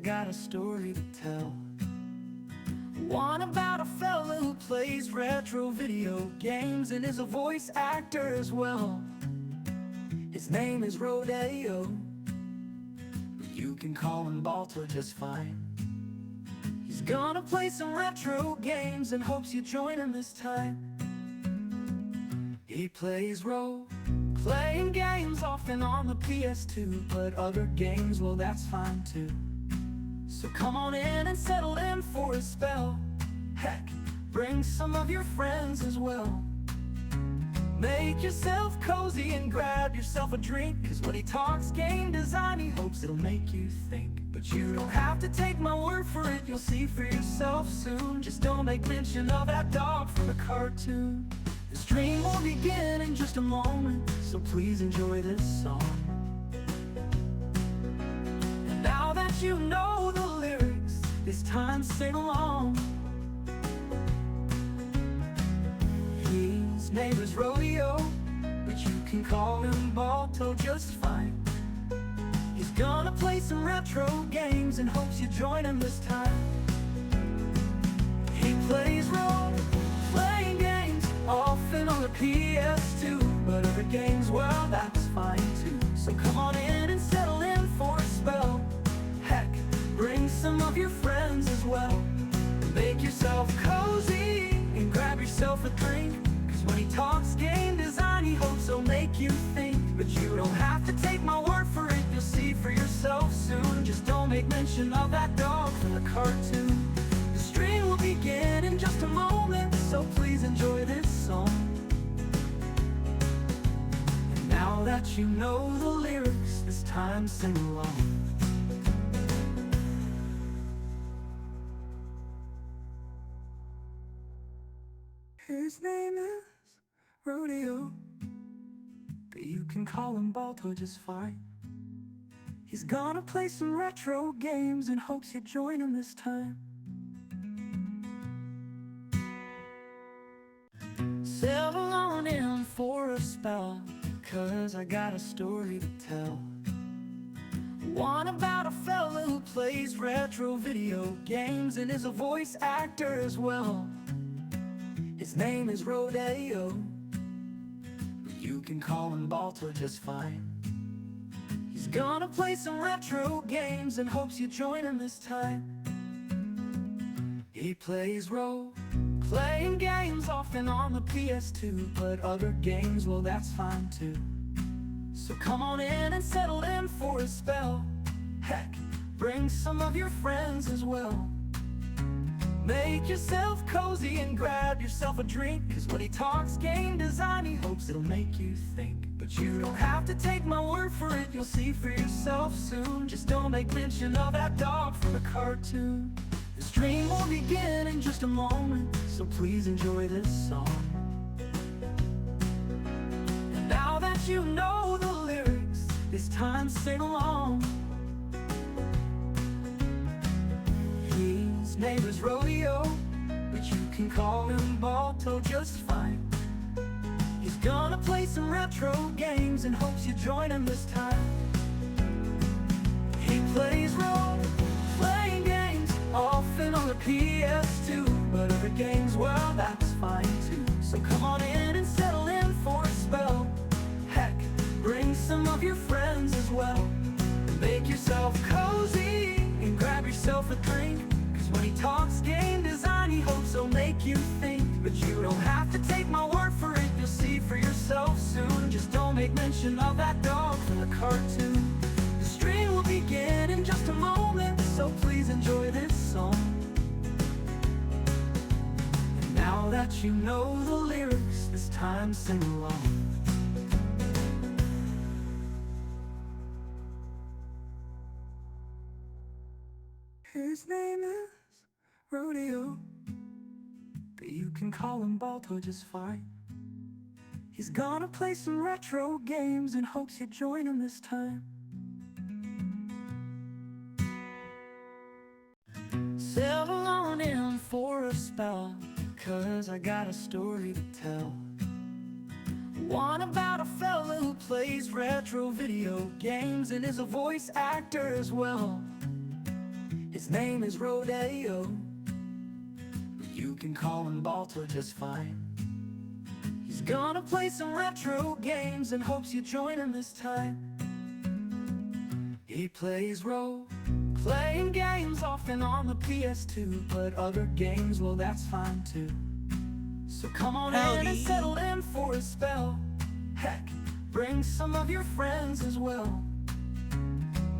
got a story to tell. One about a fella who plays retro video games and is a voice actor as well. His name is Rodeo, but you can call him Balto just fine. He's gonna play some retro games and hopes you join him this time. He plays role-playing games, often on the PS2, but other games, well, that's fine too. So come on in and settle in for a spell. Heck, bring some of your friends as well. Make yourself cozy and grab yourself a drink, 'cause when he talks game design, he hopes it'll make you think. But you don't have to take my word for it, you'll see for yourself soon. Just don't make mention of that dog from the cartoon. The stream will begin in just a moment, so please enjoy this song. And now that you know the lyrics, it's time to sing along. His name is Rodeo, but you can call him Balto just fine. He's gonna play some retro games and hopes you join him this time. He plays role-playing games, often on the PS2, but other games, well, that's fine too. So come on in and settle in for a spell. Heck, bring some of your friends as well. Make yourself cozy and grab yourself a drink, 'cause when he talks game design, he hopes he'll make you think. But you don't have to take my word for it, you'll see for yourself soon. Just don't make mention of that dog from the cartoon. The stream will begin in just a moment, so please enjoy this song. And now that you know the lyrics, it's time to sing along. His name is Rodeo, but you can call him Balto just fine. He's gonna play some retro games and hopes you join him this time. Settle on in for a spell, 'cause I got a story to tell. One about a fella who plays retro video games and is a voice actor as well. His name is Rodeo, but you can call him Balto just fine. He's gonna play some retro games and hopes you join him this time. He plays role-playing games, often on the PS2, but other games, well, that's fine too. So come on in and settle in for a spell. Heck, bring some of your friends as well. Make yourself cozy and grab yourself a drink, 'cause when he talks game design, he hopes it'll make you think. But you don't have to take my word for it, you'll see for yourself soon. Just don't make mention of that dog from the cartoon. The stream will begin in just a moment, so please enjoy this song. And now that you know the lyrics, it's time to sing along. His name is Rodeo, but you can call him Balto just fine. He's gonna play some retro games and hopes you join him this time. He plays role-playing games, often on the PS2, but other games, well, that's fine too. So come on in and settle in for a spell. Heck, bring some of your friends as well. Make yourself cozy and grab yourself a drink, 'cause when he talks game design, he hopes he'll make you think. But you don't have to take my word for it, you'll see for yourself soon. Just don't make mention of that dog from the cartoon. The stream will begin in just a moment, so please enjoy this song. And now that you know the lyrics, it's time to sing along. His name is Rodeo, but you can call him Balto just fine. He's gonna play some retro games and hopes you join him this time. Settle on in for a spell, 'cause I got a story to tell. One about a fella who plays retro video games and is a voice actor as well. His name is Rodeo. You can call him Balto just fine. He's gonna play some retro games and hopes you join him this time. He plays role-playing games often on the PS2, but other games, well, that's fine too. So come on in and settle in for a spell. Heck, bring some of your friends as well.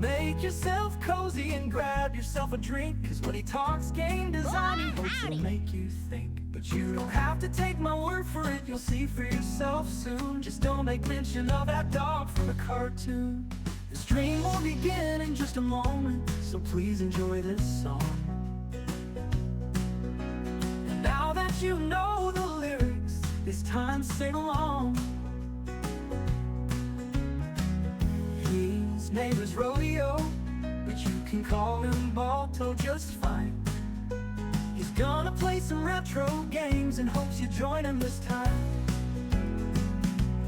Make yourself cozy and grab yourself a drink, 'cause when he talks game design, he hopes he'll make you think. But you don't have to take my word for it, you'll see for yourself soon. Just don't make mention of that dog from the cartoon. The stream will begin in just a moment, so please enjoy this song. And now that you know the lyrics, it's time to sing along. His name is Rodeo, but you can call him Balto just fine. He's gonna play some retro games and hopes you join him this time.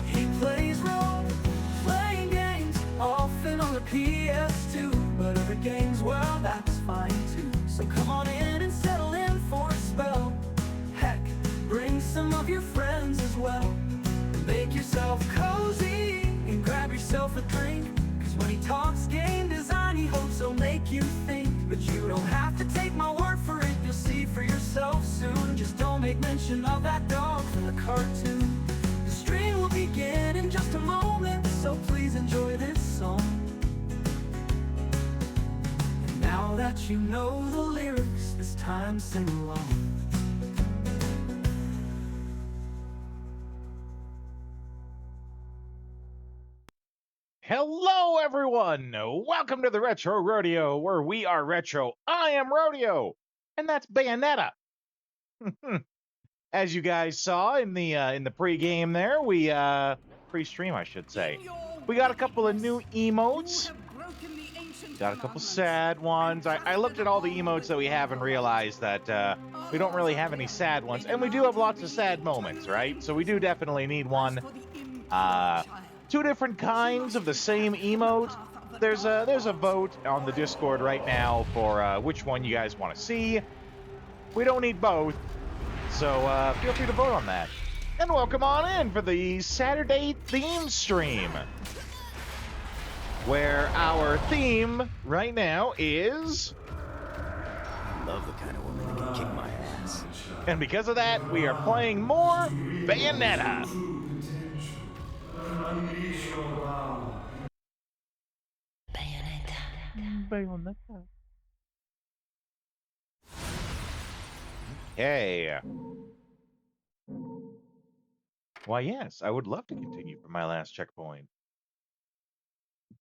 He plays role-playing games often on the PS2, but other games, well, that's fine too. So come on in and settle in for a spell. Heck, bring some of your friends as well. Make yourself cozy and grab yourself a drink, 'cause when he talks game design, he hopes he'll make you think. But you don't have to take my word for it, you'll see for yourself soon. Just don't make mention of that dog from the cartoon. The stream will begin in just a moment, so please enjoy this song. And now that you know the lyrics, it's time to sing along. Hello everyone! Welcome to the Retro Rodeo, where we are retro. I am Rodeo, and that's Bayonetta. As you guys saw in the pre-game there, pre-stream I should say, we got a couple of new emotes. Got a couple sad ones. I looked at all the emotes that we have and realized that we don't really have any sad ones, and we do have lots of sad moments, right? So we do definitely need one. Two different kinds of the same emote. There's a vote on the Discord right now for which one you guys want to see. We don't need both, so feel free to vote on that. And welcome on in for the Saturday theme stream, where our theme right now is... Love the kind of woman that can kick my ass. And because of that, we are playing more Bayonetta. Bayonetta. Okay. Why, yes, I would love to continue from my last checkpoint.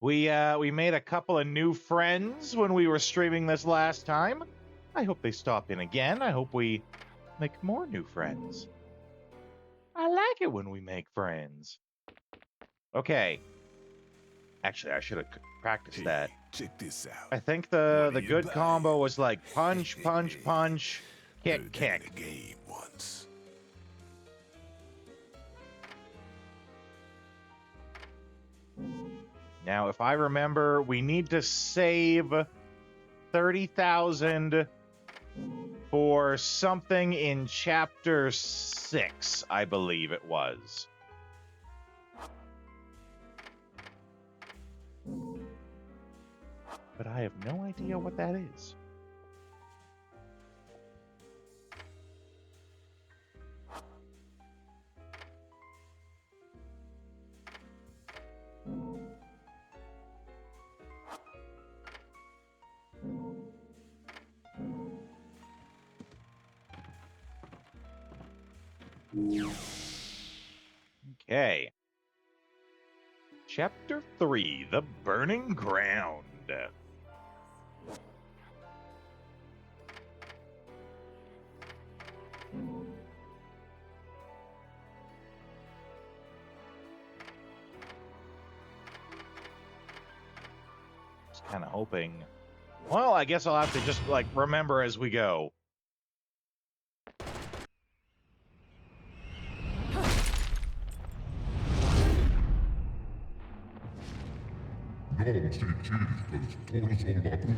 We made a couple of new friends when we were streaming this last time. I hope they stop in again. I hope we make more new friends. I like it when we make friends. Okay. Actually, I should have practiced that. Check this out. I think the good combo was like punch, punch, punch, kick, Heard that in kick. a game once. Now, if I remember, we need to save 30,000 for something in chapter 6, I believe it was. But I have no idea what that is. Okay. Chapter 3, The Burning Ground. Just kind of hoping. Well, I guess I'll have to just, like, remember as we go. No, sí, todos la pura.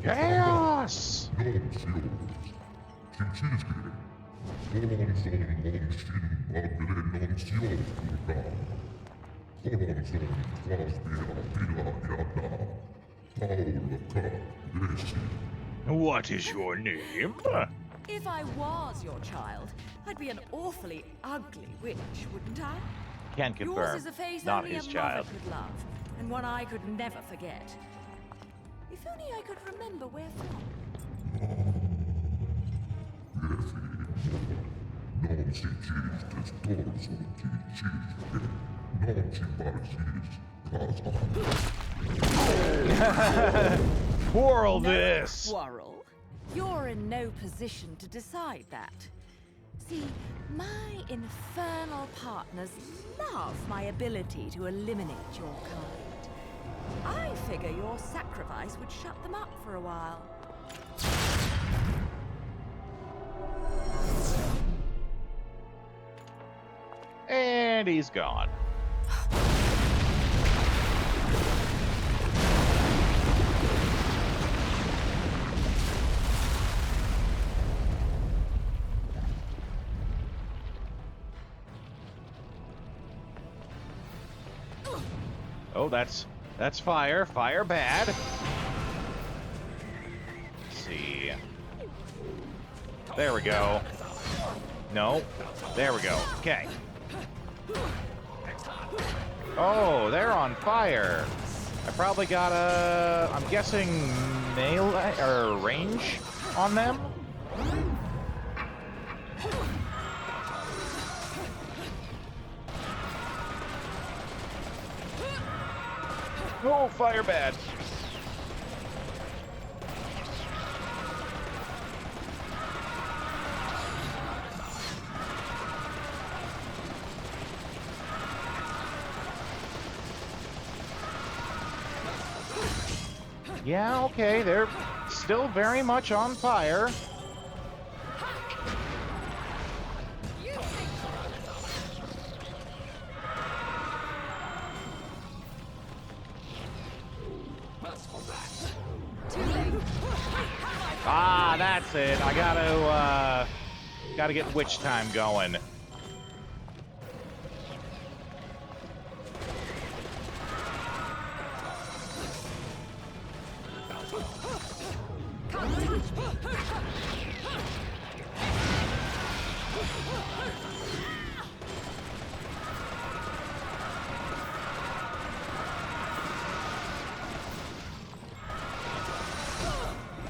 Chaos! What is your name? If I was your child, I'd be an awfully ugly witch, wouldn't I? Can Yours confirm, is a face not only his a child. mother could love, and one I could never forget. If only I could remember where from. Twirl No this! quarrel. You're in no position to decide that. See, my infernal partners love my ability to eliminate your kind. I figure your sacrifice would shut them up for a while. And he's gone. Oh, that's fire. Fire bad. Let's see. There we go. No. There we go. Okay. Oh, they're on fire. I probably got a, I'm guessing melee or range on them. Oh, fire bad. Yeah, okay, they're still very much on fire. Ah, that's it. I gotta get witch time going.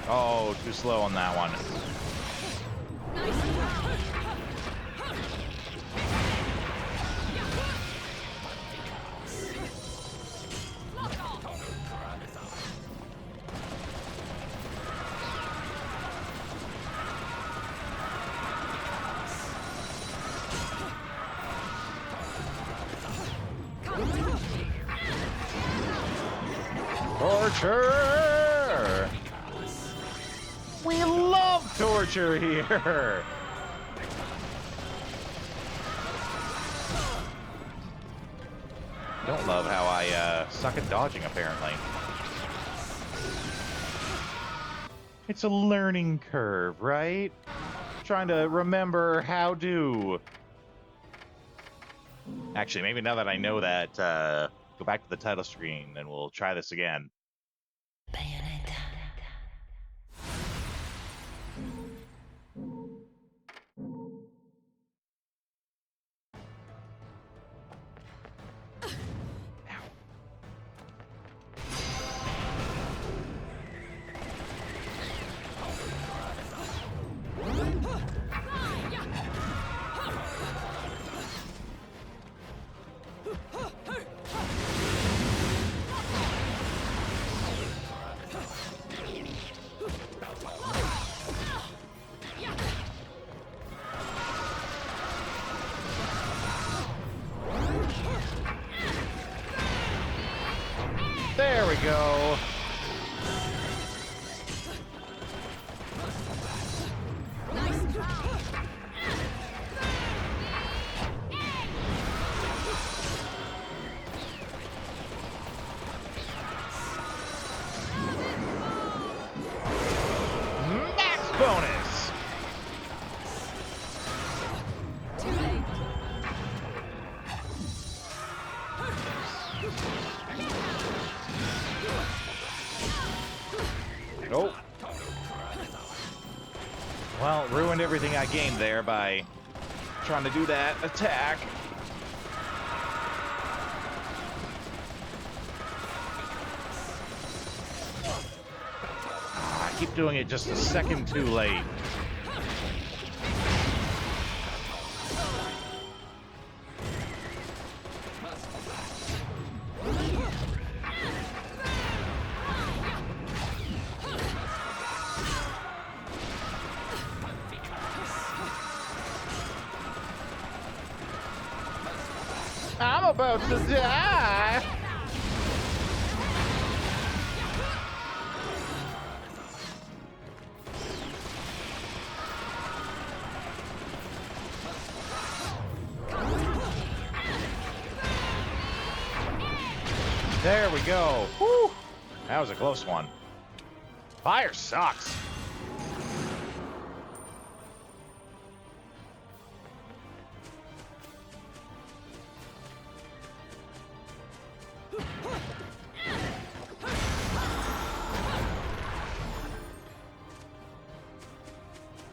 Oh, too slow on that one. Torture! We love torture here! Don't love how I suck at dodging, apparently. It's a learning curve, right? Trying to remember how to... Actually, maybe now that I know that, go back to the title screen and we'll try this again. There we go. Nope. Well, ruined everything I gained there by trying to do that attack. I keep doing it just a second too late. I'm about to die. There we go. Woo! That was a close one. Fire sucks.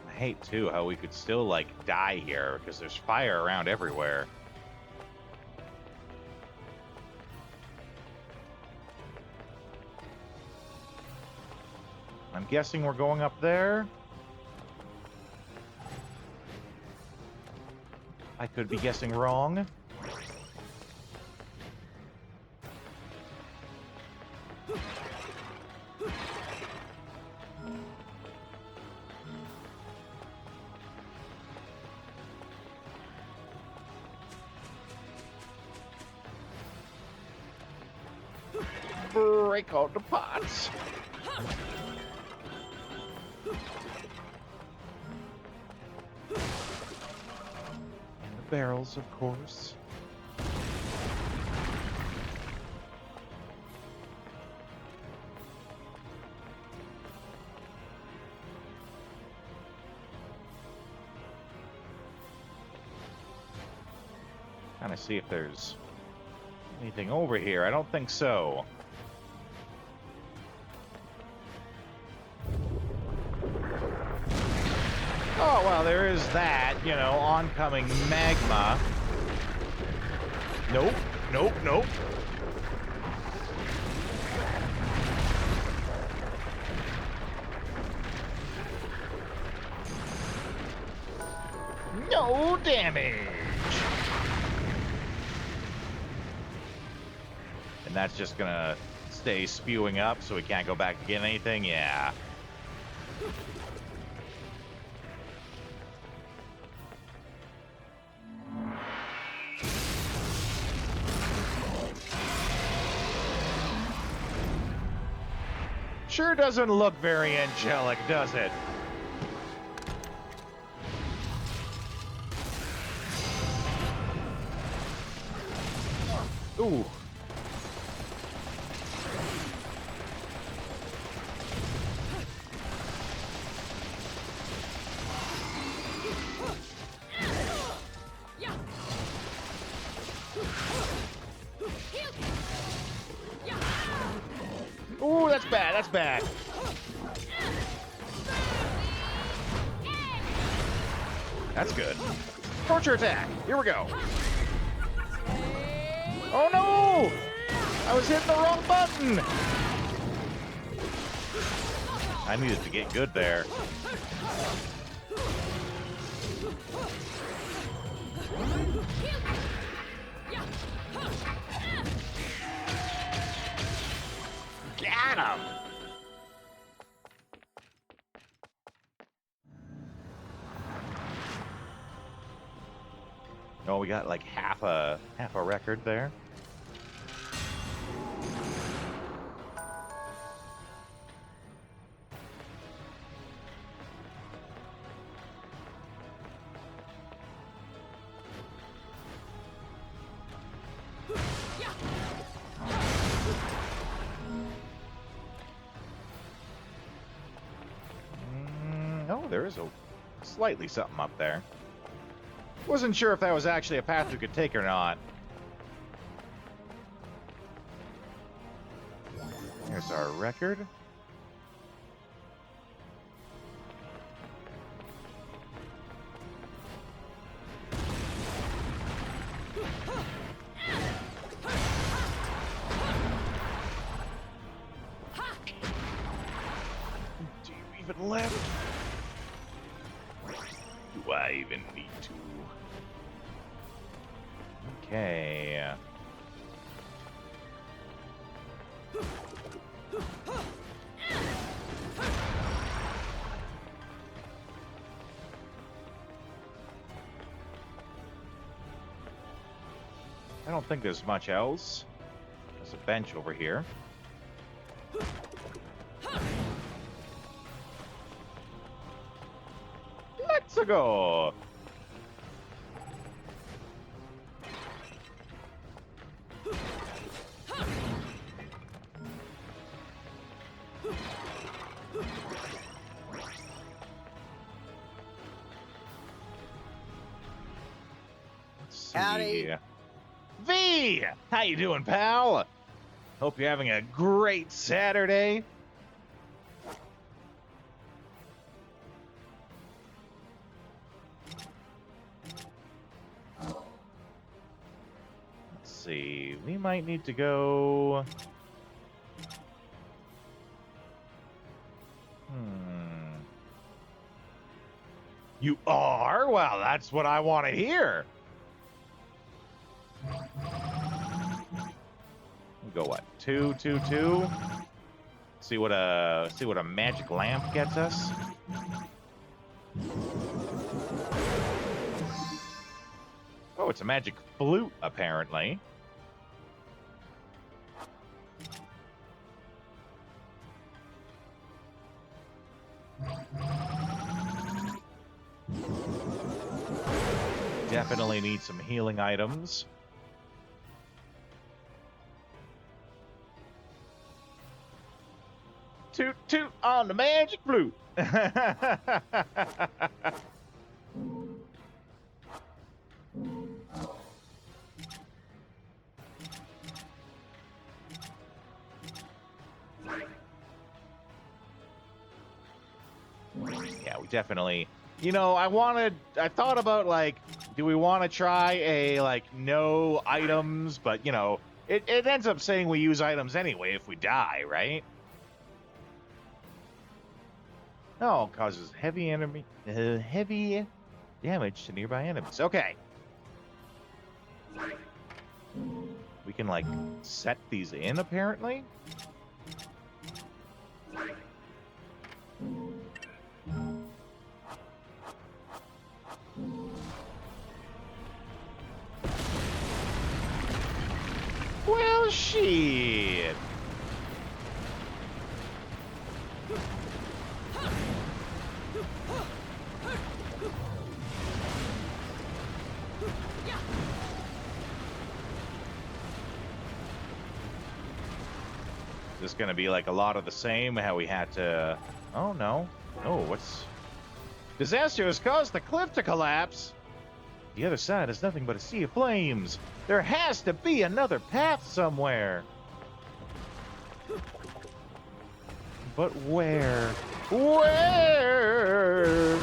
I hate too how we could still like die here because there's fire around everywhere. I'm guessing we're going up there. I could be guessing wrong. Break all the pots. And the barrels, of course. Kind of see if there's anything over here. I don't think so. Oh, well, there is that, you know, oncoming magma. Nope, nope, nope. No damage. And that's just gonna stay spewing up so we can't go back to get anything? Yeah. Sure doesn't look very angelic, does it? Ooh. Ooh, that's bad, that's bad. That's good. Torture attack, here we go. Oh no! I was hitting the wrong button! I needed to get good there. Got him! Oh, we got like half a record there. Oh, there is a slightly something up there. Wasn't sure if that was actually a path we could take or not. There's our record. Do you even left? Do I even need to? Okay. I don't think there's much else. There's a bench over here. Let's go. Let's see. Howdy. V! How you doing, pal? Hope you're having a great Saturday. Let's see. We might need to go... You are? Well, that's what I want to hear. We go what? 2, 2, 2. See what a magic lamp gets us. Oh, it's a magic flute, apparently. Definitely need some healing items. Toot toot on the magic flute. Yeah, we definitely, you know, I thought about, like, do we want to try a, like, no items, but, you know, it ends up saying we use items anyway if we die, right? Oh, causes heavy damage to nearby enemies. Okay. We can, like, set these in, apparently. Well, shit. This is going to be like a lot of the same, how we had to... Oh, no. Oh, what's... Disaster has caused the cliff to collapse. The other side is nothing but a sea of flames. There has to be another path somewhere. But where? Where?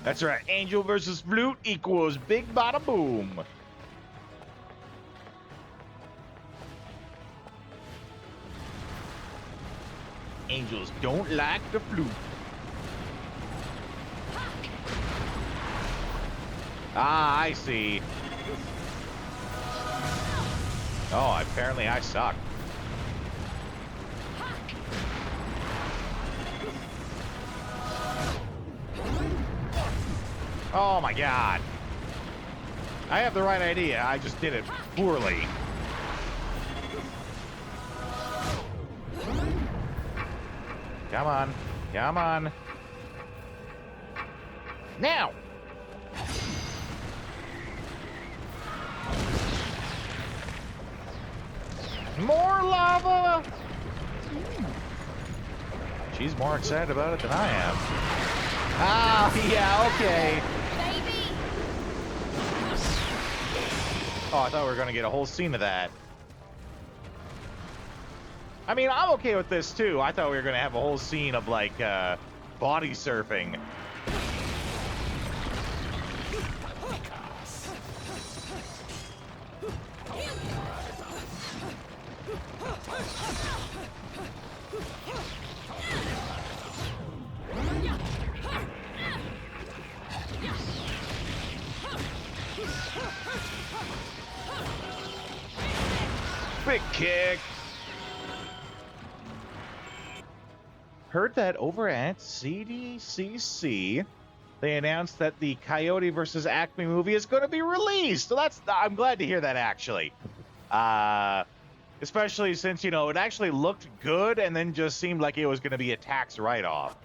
That's right. Angel versus flute equals big bada boom. Angels don't like the flute. Ah, I see. Oh, apparently I suck. Oh my god. I have the right idea, I just did it poorly. Come on. Come on. Now! More lava! She's more excited about it than I am. Ah, yeah, okay. Baby! Oh, I thought we were going to get a whole scene of that. I mean, I'm okay with this too. I thought we were gonna have a whole scene of like body surfing. Big kick. Heard that over at CDCC, they announced that the Coyote versus Acme movie is going to be released. So I'm glad to hear that, actually. Especially since, it actually looked good and then just seemed like it was going to be a tax write-off.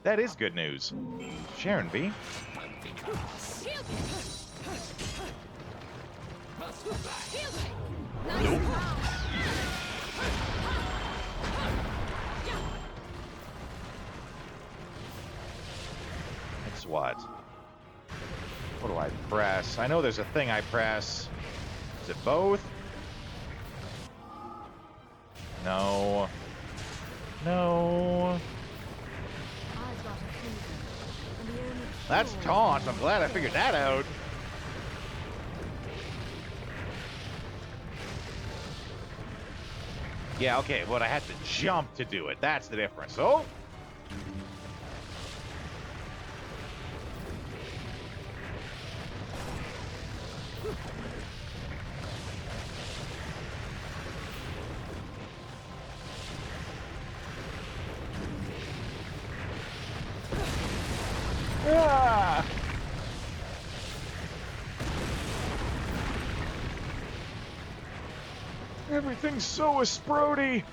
That is good news. Sharon B. Nope. It's what? What do I press? I know there's a thing I press. Is it both? No. No. That's taunt. I'm glad I figured that out. Yeah, okay, but I had to jump to do it. That's the difference. Oh! Ah! Everything's so esprody.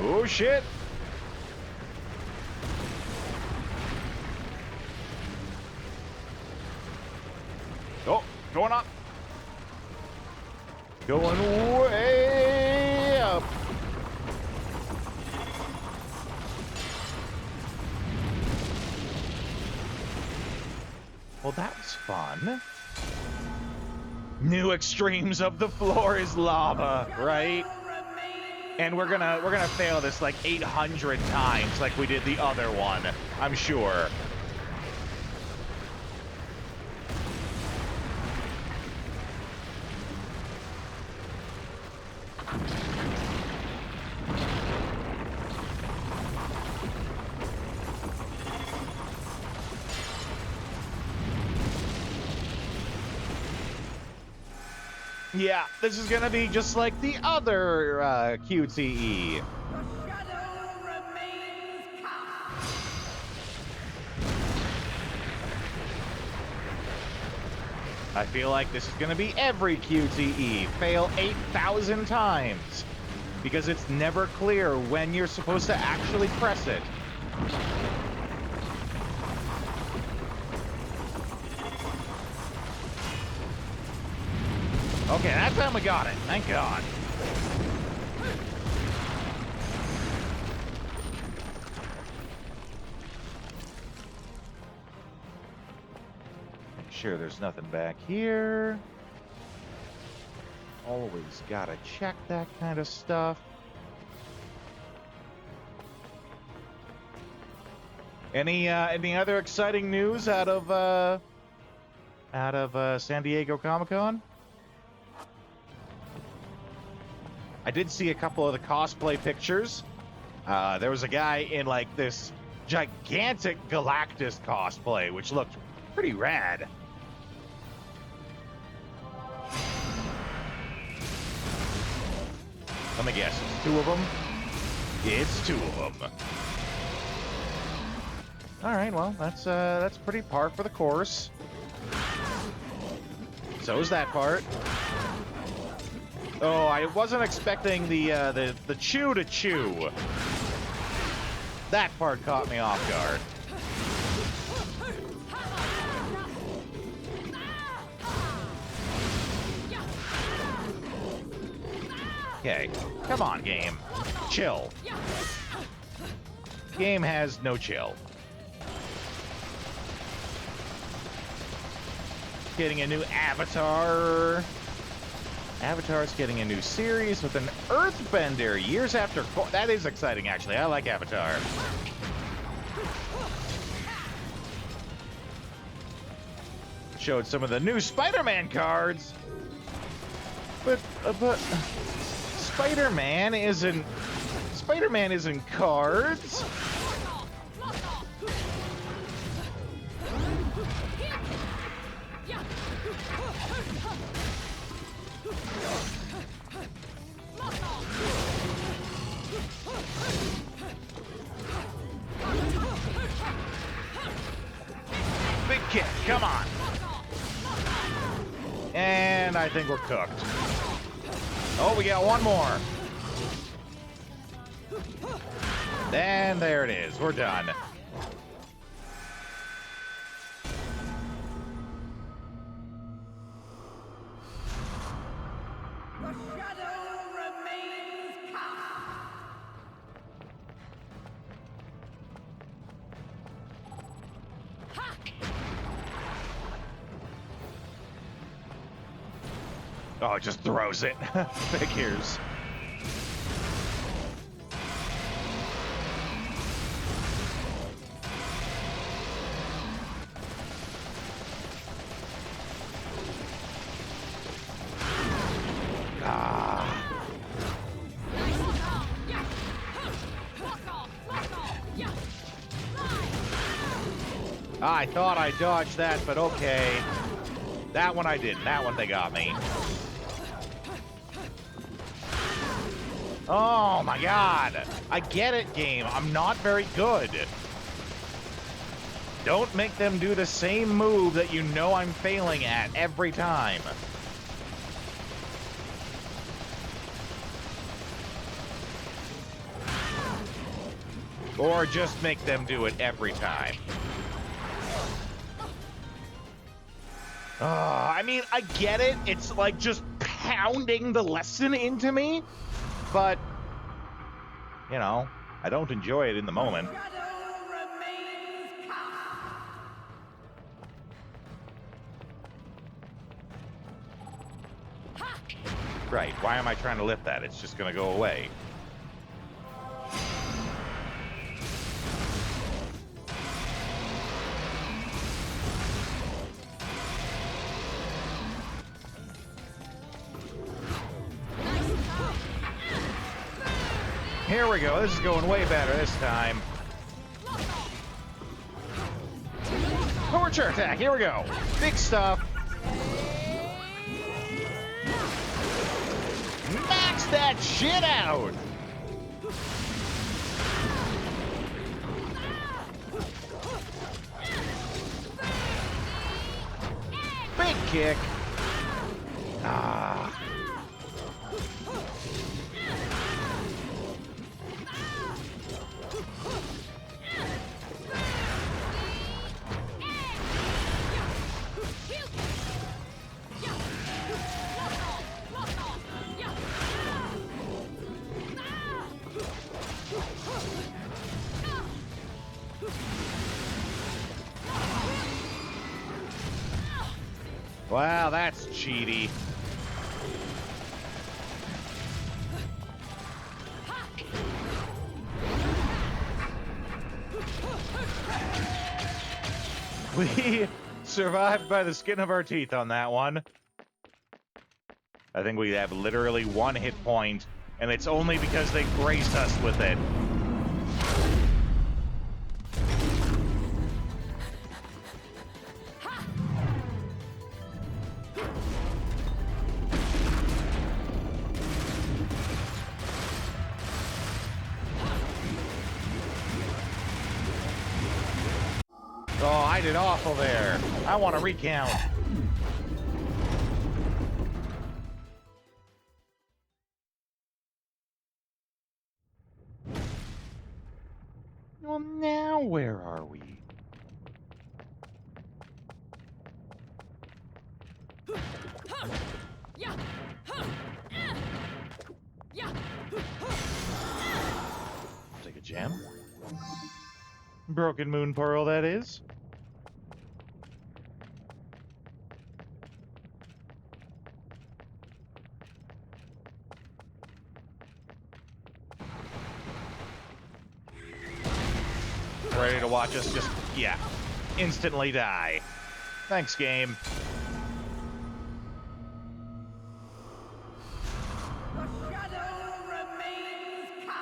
Oh shit. Oh, going up. Going way up. Well, that was fun. New extremes of the floor is lava, right? And we're gonna fail this like 800 times like we did the other one, I'm sure. Yeah, this is gonna be just like the other QTE. I feel like this is gonna be every QTE. Fail 8,000 times. Because it's never clear when you're supposed to actually press it. Okay, that time we got it. Thank God. Make sure there's nothing back here. Always gotta check that kind of stuff. Any other exciting news out of San Diego Comic-Con? I did see a couple of the cosplay pictures. There was a guy in like this gigantic Galactus cosplay, which looked pretty rad. Let me guess, it's two of them? It's two of them. All right, well, that's pretty par for the course. So is that part. Oh, I wasn't expecting the chew to chew. That part caught me off guard. Okay, come on, game. Chill. Game has no chill. getting a new avatar. Avatar's getting a new series with an Earthbender years after. That is exciting, actually. I like Avatar. Showed some of the new Spider-Man cards, but Spider-Man isn't cards. Big kick, come on. And I think we're cooked. Oh, we got one more. And there it is. We're done. Oh, it just throws it. Figures. I thought I dodged that, but okay. That one I didn't. That one they got me. Oh my god. I get it, game. I'm not very good. Don't make them do the same move that you know I'm failing at every time. Or just make them do it every time. I mean, I get it. It's like just pounding the lesson into me. But, you know, I don't enjoy it in the moment. Right, why am I trying to lift that? It's just gonna go away. Here we go. This is going way better this time. Torture attack. Here we go. Big stuff. Max that shit out. Big kick. Ah. Wow, that's cheaty. We survived by the skin of our teeth on that one. I think we have literally one hit point, and it's only because they graced us with it. Oh, I did awful there. I want to recount. Well, now where are we? Take a gem. Broken Moon Pearl, that is. ready to watch us just, yeah, instantly die. Thanks, game. The shadow remains cast.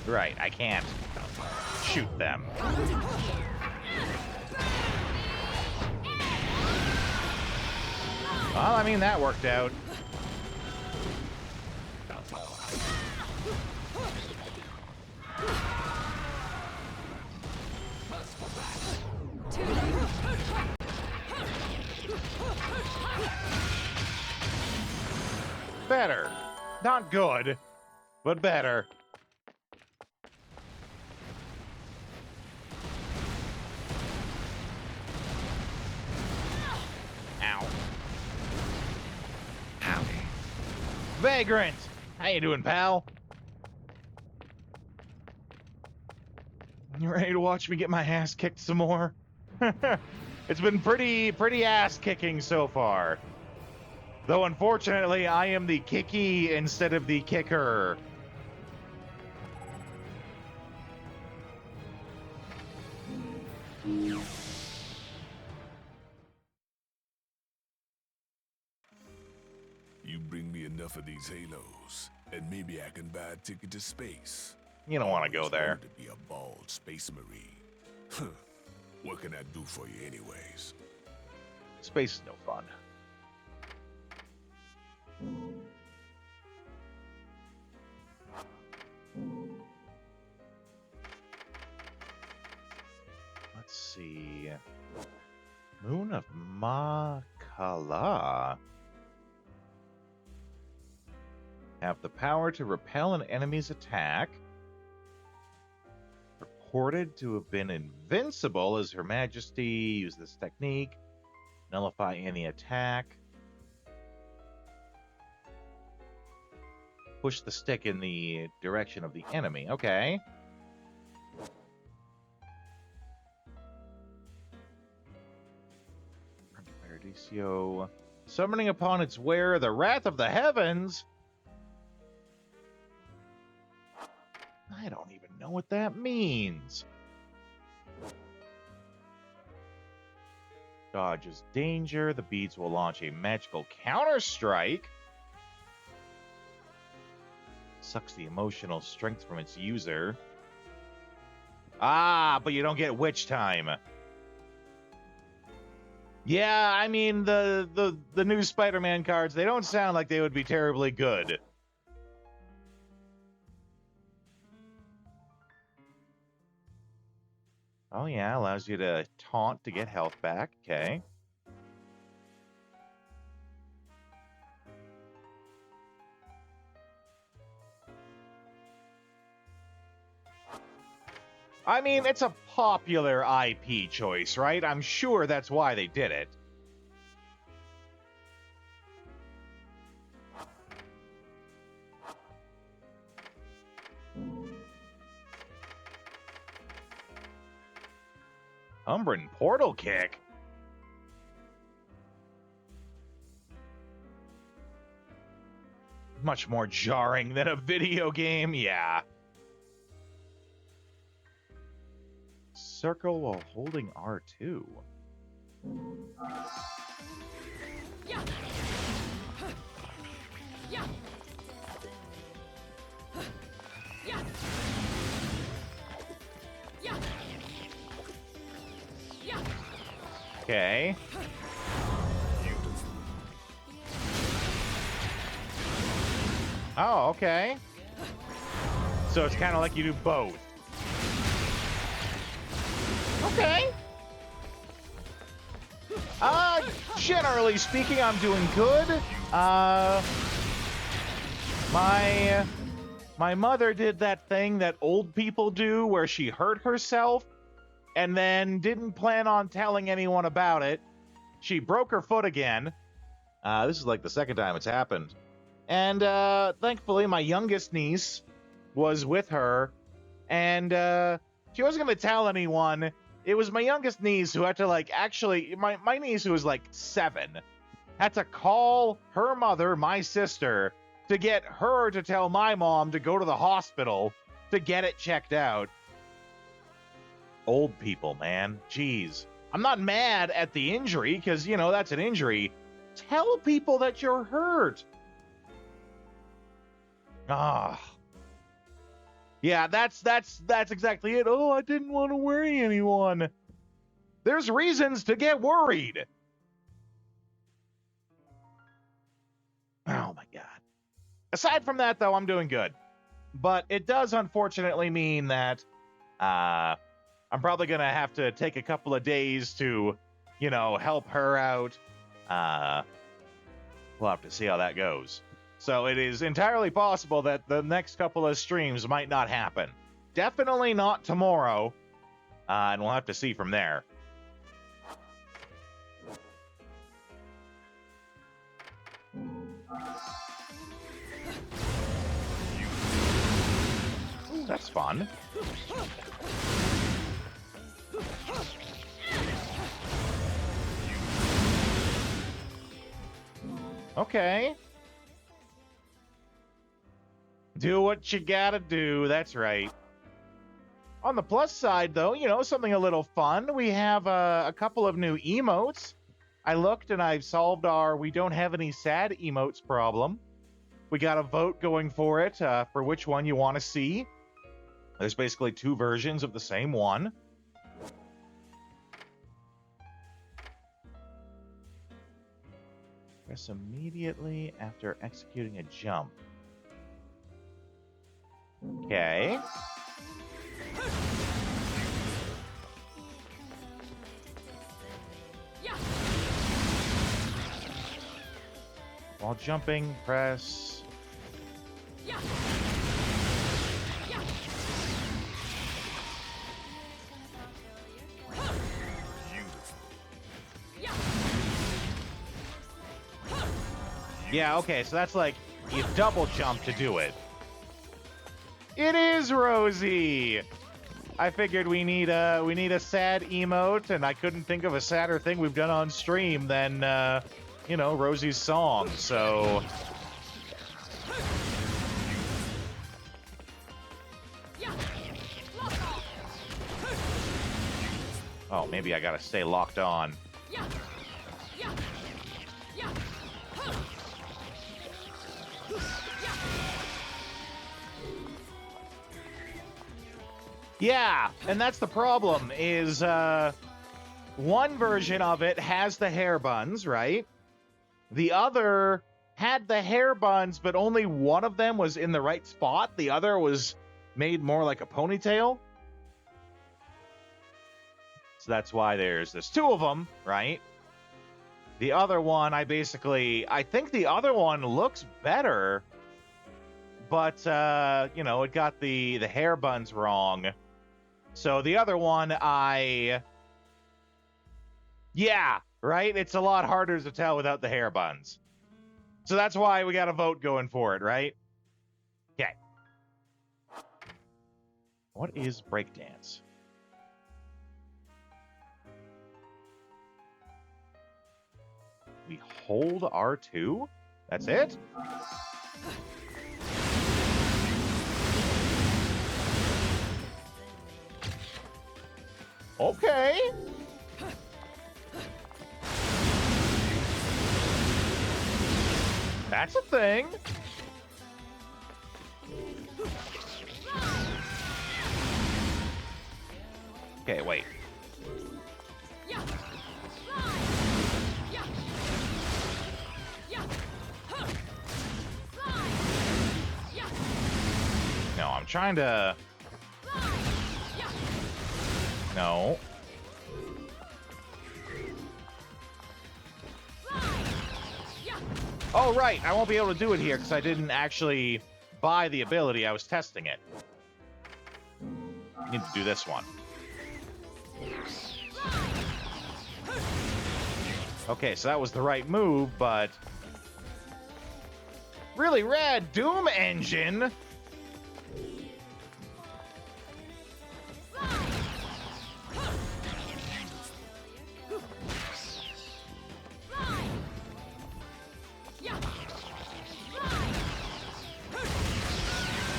Right, I can't shoot them. Well, I mean, that worked out. Better. Not good, but better. Ow. Ow. Vagrant! How you doing, pal? You ready to watch me get my ass kicked some more? It's been pretty ass kicking so far. Though unfortunately, I am the kicky instead of the kicker. You bring me enough of these halos, and maybe I can buy a ticket to space. You don't want to go Always there. wanted to be a bald space marine. What can I do for you anyways? Space is no fun. Let's see. Moon of Makala. Have the power to repel an enemy's attack. Reported to have been invincible as Her Majesty used this technique. Nullify any attack. Push the stick in the direction of the enemy. Okay. Paradiso. Summoning upon its wearer the wrath of the heavens. I don't even know what that means. Dodges danger. The beads will launch a magical counter-strike. Sucks the emotional strength from its user. Ah, but you don't get witch time. Yeah, I mean, the new Spider-Man cards, they don't sound like they would be terribly good. Oh yeah, allows you to taunt to get health back. Okay. I mean, it's a popular IP choice, right? I'm sure that's why they did it. Umbran Portal Kick? Much more jarring than a video game, yeah. Circle while holding R2. Yeah. Yeah. Yeah. Yeah. Yeah. Okay. Oh, okay. So it's kind of like you do both. Okay. Generally speaking, I'm doing good. My mother did that thing that old people do where she hurt herself and then didn't plan on telling anyone about it. She broke her foot again. This is like the second time it's happened. And thankfully, my youngest niece was with her, and she wasn't going to tell anyone. It was my youngest niece who had to, like, actually, my niece who was like 7, had to call her mother, my sister, to get her to tell my mom to go to the hospital to get it checked out. Old people, man. Jeez. I'm not mad at the injury, because, you know, that's an injury. Tell people that you're hurt. Ah. Yeah, that's exactly it. Oh, I didn't want to worry anyone. There's reasons to get worried. Oh my god. Aside from that, though, I'm doing good. But it does unfortunately mean that I'm probably going to have to take a couple of days to, you know, help her out. We'll have to see how that goes. So it is entirely possible that the next couple of streams might not happen. Definitely not tomorrow. And we'll have to see from there. Ooh, that's fun. Okay. Do what you gotta do, that's right. On the plus side, though, you know, something a little fun. We have a couple of new emotes. I looked and I've solved our we don't have any sad emotes problem. We got a vote going for it, for which one you want to see. There's basically 2 versions of the same one. Press immediately after executing a jump. Okay. While jumping, press... Yeah, okay, so that's like you double jump to do it. It is Rosie. I figured we need a sad emote, and I couldn't think of a sadder thing we've done on stream than you know, Rosie's song. So oh, maybe I gotta stay locked on. Yeah, and that's the problem, is one version of it has the hair buns, right? The other had the hair buns, but only one of them was in the right spot. The other was made more like a ponytail. So that's why there's 2 of them, right? The other one, I think the other one looks better, but, you know, it got the hair buns wrong. So the other one, yeah, right? It's a lot harder to tell without the hair buns. So that's why we got a vote going for it, right? Okay. What is breakdance? We hold R2? That's it? Okay. That's a thing. Okay, wait. No, I'm trying to... No. Oh, right. I won't be able to do it here because I didn't actually buy the ability, I was testing it. I need to do this one. Okay, so that was the right move, but... Really rad Doom engine!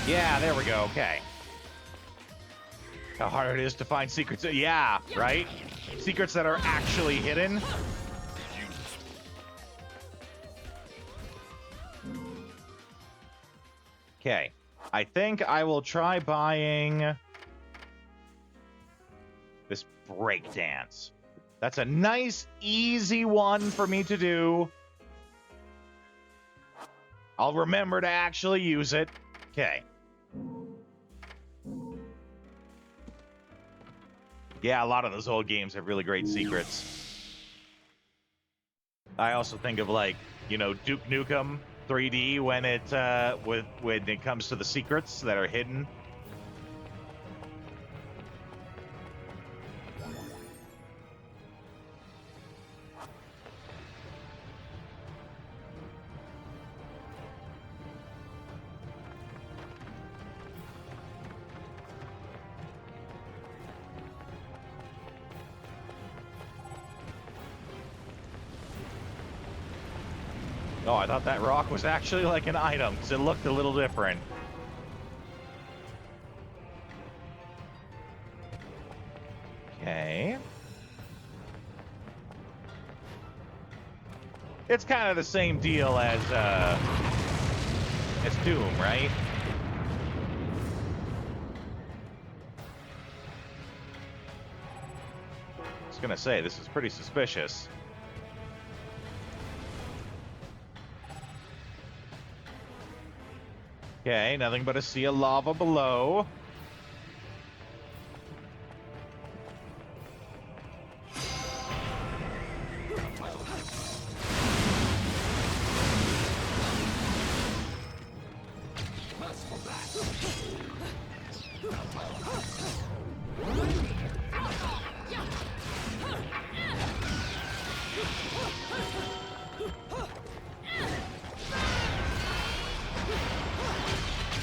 Yeah, there we go, okay. How hard it is to find secrets. Yeah, right? Secrets that are actually hidden. Okay. I think I will try buying this breakdance. That's a nice, easy one for me to do. I'll remember to actually use it. Okay. Yeah, a lot of those old games have really great secrets. I also think of, like, you know, Duke Nukem 3D when it comes to the secrets that are hidden. Oh, I thought that rock was actually like an item, because it looked a little different. Okay. It's kind of the same deal as Doom, right? I was gonna say, this is pretty suspicious. Okay, nothing but a sea of lava below.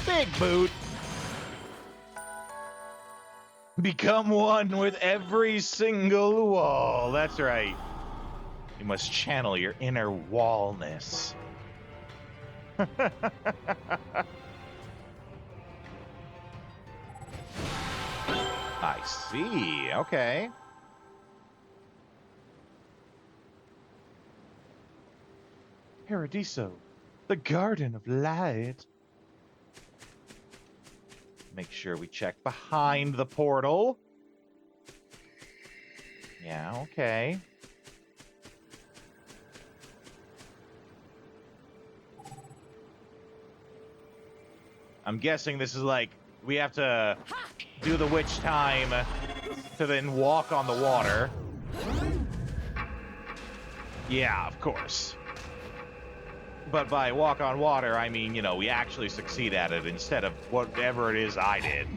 Big boot. Become one with every single wall. That's right. You must channel your inner wallness. I see. Okay. Paradiso, the Garden of Light. Make sure we check behind the portal. Yeah, okay. I'm guessing this is like, we have to do the witch time to then walk on the water. Yeah, of course. But by walk on water, I mean, you know, we actually succeed at it instead of whatever it is I did.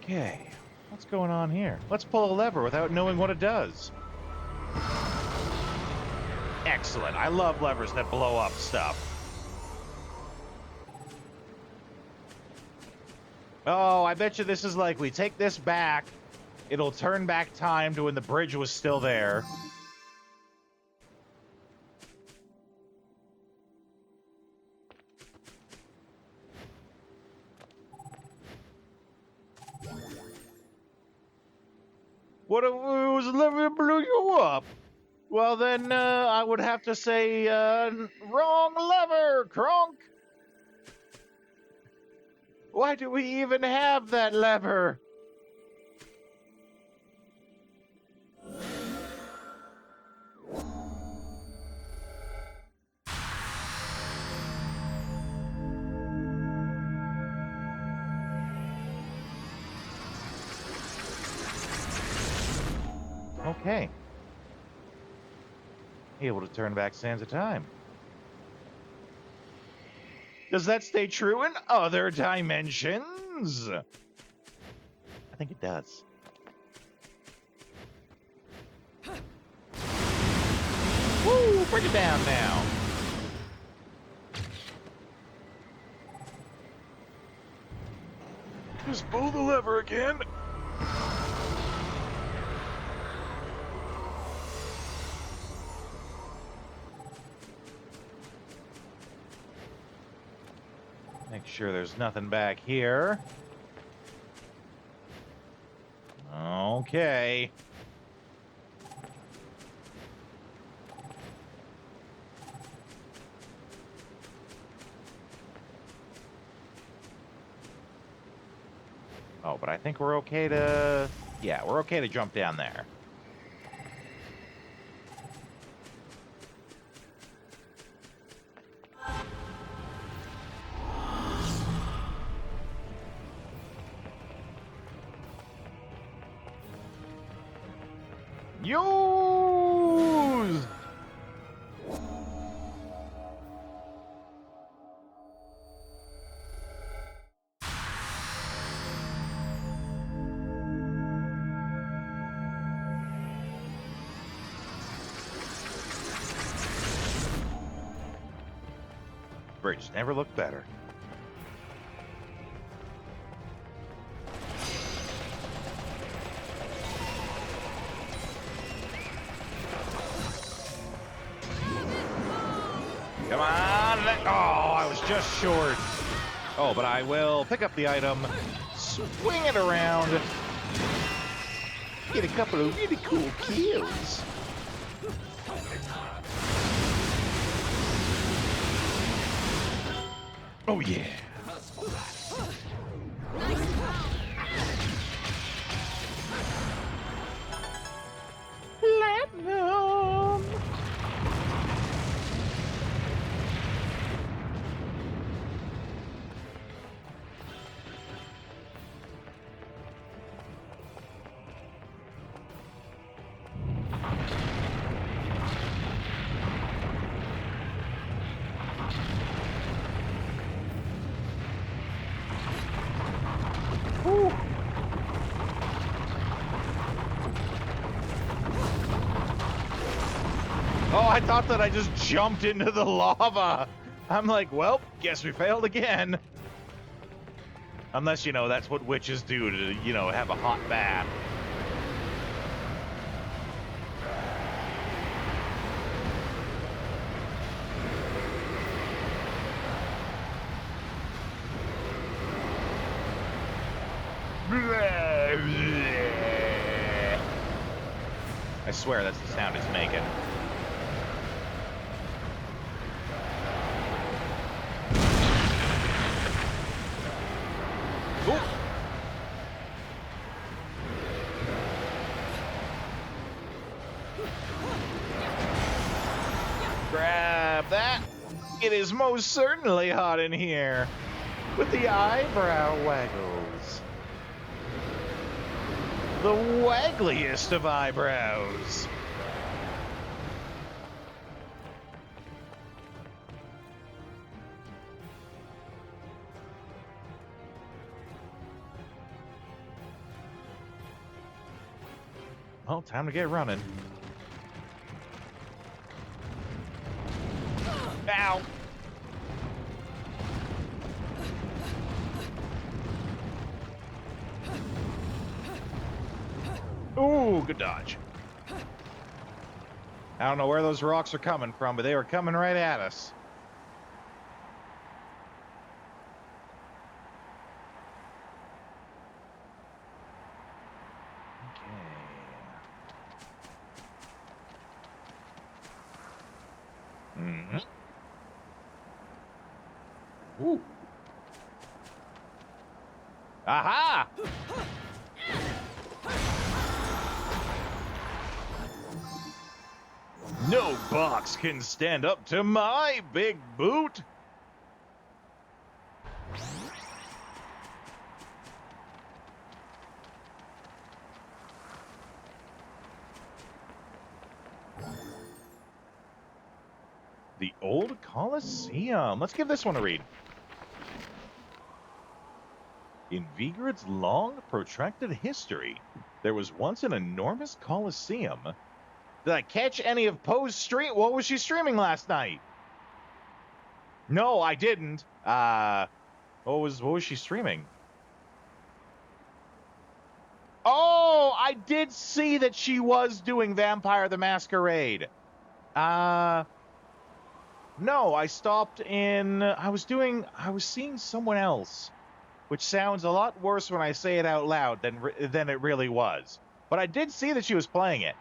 Okay, what's going on here? Let's pull a lever without knowing what it does. Excellent. I love levers that blow up stuff. Oh, I bet you this is like, we take this back, it'll turn back time to when the bridge was still there. What if it was a lever that blew you up? Well, then, I would have to say, wrong lever, Kronk! Why do we even have that lever? Okay. Able to turn back sands of time. Does that stay true in other dimensions? I think it does. Woo! Bring it down now. Just pull the lever again. Make sure there's nothing back here. Okay. Oh, but I think we're okay to... Yeah, we're okay to jump down there. Use! Bridge never looked better. Come on! Oh, I was just short. Oh, but I will pick up the item, swing it around, get a couple of really cool kills. Oh, yeah. Platinum! Whew. Oh, I thought that I just jumped into the lava. I'm like, well, guess we failed again. Unless, you know, that's what witches do to, you know, have a hot bath. I swear that's the sound it's making. Ooh. Grab that. It is most certainly hot in here. With the eyebrow waggles. The waggliest of eyebrows. Well, time to get running. Ow! Ooh, good dodge. I don't know where those rocks are coming from, but they were coming right at us. Okay. Mm-hmm. Ooh. Aha! No box can stand up to my big boot. The Old Colosseum. Let's give this one a read. In Vigrid's long, protracted history, there was once an enormous Colosseum. Did I catch any of Poe's stream? What was she streaming last night? No, I didn't. What was she streaming? Oh, I did see that she was doing Vampire the Masquerade. No, I stopped in. I was seeing someone else, which sounds a lot worse when I say it out loud than it really was. But I did see that she was playing it.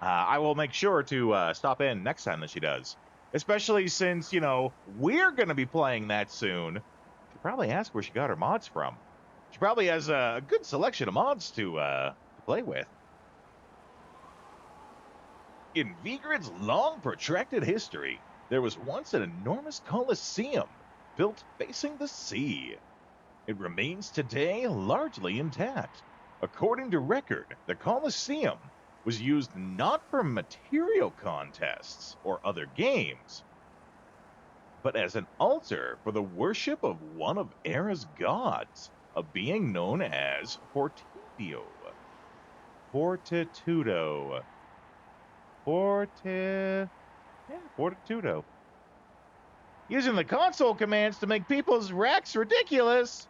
I will make sure to stop in next time that she does. Especially since, you know, we're going to be playing that soon. Should probably ask where she got her mods from. She probably has a good selection of mods to play with. In Vigrid's long, protracted history, there was once an enormous Colosseum built facing the sea. It remains today largely intact. According to record, the Colosseum was used not for material contests or other games, but as an altar for the worship of one of Era's gods, a being known as Fortitudo. Fortitudo. Fortitudo. Using the console commands to make people's racks ridiculous.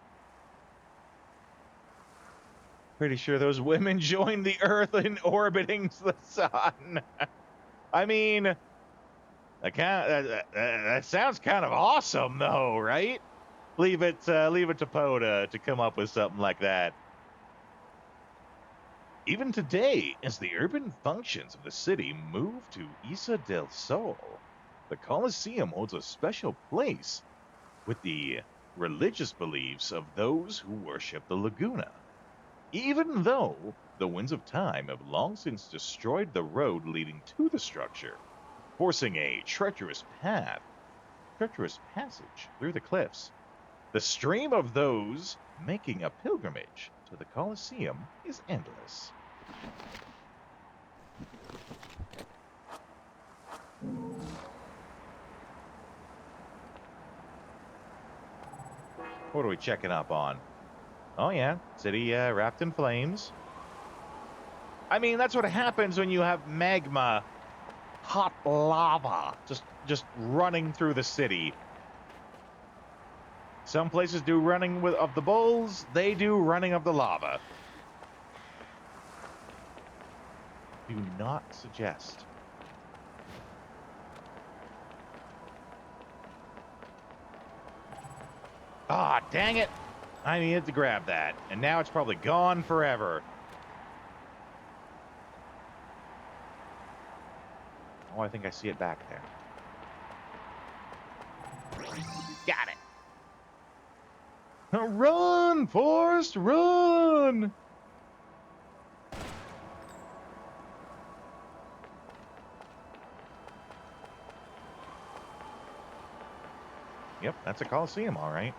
Pretty sure those women joined the Earth in orbiting the sun. I mean, that sounds kind of awesome, though, right? Leave it to Poe to come up with something like that. Even today, as the urban functions of the city move to Isa del Sol, the Colosseum holds a special place with the religious beliefs of those who worship the Laguna. Even though the winds of time have long since destroyed the road leading to the structure, forcing a treacherous passage through the cliffs, the stream of those making a pilgrimage to the Colosseum is endless. What are we checking up on? Oh yeah, city wrapped in flames. I mean, that's what happens when you have magma, hot lava, just running through the city. Some places do running of the bulls, they do running of the lava. Do not suggest. Ah, dang it! I needed to grab that, and now it's probably gone forever. Oh, I think I see it back there. Got it! Run, Forrest, run! Yep, that's a Coliseum, all right.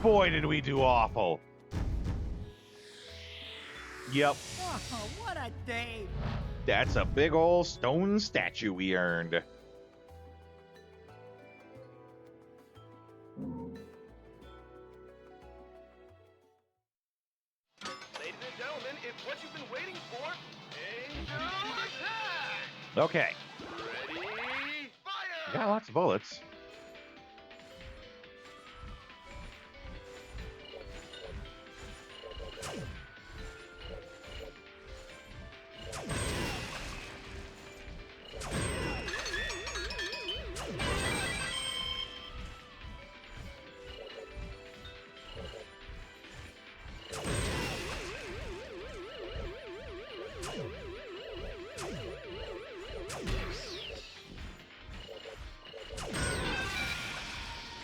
Boy, did we do awful. Yep. Oh, what a day! That's a big old stone statue we earned. Ladies and gentlemen, it's what you've been waiting for. Angel attack! Okay. Ready, fire! Got lots of bullets.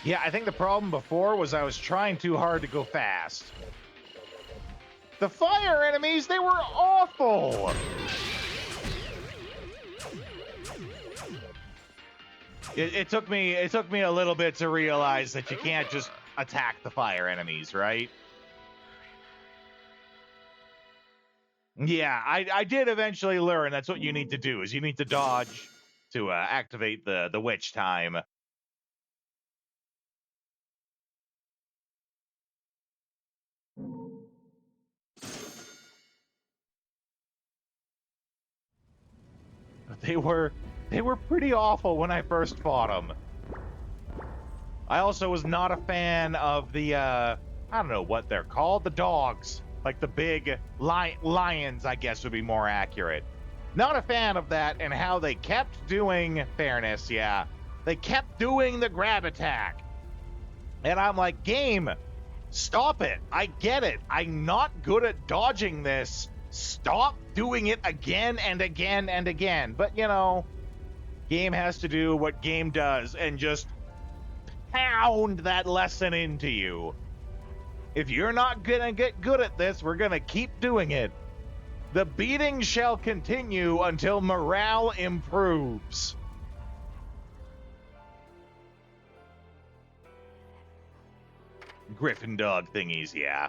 Yeah, I think the problem before was I was trying too hard to go fast. The fire enemies, they were awful! It took me a little bit to realize that you can't just attack the fire enemies, right? Yeah, I did eventually learn that's what you need to do, is you need to dodge to activate the witch time. But they were pretty awful when I first fought them. I also was not a fan of the I don't know what they're called, the dogs, like the big lions, I guess would be more accurate. Not a fan of that, and how they kept doing fairness. Yeah, they kept doing the grab attack, and I'm like, game, stop it. I get it. I'm not good at dodging this. Stop doing it again and again and again. But you know, game has to do what game does and just pound that lesson into you. If you're not gonna get good at this, we're gonna keep doing it. The beating shall continue until morale improves. Griffin dog thingies, yeah.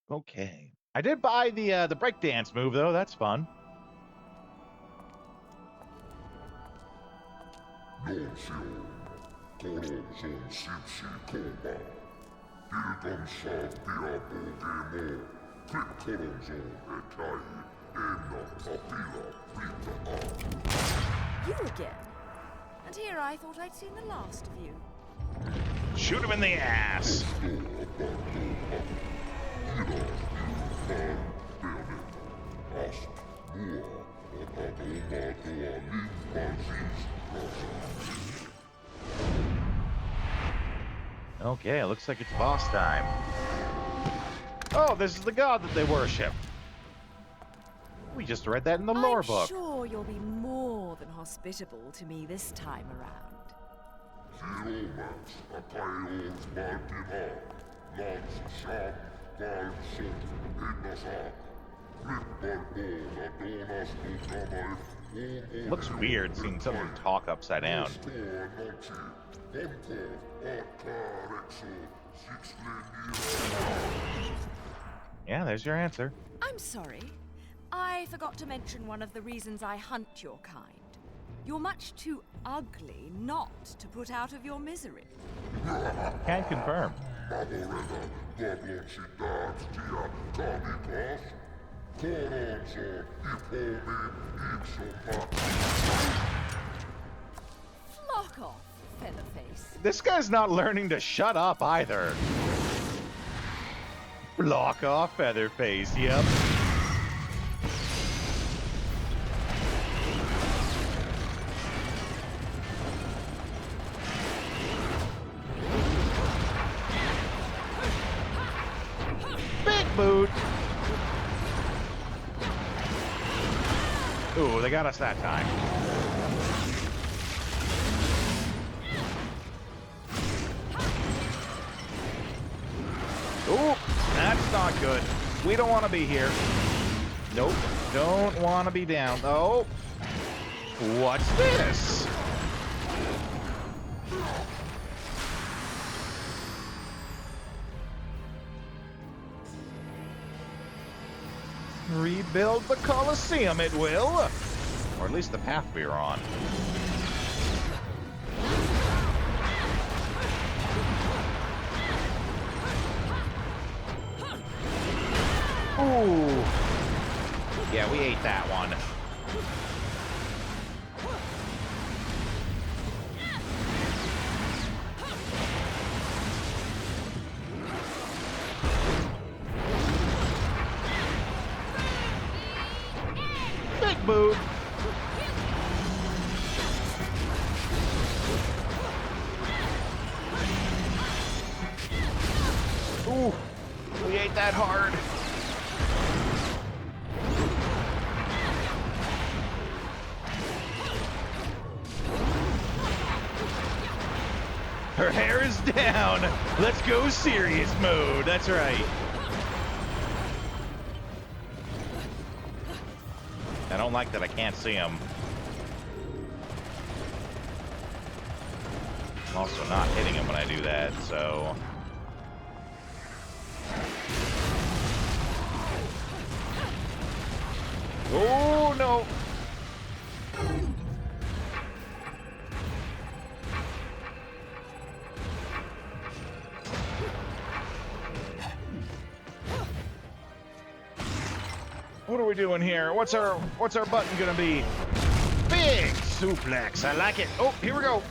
Okay. I did buy the breakdance move though. That's fun. You again? And here I thought I'd seen the last of you. Shoot him in the ass. Okay, it looks like it's boss time. Oh, this is the god that they worship. We just read that in the lore book. I'm sure you'll be more than hospitable to me this time around. Looks weird seeing someone talk upside down. Yeah, there's your answer. I'm sorry. I forgot to mention one of the reasons I hunt your kind. You're much too ugly not to put out of your misery. Can confirm. Flock off, Featherface. This guy's not learning to shut up either. Block off, Featherface, yep. Big boot! Ooh, they got us that time. Ooh, that's not good. We don't want to be here. Nope, don't want to be down. Oh, what's this? Rebuild the Colosseum, it will. Or at least the path we are on. Ooh. Yeah, we ate that one. Big boot. Ooh, we ate that hard. Her hair is down. Let's go serious mode. That's right. I don't like that I can't see him. I'm also not hitting him when I do that, so... Oh, no! What are we doing here? What's our button gonna be? Big suplex. I like it. Oh, here we go.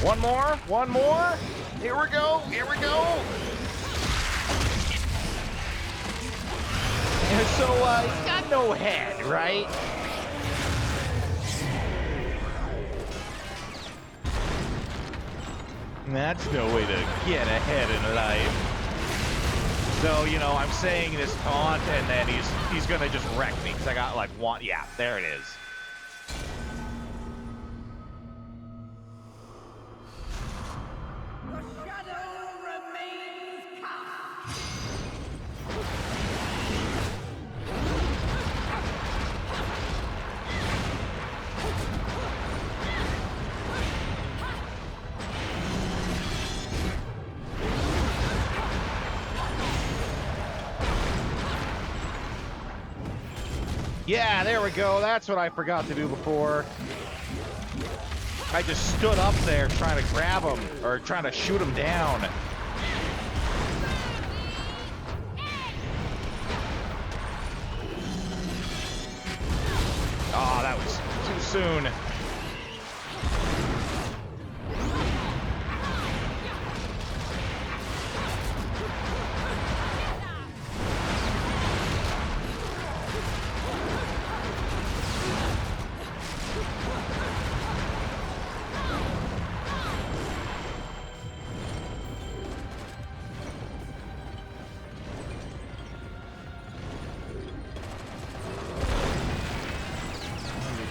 One more. One more. Here we go. Here we go. And so he's got no head, right? That's no way to get ahead in life. So, you know, I'm saying this taunt, and then he's gonna just wreck me, because I got, like, one... Yeah, there it is. The shadow remains cast. Yeah, there we go. That's what I forgot to do before. I just stood up there trying to grab him, or trying to shoot him down. Oh, that was too soon.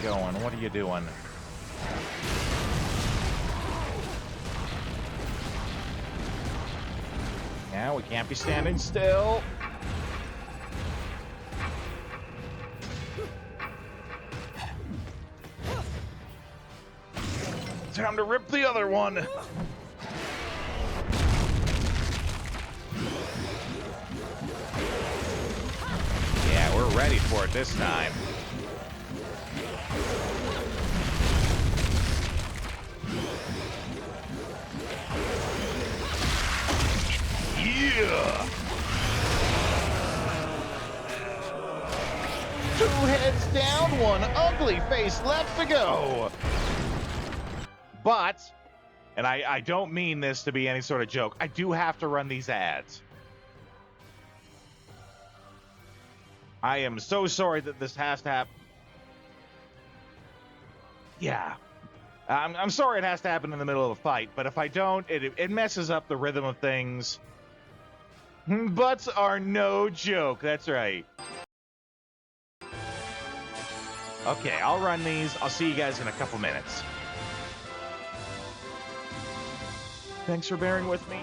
Going? What are you doing? Yeah, we can't be standing still. Time to rip the other one. Yeah, we're ready for it this time. Yeah. Two heads down, one ugly face left to go. But, and I don't mean this to be any sort of joke, I do have to run these ads. I am so sorry that this has to happen. Yeah. I'm sorry it has to happen in the middle of a fight, but if I don't, it messes up the rhythm of things. Butts are no joke, that's right. Okay, I'll run these. I'll see you guys in a couple minutes. Thanks for bearing with me.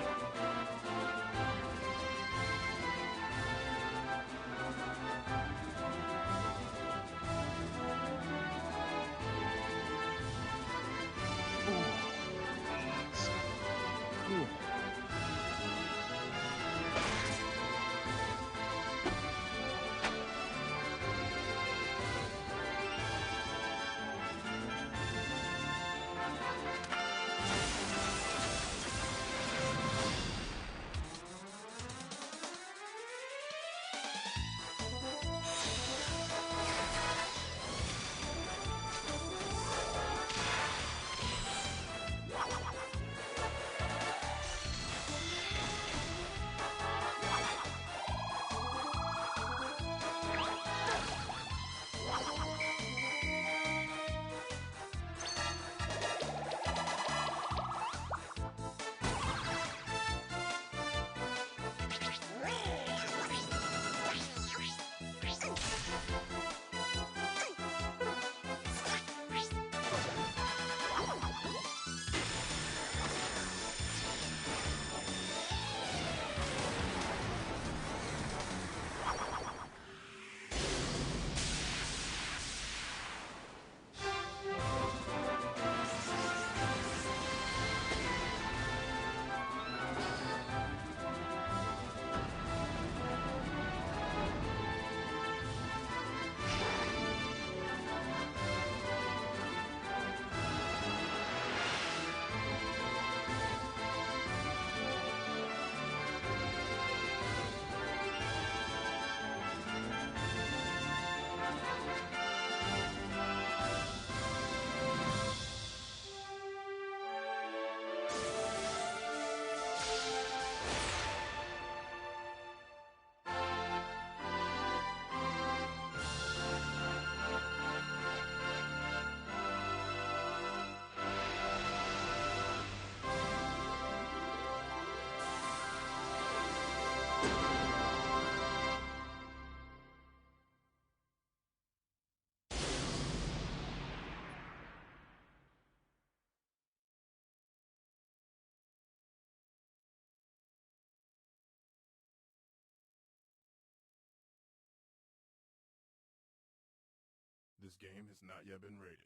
This game has not yet been rated.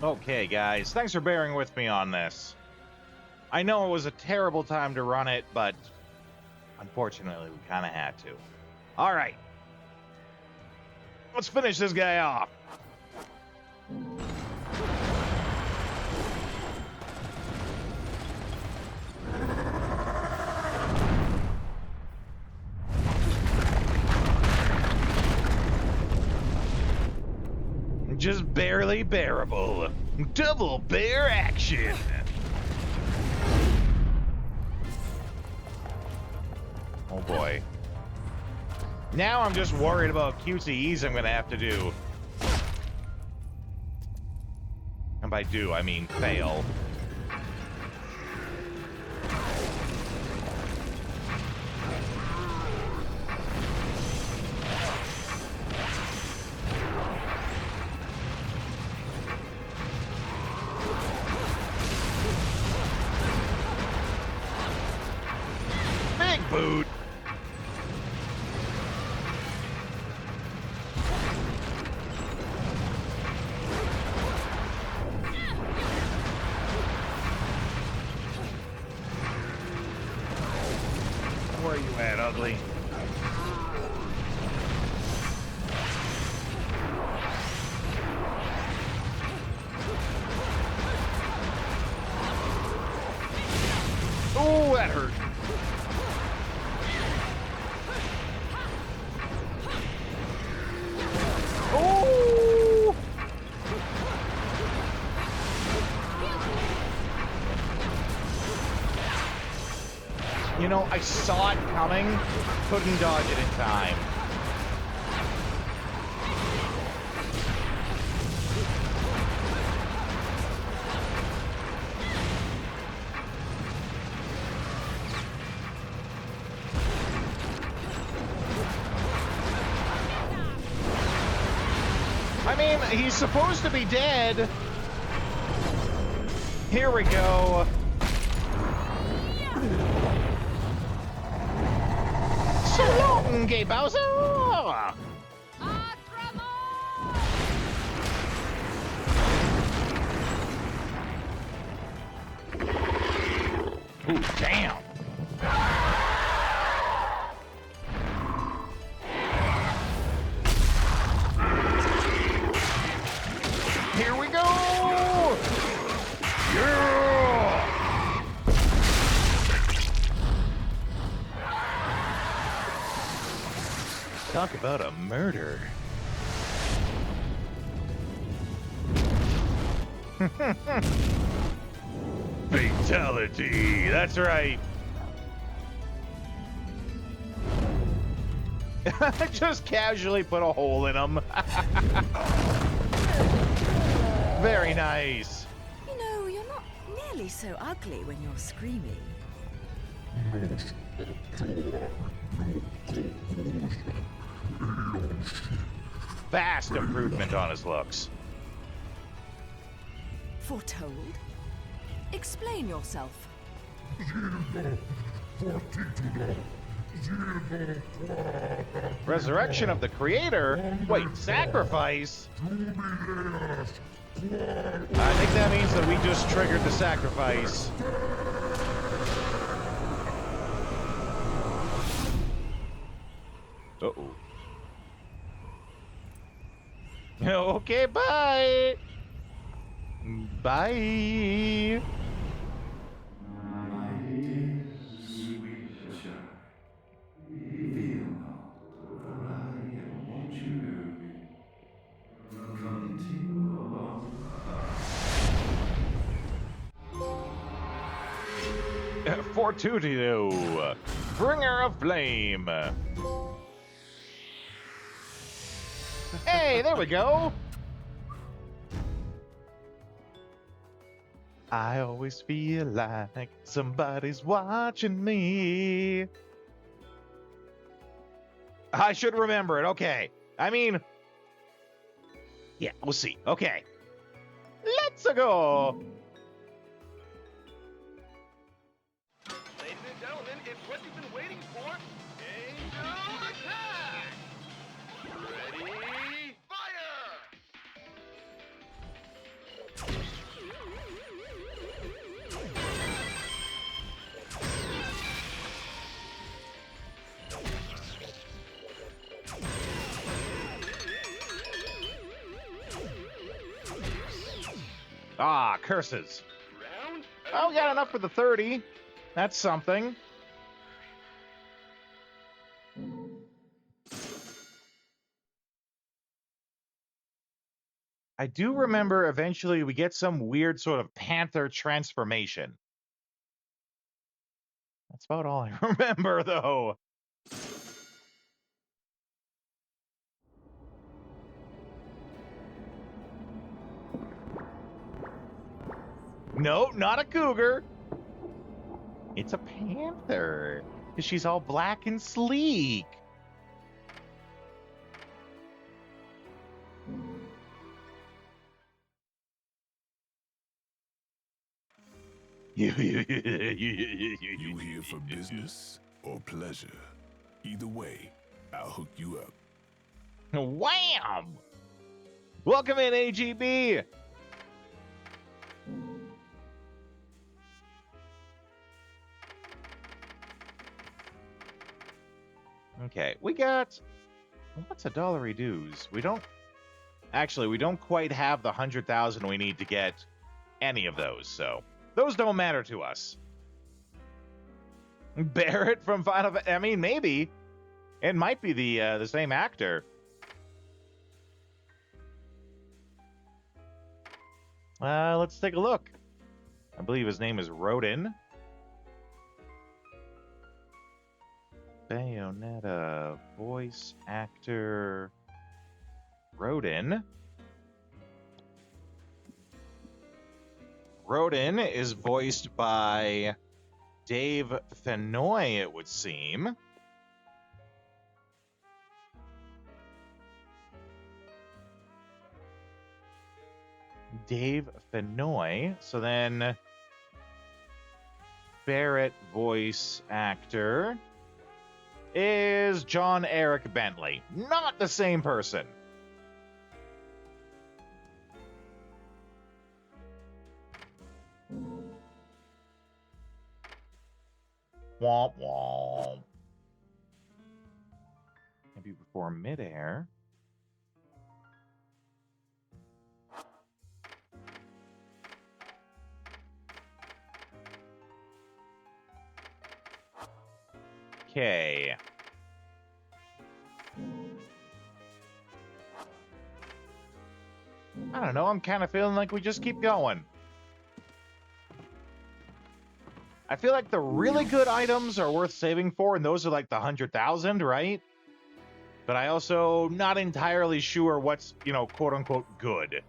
Okay, guys, thanks for bearing with me on this. I know it was a terrible time to run it, but unfortunately, we kind of had to. All right. Let's finish this guy off. Just barely bearable. Double bear action. Oh boy. Now I'm just worried about QTEs I'm gonna have to do. And by do, I mean fail. Big boot. Where you at, ugly? Oh, that hurt. Oh! You know, I saw it coming, couldn't dodge it in time. I mean, he's supposed to be dead. Here we go. So long, Gay Bowser! Ooh, damn! Here we go! Yeah! Talk about a murder. Fatality, that's right. Just casually put a hole in him. Very nice. You know, you're not nearly so ugly when you're screaming. Vast improvement on his looks. Foretold? Explain yourself. Resurrection of the creator? Wait, sacrifice? I think that means that we just triggered the sacrifice. Uh-oh. Okay, bye. Bye. Fortitudo, bringer of flame. Hey, there we go. I always feel like somebody's watching me. I should remember it. Okay. I mean, yeah, we'll see. Okay. Let's go. Ladies and gentlemen, it's what you've been waiting for. Angel attack! Ready, fire! Ah, curses. Round. Oh, we got enough for the 30. That's something. I do remember eventually we get some weird sort of panther transformation. That's about all I remember, though. No, not a cougar. It's a panther. 'Cause she's all black and sleek. You here for business or pleasure? Either way, I'll hook you up. Wham! Welcome in, AGB. Okay, we got lots of dollary dues. We don't quite have the 100,000 we need to get any of those, so those don't matter to us. Barrett from Final I mean, maybe. It might be the same actor. Let's take a look. I believe his name is Rodin. Bayonetta voice actor Rodin. Rodin is voiced by Dave Fennoy, it would seem. Dave Fennoy. So then Barrett voice actor is John Eric Bentley. Not the same person. Womp womp. Maybe before midair. Okay. I don't know, I'm kind of feeling like we just keep going. I feel like the really good items are worth saving for, and those are like the 100,000, right? But I also not entirely sure what's, quote unquote good.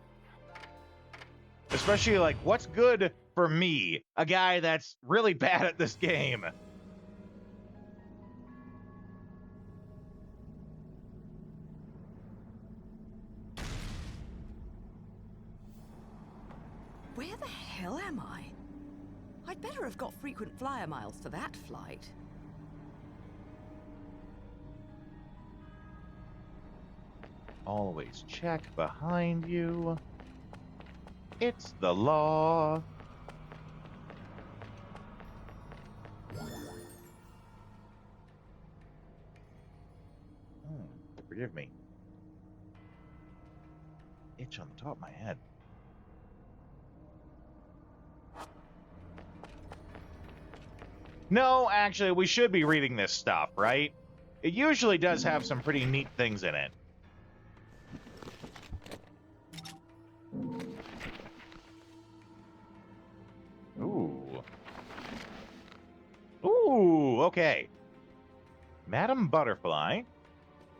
Especially like what's good for me, a guy that's really bad at this game. Where the hell am I? I'd better have got frequent flyer miles for that flight. Always check behind you. It's the law. Forgive me. Itch on the top of my head. No, actually, we should be reading this stuff, right? It usually does have some pretty neat things in it. Ooh. Ooh, okay. Madam Butterfly,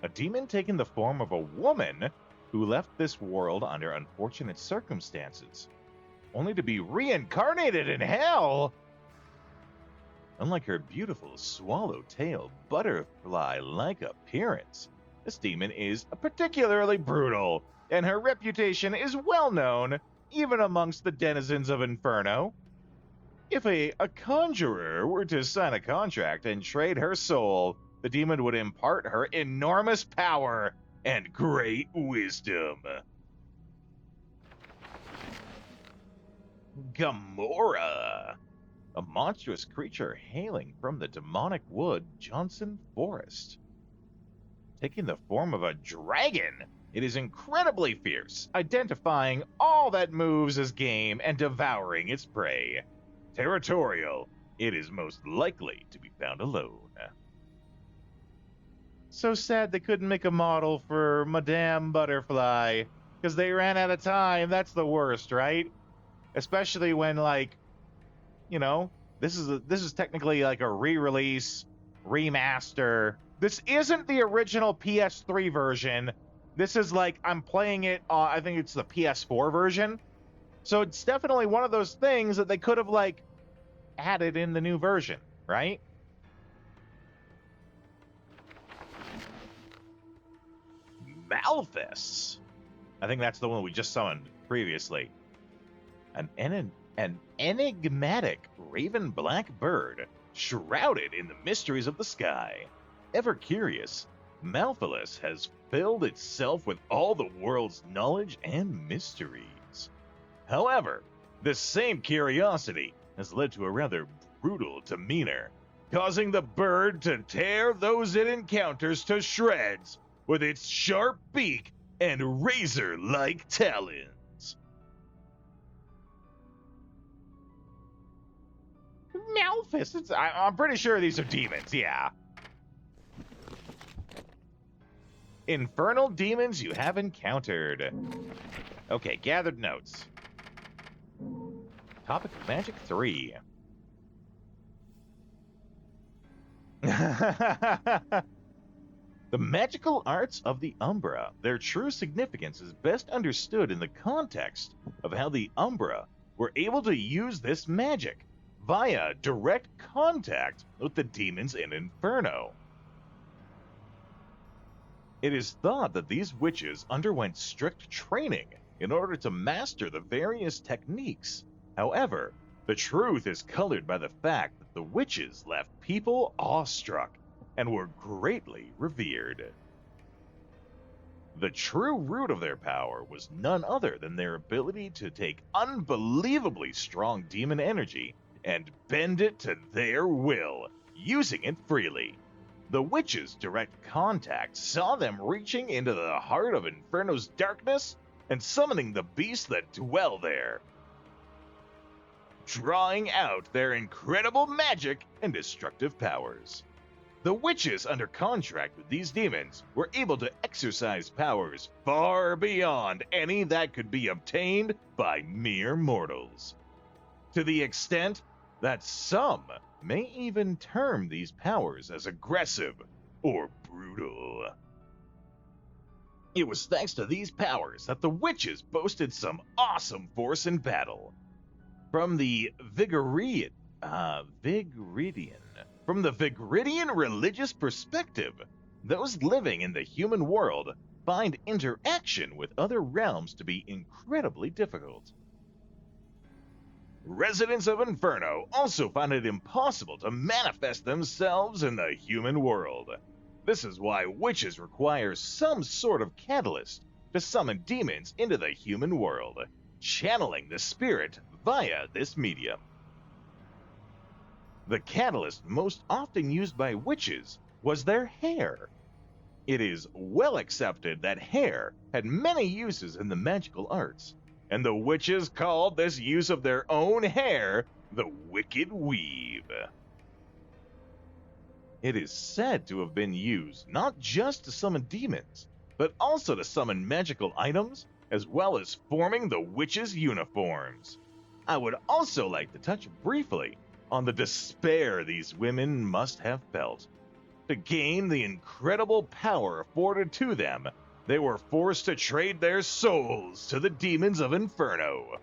a demon taking the form of a woman who left this world under unfortunate circumstances. only to be reincarnated in hell. Unlike her beautiful swallow-tailed butterfly-like appearance, this demon is particularly brutal, and her reputation is well known even amongst the denizens of Inferno. If a conjurer were to sign a contract and trade her soul, the demon would impart her enormous power and great wisdom. Gamora, a monstrous creature hailing from the demonic wood Johnson Forest. Taking the form of a dragon, it is incredibly fierce, identifying all that moves as game and devouring its prey. Territorial, it is most likely to be found alone. So sad they couldn't make a model for Madame Butterfly, because they ran out of time. That's the worst, right? Especially when, like, you know, this is technically like a re-release, remaster. This isn't the original PS3 version. This is like, I'm playing it, I think it's the PS4 version. So it's definitely one of those things that they could have, like, added in the new version, right? Malthus. I think that's the one we just summoned previously. An enigmatic raven black bird shrouded in the mysteries of the sky. Ever curious, Malthus has filled itself with all the world's knowledge and mysteries. However, this same curiosity has led to a rather brutal demeanor, causing the bird to tear those it encounters to shreds with its sharp beak and razor-like talons. Malthus, I'm pretty sure these are demons, yeah. Infernal demons you have encountered. Okay, gathered notes. Topic of Magic 3. The magical arts of the Umbra. Their true significance is best understood in the context of how the Umbra were able to use this magic via direct contact with the demons in Inferno. It is thought that these witches underwent strict training in order to master the various techniques. However, the truth is colored by the fact that the witches left people awestruck and were greatly revered. The true root of their power was none other than their ability to take unbelievably strong demon energy and bend it to their will, using it freely. The witches' direct contact saw them reaching into the heart of Inferno's darkness and summoning the beasts that dwell there, drawing out their incredible magic and destructive powers. The witches under contract with these demons were able to exercise powers far beyond any that could be obtained by mere mortals, to the extent that some may even term these powers as aggressive or brutal. It was thanks to these powers that the witches boasted some awesome force in battle. From the Vigoridian religious perspective, those living in the human world find interaction with other realms to be incredibly difficult. Residents of Inferno also find it impossible to manifest themselves in the human world. This is why witches require some sort of catalyst to summon demons into the human world, channeling the spirit via this medium. The catalyst most often used by witches was their hair. It is well accepted that hair had many uses in the magical arts, and the witches called this use of their own hair the Wicked Weave. It is said to have been used not just to summon demons, but also to summon magical items, as well as forming the witches' uniforms. I would also like to touch briefly on the despair these women must have felt. To gain the incredible power afforded to them, they were forced to trade their souls to the demons of Inferno.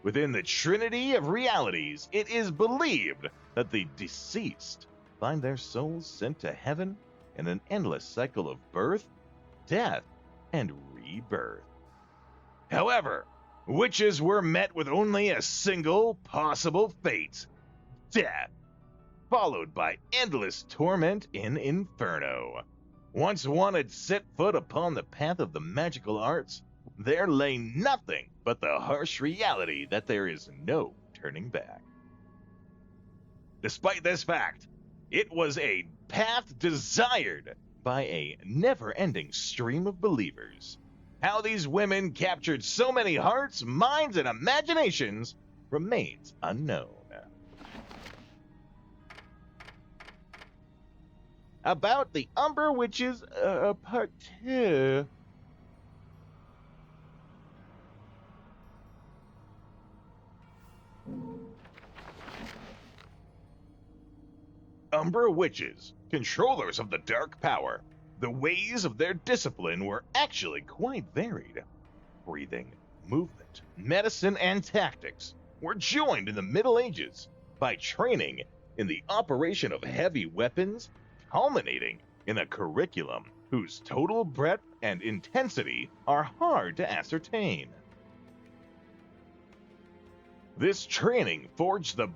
Within the trinity of realities, it is believed that the deceased find their souls sent to heaven in an endless cycle of birth, death, and rebirth. However, witches were met with only a single possible fate: death, followed by endless torment in Inferno. Once one had set foot upon the path of the magical arts, there lay nothing but the harsh reality that there is no turning back. Despite this fact, it was a path desired by a never-ending stream of believers. How these women captured so many hearts, minds, and imaginations remains unknown. About the Umber Witches, Part 2. Umber Witches, controllers of the dark power. The ways of their discipline were actually quite varied. Breathing, movement, medicine, and tactics were joined in the Middle Ages by training in the operation of heavy weapons, culminating in a curriculum whose total breadth and intensity are hard to ascertain. This training forged both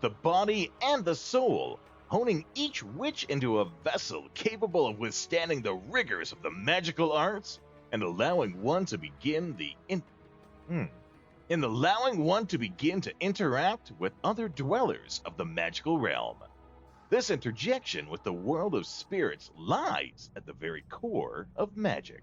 the body and the soul, honing each witch into a vessel capable of withstanding the rigors of the magical arts and allowing one to begin to interact with other dwellers of the magical realm. This interjection with the world of spirits lies at the very core of magic.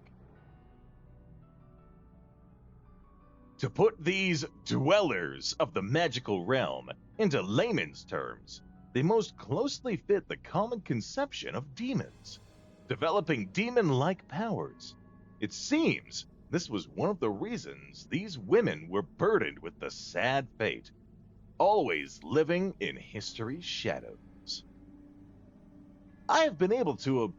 To put these dwellers of the magical realm into layman's terms, they most closely fit the common conception of demons, developing demon-like powers. It seems this was one of the reasons these women were burdened with the sad fate, always living in history's shadows. I have been able to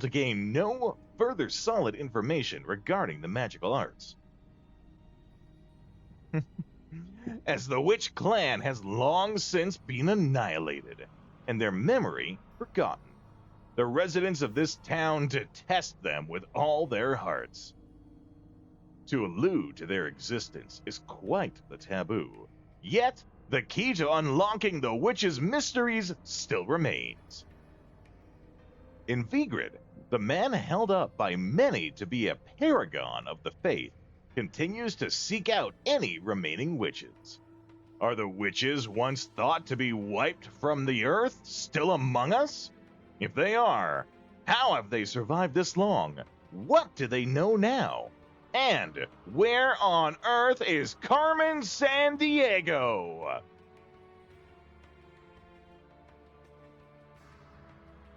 gain no further solid information regarding the magical arts, as the witch clan has long since been annihilated, and their memory forgotten. The residents of this town detest them with all their hearts. To allude to their existence is quite the taboo, yet the key to unlocking the witch's mysteries still remains. In Vigrid, the man held up by many to be a paragon of the faith continues to seek out any remaining witches. Are the witches once thought to be wiped from the earth still among us? If they are, how have they survived this long? What do they know now? And where on earth is Carmen Sandiego?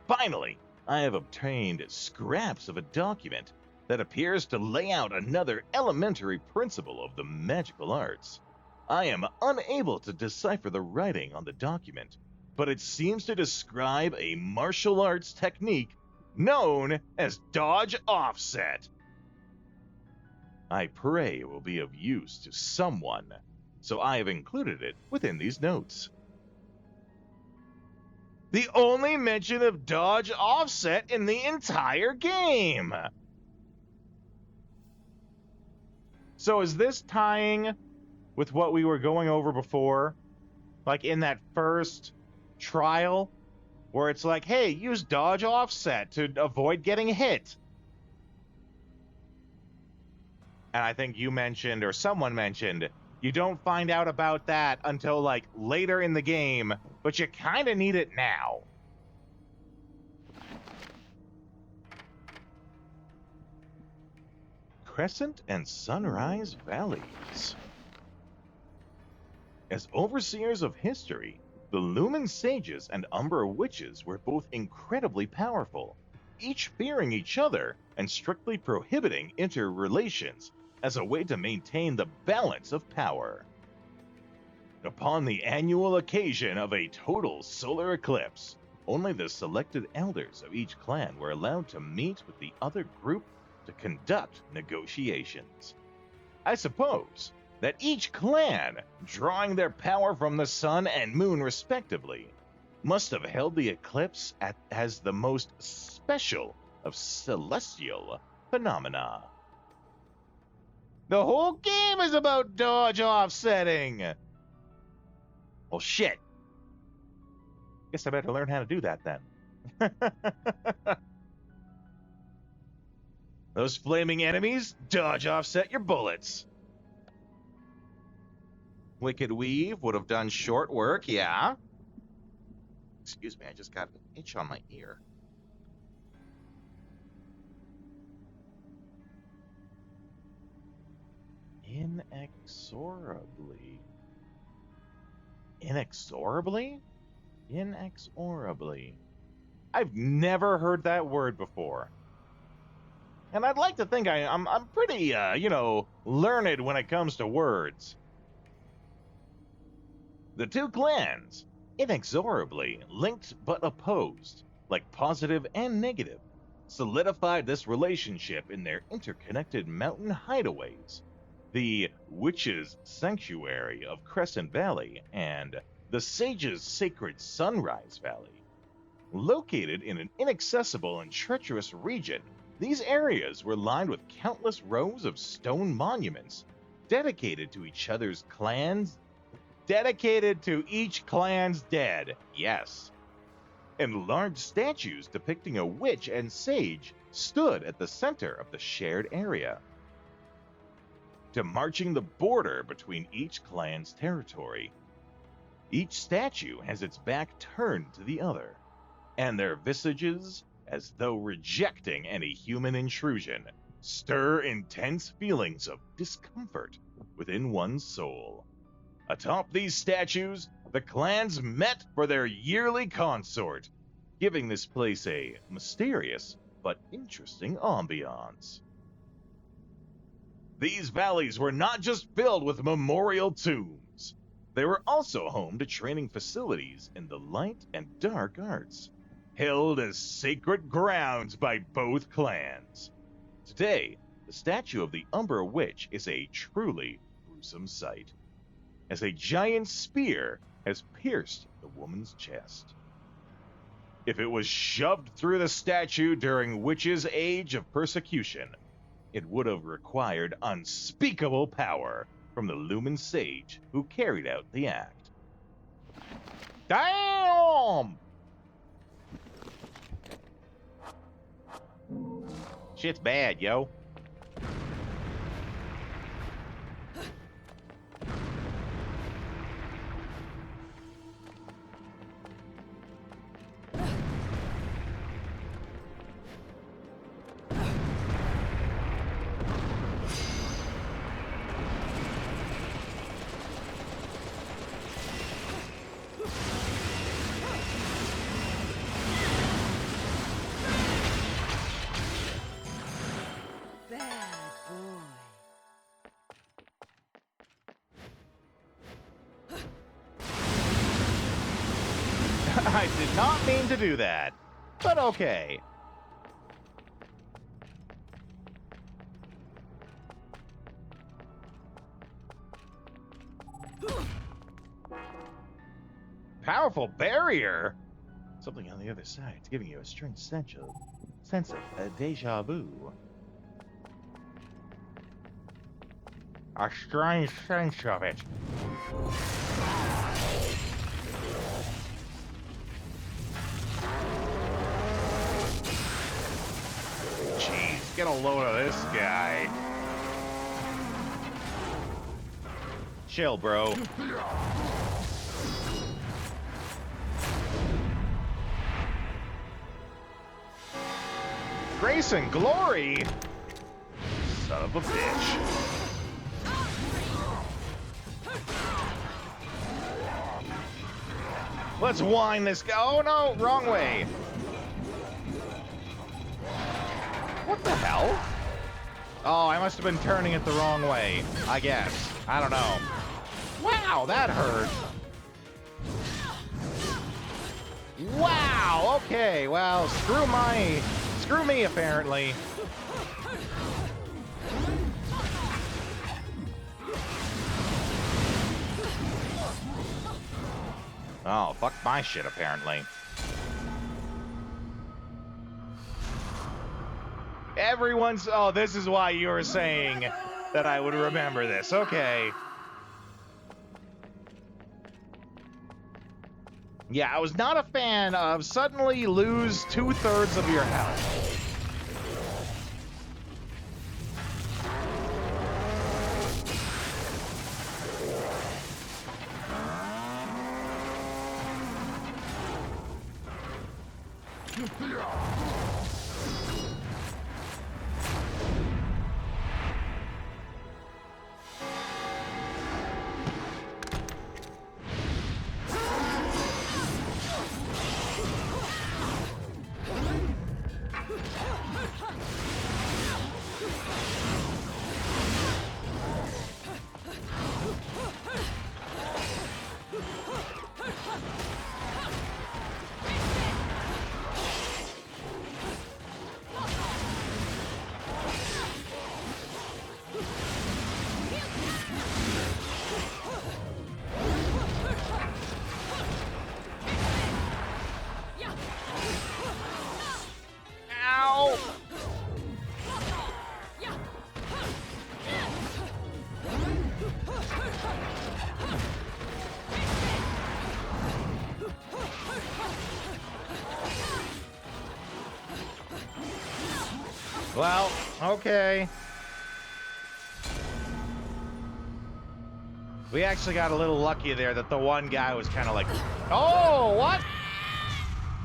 Finally, I have obtained scraps of a document that appears to lay out another elementary principle of the magical arts. I am unable to decipher the writing on the document, but it seems to describe a martial arts technique known as dodge offset. I pray it will be of use to someone, so I have included it within these notes. The only mention of dodge offset in the entire game. So is this tying with what we were going over before? Like in that first trial, where it's like, hey, use dodge offset to avoid getting hit. And I think you mentioned, or someone mentioned, you don't find out about that until like later in the game, but you kind of need it now. Crescent and Sunrise Valleys. As overseers of history, the Lumen Sages and Umber Witches were both incredibly powerful, each fearing each other and strictly prohibiting interrelations as a way to maintain the balance of power. Upon the annual occasion of a total solar eclipse, only the selected elders of each clan were allowed to meet with the other group to conduct negotiations. I suppose that each clan, drawing their power from the sun and moon respectively, must have held the eclipse as the most special of celestial phenomena. The whole game is about dodge offsetting! Well, shit. Guess I better learn how to do that then. Those flaming enemies, dodge offset your bullets. Wicked Weave would have done short work, yeah. Excuse me, I just got an itch on my ear. Inexorably. Inexorably? Inexorably. I've never heard that word before. And I'd like to think I'm pretty, learned when it comes to words. The two clans, inexorably linked but opposed, like positive and negative, solidified this relationship in their interconnected mountain hideaways, the Witches' Sanctuary of Crescent Valley and the Sage's Sacred Sunrise Valley. Located in an inaccessible and treacherous region, these areas were lined with countless rows of stone monuments dedicated to each clan's dead, yes. And large statues depicting a witch and sage stood at the center of the shared area, demarking the border between each clan's territory. Each statue has its back turned to the other, and their visages, as though rejecting any human intrusion, stir intense feelings of discomfort within one's soul. Atop these statues, the clans met for their yearly consort, giving this place a mysterious but interesting ambiance. These valleys were not just filled with memorial tombs. They were also home to training facilities in the light and dark arts, held as sacred grounds by both clans. Today, the statue of the Umbra Witch is a truly gruesome sight, as a giant spear has pierced the woman's chest. If it was shoved through the statue during Witch's age of persecution, it would have required unspeakable power from the Lumen Sage who carried out the act. Damn! Shit's bad, yo. I did not mean to do that, but okay. Powerful barrier? Something on the other side is giving you a strange sense of deja vu. A strange sense of it. Jeez, get a load of this guy. Chill, bro. Grace and glory? Son of a bitch. Let's wind this guy. Oh no, wrong way. What the hell? Oh, I must have been turning it the wrong way, I guess. I don't know. Wow, that hurt. Wow, okay, well, screw me, apparently. Oh, fuck my shit, apparently. Everyone's... Oh, this is why you were saying that I would remember this. Okay. Yeah, I was not a fan of suddenly lose 2/3 of your health. Ow! Well, okay. We actually got a little lucky there that the one guy was kind of like, oh, what?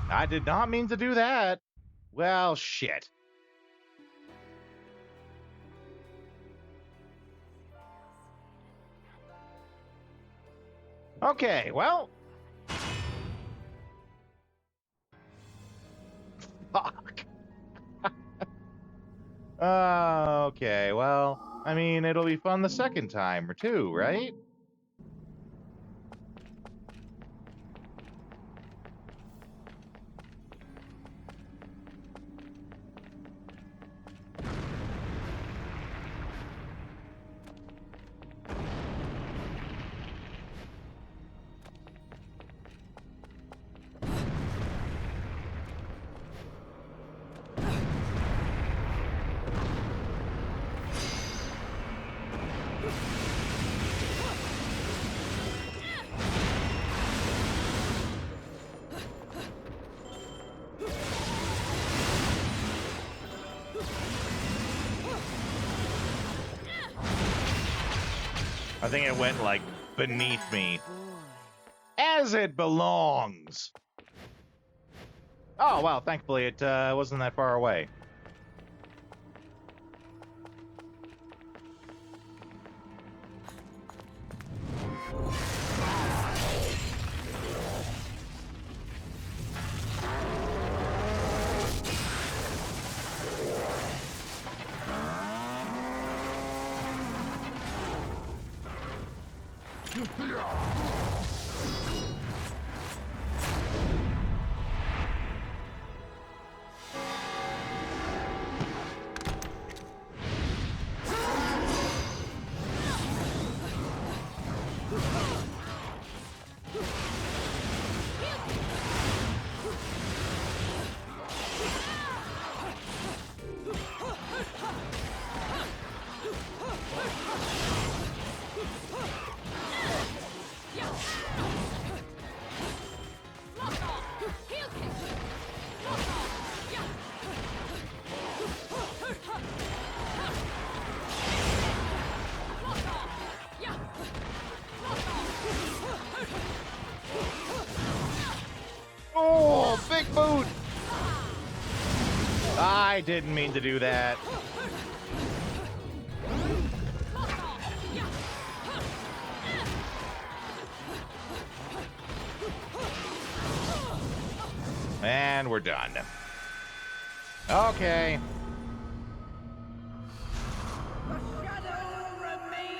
I did not mean to do that. Well, shit. Okay, well. Fuck. Okay, well, I mean, it'll be fun the second time or two, right? I think it went, like, beneath me. As it belongs. Oh, well, thankfully it wasn't that far away. Oh, big boot! I didn't mean to do that. And we're done. Okay.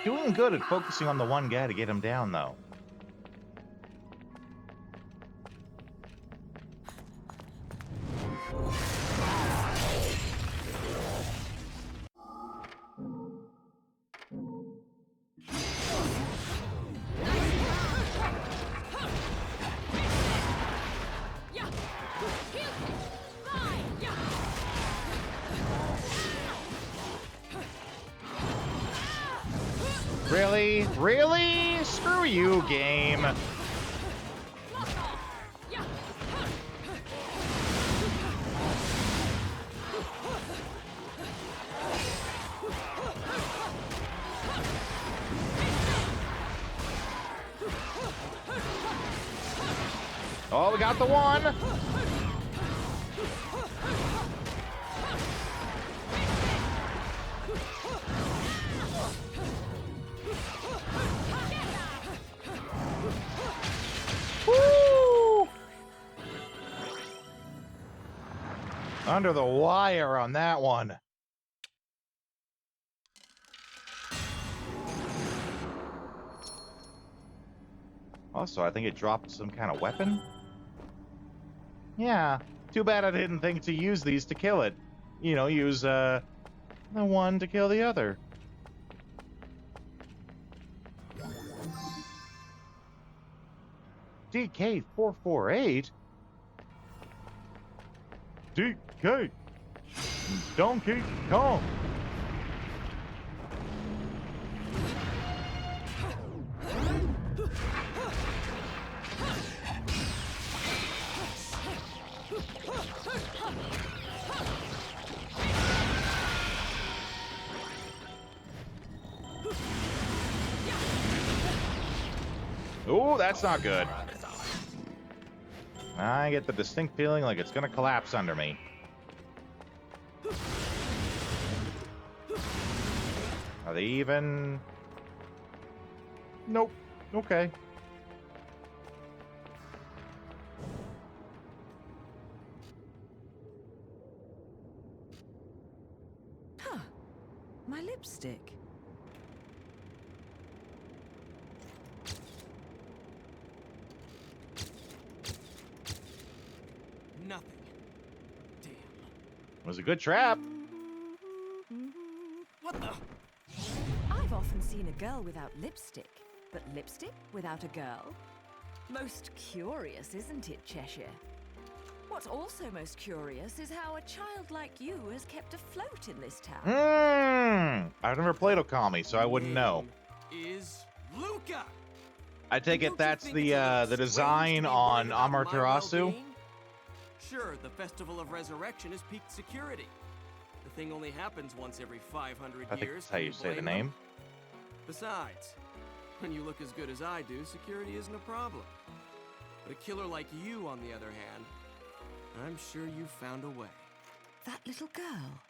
Doing good at focusing on the one guy to get him down, though. Really? Really? Screw you, game. Oh, we got the one. Woo! Under the wire on that one. Also, I think it dropped some kind of weapon. Yeah, too bad I didn't think to use these to kill it. You know, use the one to kill the other. DK448? DK! Donkey Kong! Oh, that's not good. I get the distinct feeling like it's gonna collapse under me. Are they even? Nope. Okay. Huh. My lipstick. Nothing. Damn. It was a good trap. What the? I've often seen a girl without lipstick, but lipstick without a girl? Most curious, isn't it, Cheshire? What's also most curious is how a child like you has kept afloat in this town. I've never played Okami, so I wouldn't know. Is Luca? I take it Don't you that's think it's a the little design strange to be on worried about my Amaterasu. well-being? Sure, the Festival of Resurrection is peak security. The thing only happens once every 500 I think years. that's how Can you say the blame them? name. Besides, when you look as good as I do, security isn't a problem. But a killer like you, on the other hand, I'm sure you found a way. That little girl.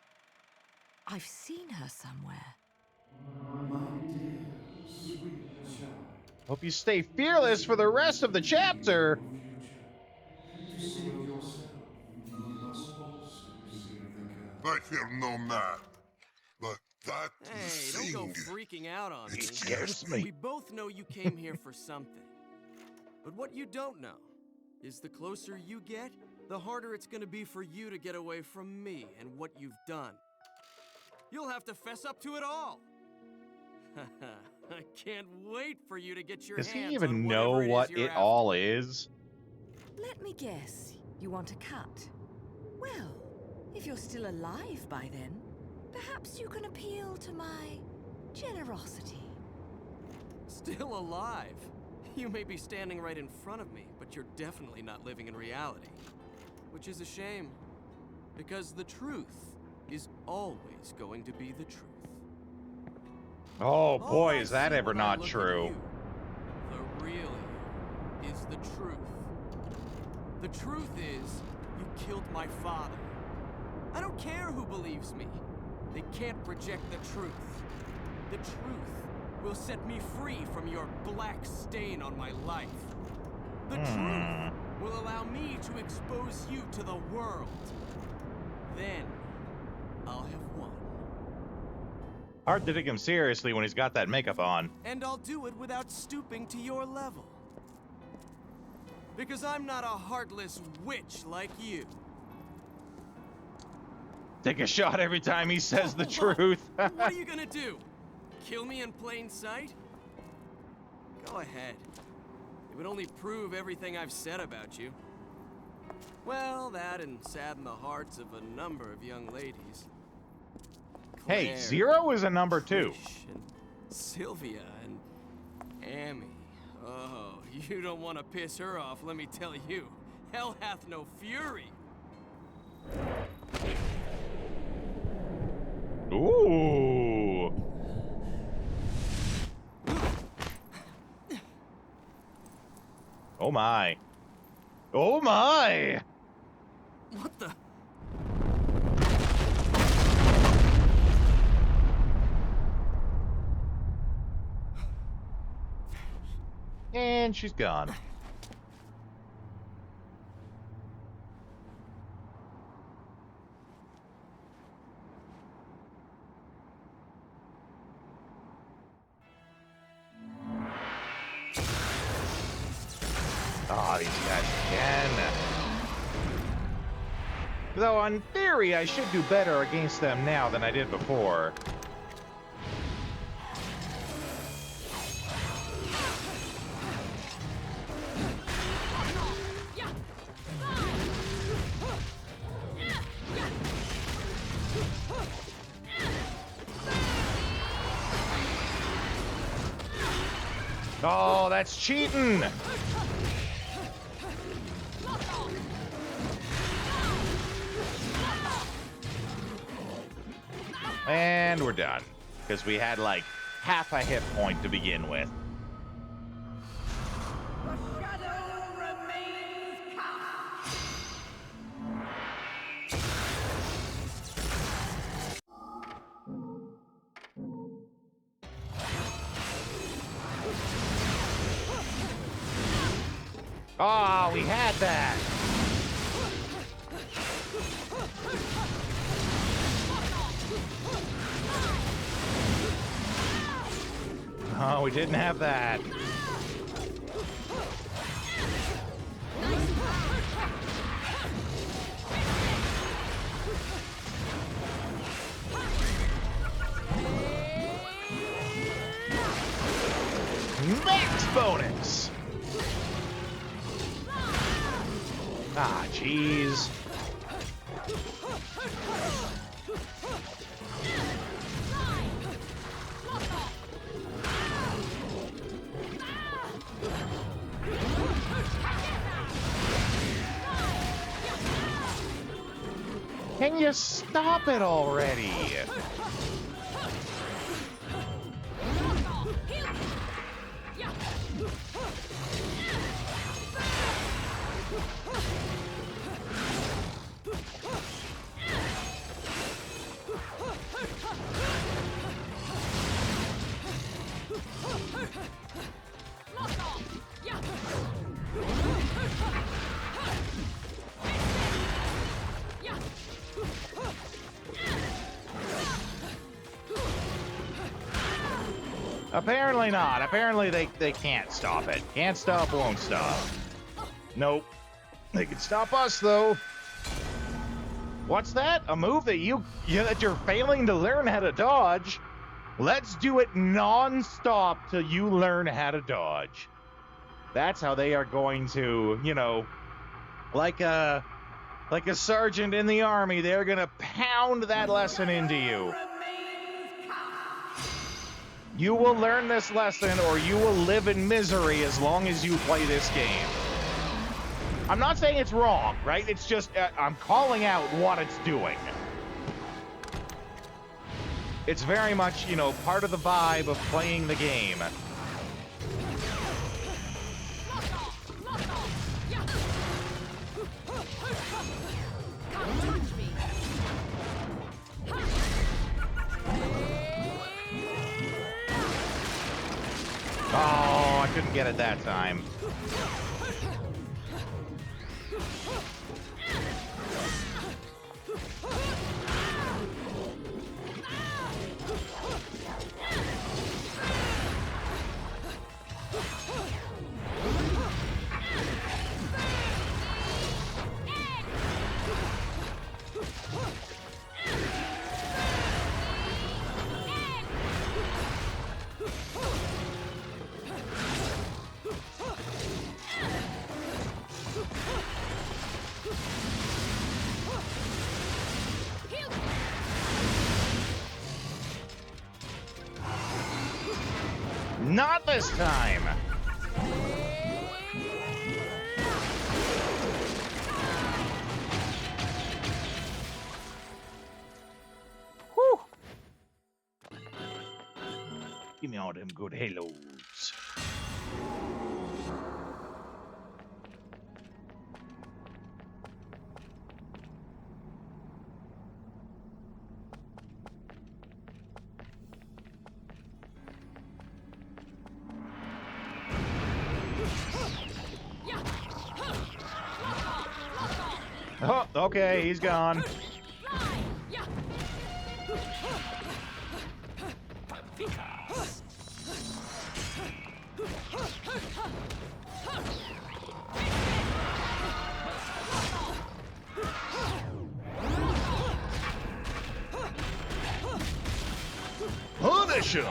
I've seen her somewhere. Hope you stay fearless for the rest of the chapter. I fear no man, but that Hey, thing, don't go freaking out on me. It scares me. We both know you came here for something. But what you don't know is the closer you get, the harder it's gonna be for you to get away from me and what you've done. You'll have to fess up to it all. I can't wait for you to get your Does hands he even on know whatever what it is you're it after. all is? Let me guess. You want a cut? Well, if you're still alive by then, perhaps you can appeal to my generosity. Still alive? You may be standing right in front of me, but you're definitely not living in reality. Which is a shame, because the truth is always going to be the truth. Oh All boy, I is that see ever when I not look at true. you, the real you, is the truth. The truth is, you killed my father. I don't care who believes me. They can't reject the truth. The truth will set me free from your black stain on my life. The truth will allow me to expose you to the world. Then, I'll have won. Hard to take him seriously when he's got that makeup on. And I'll do it without stooping to your level. Because I'm not a heartless witch like you. Take a shot every time he says the Hold on. truth. What are you gonna do? Kill me in plain sight? Go ahead. It would only prove everything I've said about you. Well, that and sadden the hearts of a number of young ladies. Hey, Claire, 0 is a number 2. Trish, and Sylvia, and Amy. Oh, you don't want to piss her off, let me tell you. Hell hath no fury. Ooh. Oh my. Oh my! What the? And she's gone. Ah, these guys again. Though, in theory, I should do better against them now than I did before. Oh, that's cheating! And we're done. Because we had like half a hit point to begin with. The shadow remains cast. Oh, we had that! Oh, we didn't have that. Max bonus! Ah, jeez. Can you stop it already? Apparently not. Apparently they can't stop it. Can't stop, won't stop. Nope. They can stop us though. What's that? A move that that you're failing to learn how to dodge? Let's do it non-stop till you learn how to dodge. That's how they are going to, you know, like a sergeant in the army, they're gonna pound that lesson into you. You will learn this lesson or you will live in misery as long as you play this game. I'm not saying it's wrong, right? It's just, I'm calling out what it's doing. It's very much, you know, part of the vibe of playing the game. Oh, I couldn't get it that time. Not this time. Whew. Give me all them good halos. Oh, okay, he's gone. Punish him!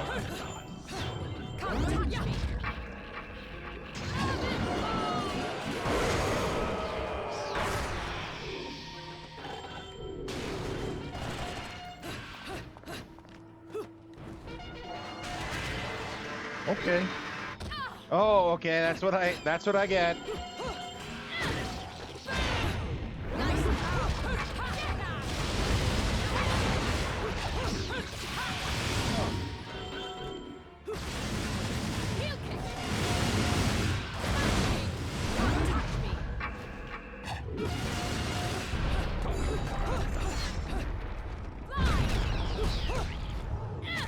Okay. Oh, okay, that's what I get.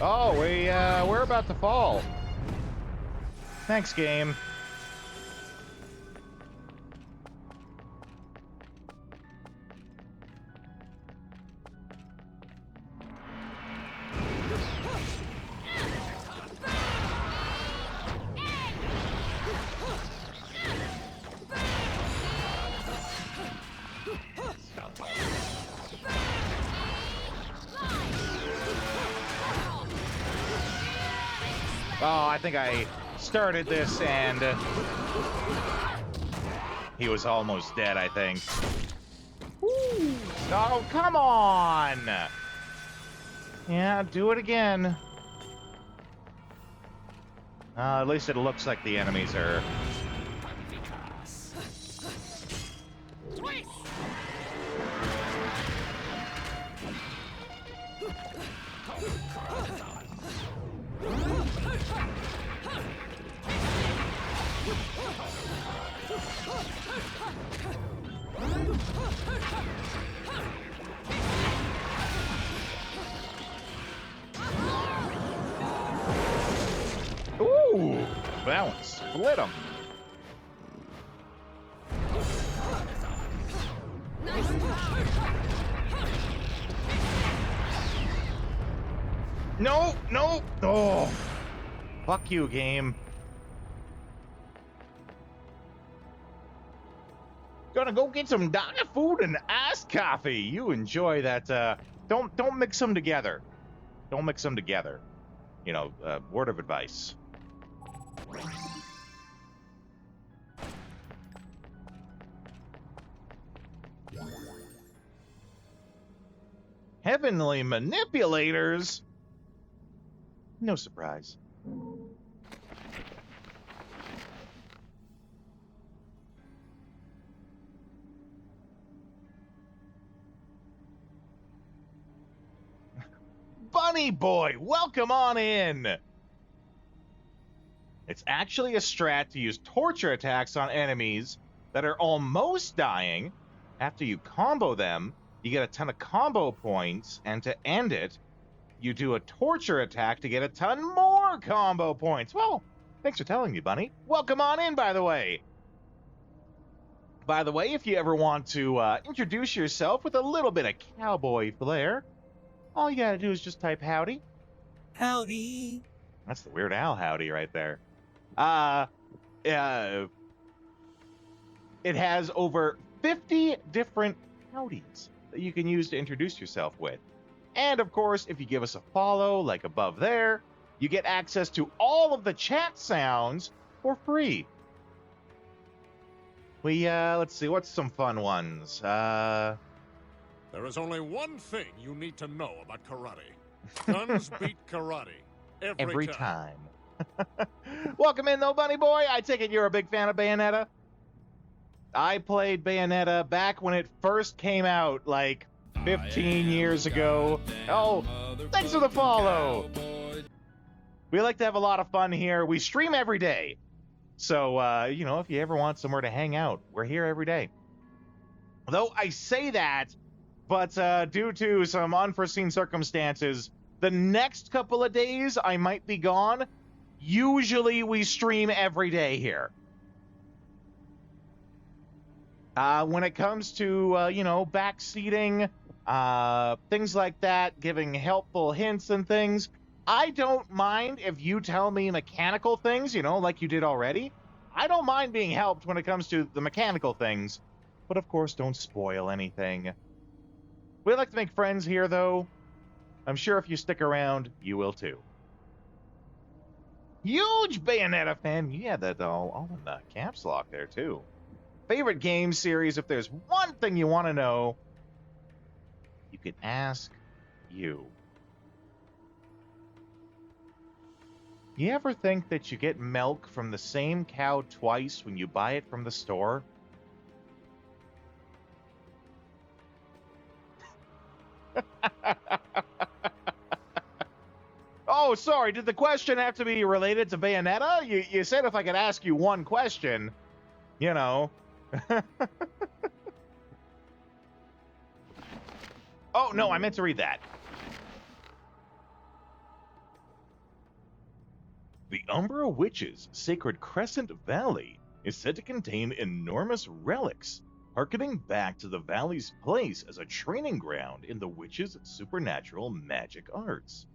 Oh, we're about to fall. Thanks, game. Oh, I think I started this and he was almost dead, I think. Ooh. Oh, come on! Yeah, do it again. At least it looks like the enemies are... Ooh, that one split him. No, no. Oh, fuck you, game. Gonna go get some diner food and iced coffee. You enjoy that. Don't mix them together. Don't mix them together. You know, word of advice. Heavenly manipulators? No surprise. Bunny Boy, welcome on in! It's actually a strat to use torture attacks on enemies that are almost dying. After you combo them, you get a ton of combo points, and to end it, you do a torture attack to get a ton more combo points. Well, thanks for telling me, Bunny. Welcome on in, by the way. By the way, if you ever want to introduce yourself with a little bit of cowboy flair, all you gotta do is just type howdy. Howdy. That's the Weird Al howdy right there. It has over 50 different howdies that you can use to introduce yourself with. And of course, if you give us a follow, like above there, you get access to all of the chat sounds for free. Let's see, what's some fun ones? There is only one thing you need to know about karate. Guns beat karate. Every time. Welcome in, though, Bunny Boy. I take it you're a big fan of Bayonetta? I played Bayonetta back when it first came out, like 15 years ago. Oh, thanks for the follow. We like to have a lot of fun here. We stream every day. So, you know, if you ever want somewhere to hang out, we're here every day. Though I say that, but due to some unforeseen circumstances, the next couple of days I might be gone. Usually we stream every day here. When it comes to, you know, backseating, things like that, giving helpful hints and things, I don't mind if you tell me mechanical things, you know, like you did already. I don't mind being helped when it comes to the mechanical things, but of course don't spoil anything. We like to make friends here, though. I'm sure if you stick around, you will too. Huge Bayonetta fan. You had that all in the caps lock there, too. Favorite game series, if there's one thing you want to know, you can ask you. You ever think that you get milk from the same cow twice when you buy it from the store? Oh, sorry, did the question have to be related to Bayonetta? You said if I could ask you one question, you know. Oh, no, I meant to read that. The Umbra Witches' sacred Crescent Valley is said to contain enormous relics, harkening back to the valley's place as a training ground in the witches' supernatural magic arts.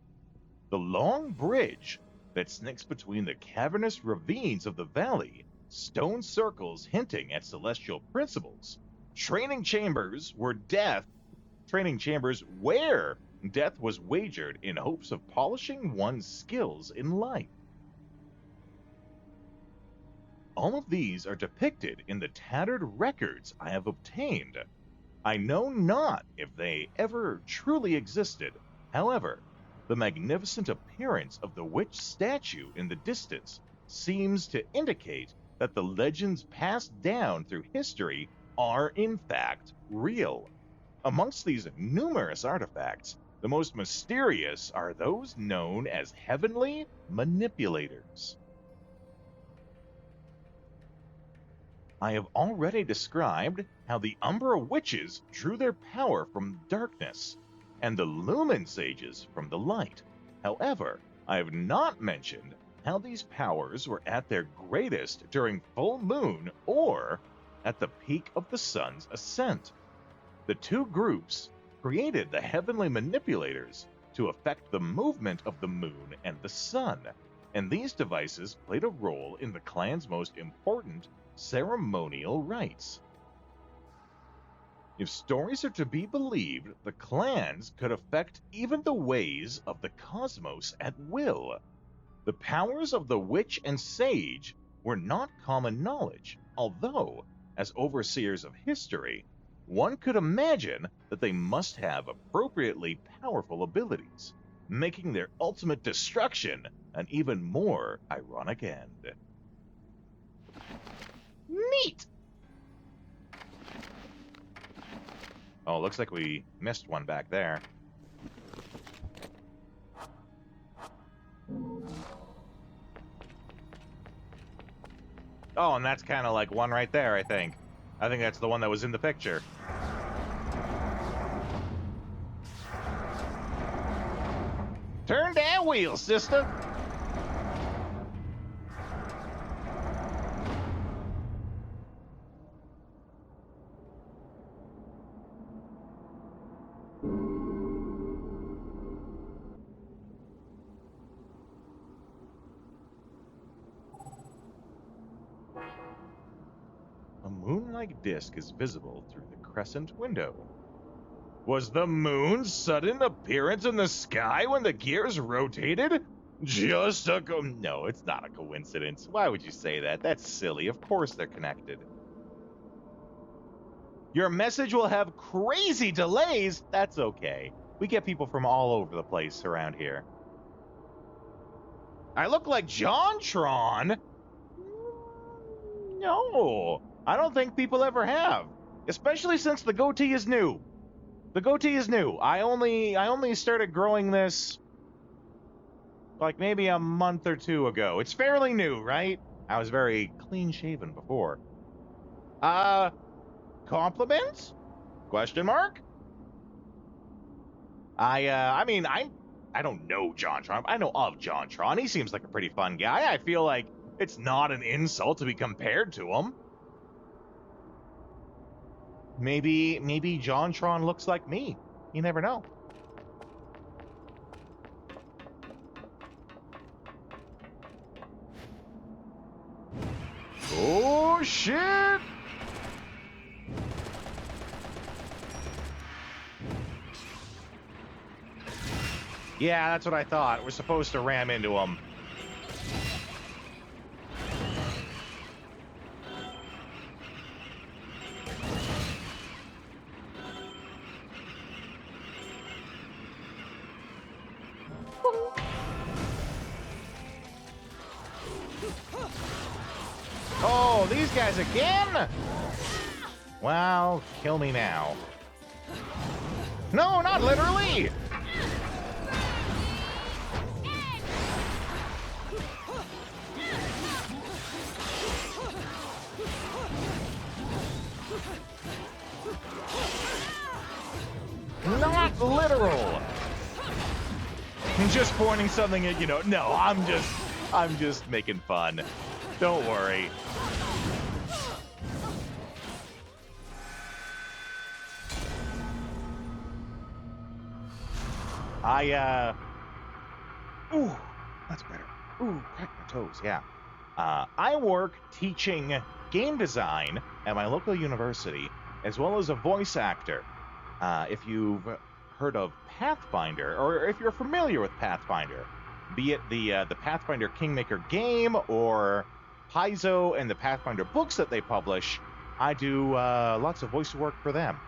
The long bridge that snakes between the cavernous ravines of the valley, stone circles hinting at celestial principles, training chambers where death was wagered in hopes of polishing one's skills in life. All of these are depicted in the tattered records I have obtained. I know not if they ever truly existed. However, the magnificent appearance of the witch statue in the distance seems to indicate that the legends passed down through history are in fact real. Amongst these numerous artifacts, the most mysterious are those known as heavenly manipulators. I have already described how the Umbra Witches drew their power from darkness, and the Lumen Sages from the light. However, I have not mentioned how these powers were at their greatest during full moon or at the peak of the sun's ascent. The two groups created the heavenly manipulators to affect the movement of the moon and the sun, and these devices played a role in the clan's most important ceremonial rites. If stories are to be believed, the clans could affect even the ways of the cosmos at will. The powers of the witch and sage were not common knowledge, although, as overseers of history, one could imagine that they must have appropriately powerful abilities, making their ultimate destruction an even more ironic end. Neat! Oh, looks like we missed one back there. Oh, and that's kind of like one right there, I think. I think that's the one that was in the picture. Turn that wheel, sister! A moon-like disk is visible through the crescent window. Was the moon's sudden appearance in the sky when the gears rotated just a No, it's not a coincidence. Why would you say that? That's silly. Of course they're connected. Your message will have crazy delays. That's okay. We get people from all over the place around here. I look like JonTron? No, I don't think people ever have. Especially since the goatee is new. The goatee is new. I only started growing this like maybe a month or two ago. It's fairly new, right? I was very clean shaven before. Compliments? Question mark? I mean, I don't know JonTron. I know of JonTron. He seems like a pretty fun guy. I feel like it's not an insult to be compared to him. Maybe JonTron looks like me. You never know. Oh, shit! Yeah, that's what I thought. We're supposed to ram into him. Oh, these guys again? Well, kill me now. No, not literally! Not literal! I'm just pointing something at, you know, no, I'm just making fun. Don't worry. Ooh, that's better. Ooh, crack my toes, yeah. I work teaching game design at my local university, as well as a voice actor. If you've heard of Pathfinder, or if you're familiar with Pathfinder, be it the Pathfinder Kingmaker game or Paizo and the Pathfinder books that they publish, I do lots of voice work for them.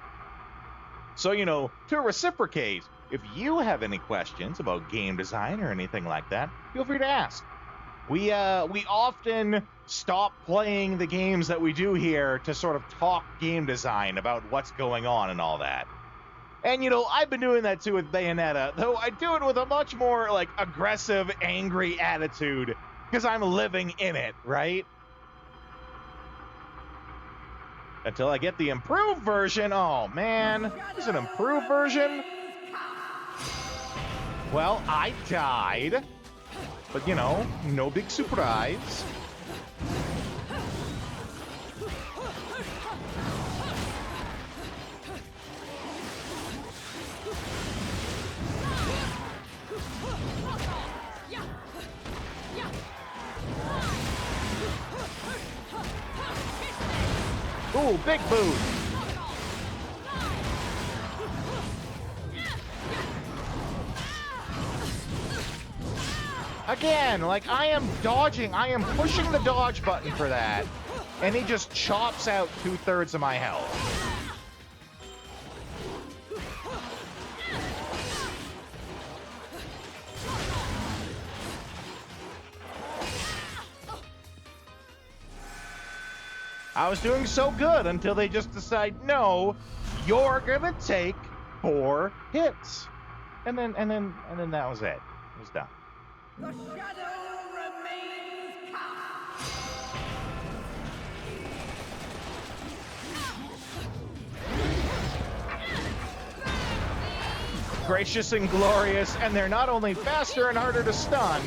So, you know, to reciprocate, if you have any questions about game design or anything like that, feel free to ask. We often stop playing the games that we do here to sort of talk game design about what's going on and all that. And, you know, I've been doing that too with Bayonetta, though I do it with a much more, like, aggressive, angry attitude, because I'm living in it, right? Until I get the improved version. Oh, man. Is it an improved version? Well, I died. But, you know, no big surprise. Ooh, big boot. Again, like, I am dodging. I am pushing the dodge button for that. And he just chops out 2/3 of my health. I was doing so good until they just decide, no, you're gonna take 4 hits. And then that was it. It was done. The shadow remains cast. Gracious and glorious, and they're not only faster and harder to stun,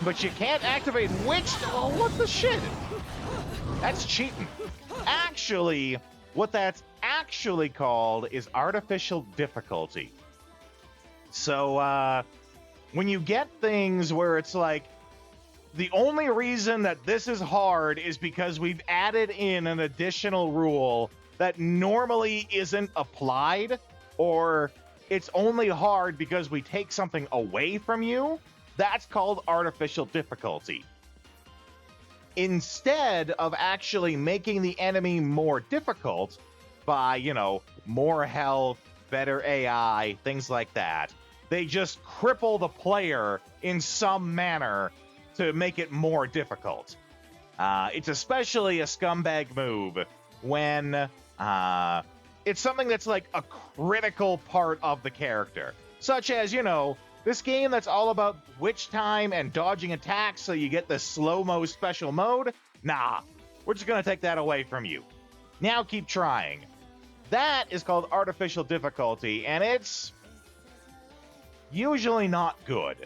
but you can't activate which. Oh, what the shit? That's cheating. Actually, what that's actually called is artificial difficulty. So, when you get things where it's like, the only reason that this is hard is because we've added in an additional rule that normally isn't applied, or it's only hard because we take something away from you, that's called artificial difficulty. Instead of actually making the enemy more difficult by, you know, more health, better AI, things like that, They just cripple the player in some manner to make it more difficult. It's especially a scumbag move when it's something that's like a critical part of the character. Such as, you know, this game that's all about witch time and dodging attacks so you get the slow-mo special mode. Nah, we're just going to take that away from you. Now keep trying. That is called artificial difficulty, and it's usually not good.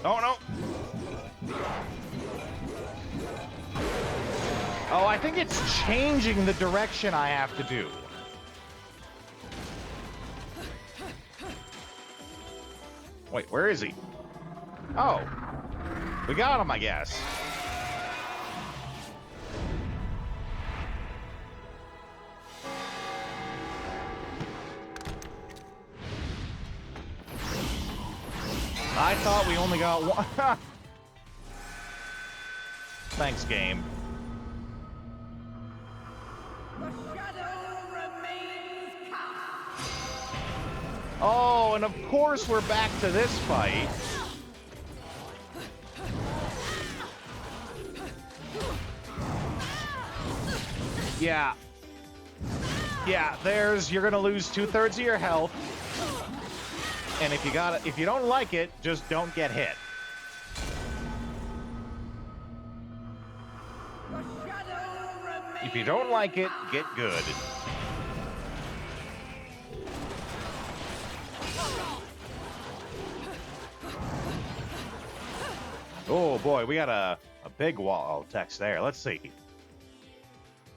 Oh, no. Oh, I think it's changing the direction I have to do. Wait, where is he? Oh. We got him, I guess. I thought we only got one. Thanks, game. The shadow remains cast. Oh, and of course we're back to this fight. Yeah. Yeah, you're gonna lose 2/3 of your health. And if you don't like it, just don't get hit. The shadow remains. If you don't like it, get good. Oh boy, we got a big wall of text there. Let's see.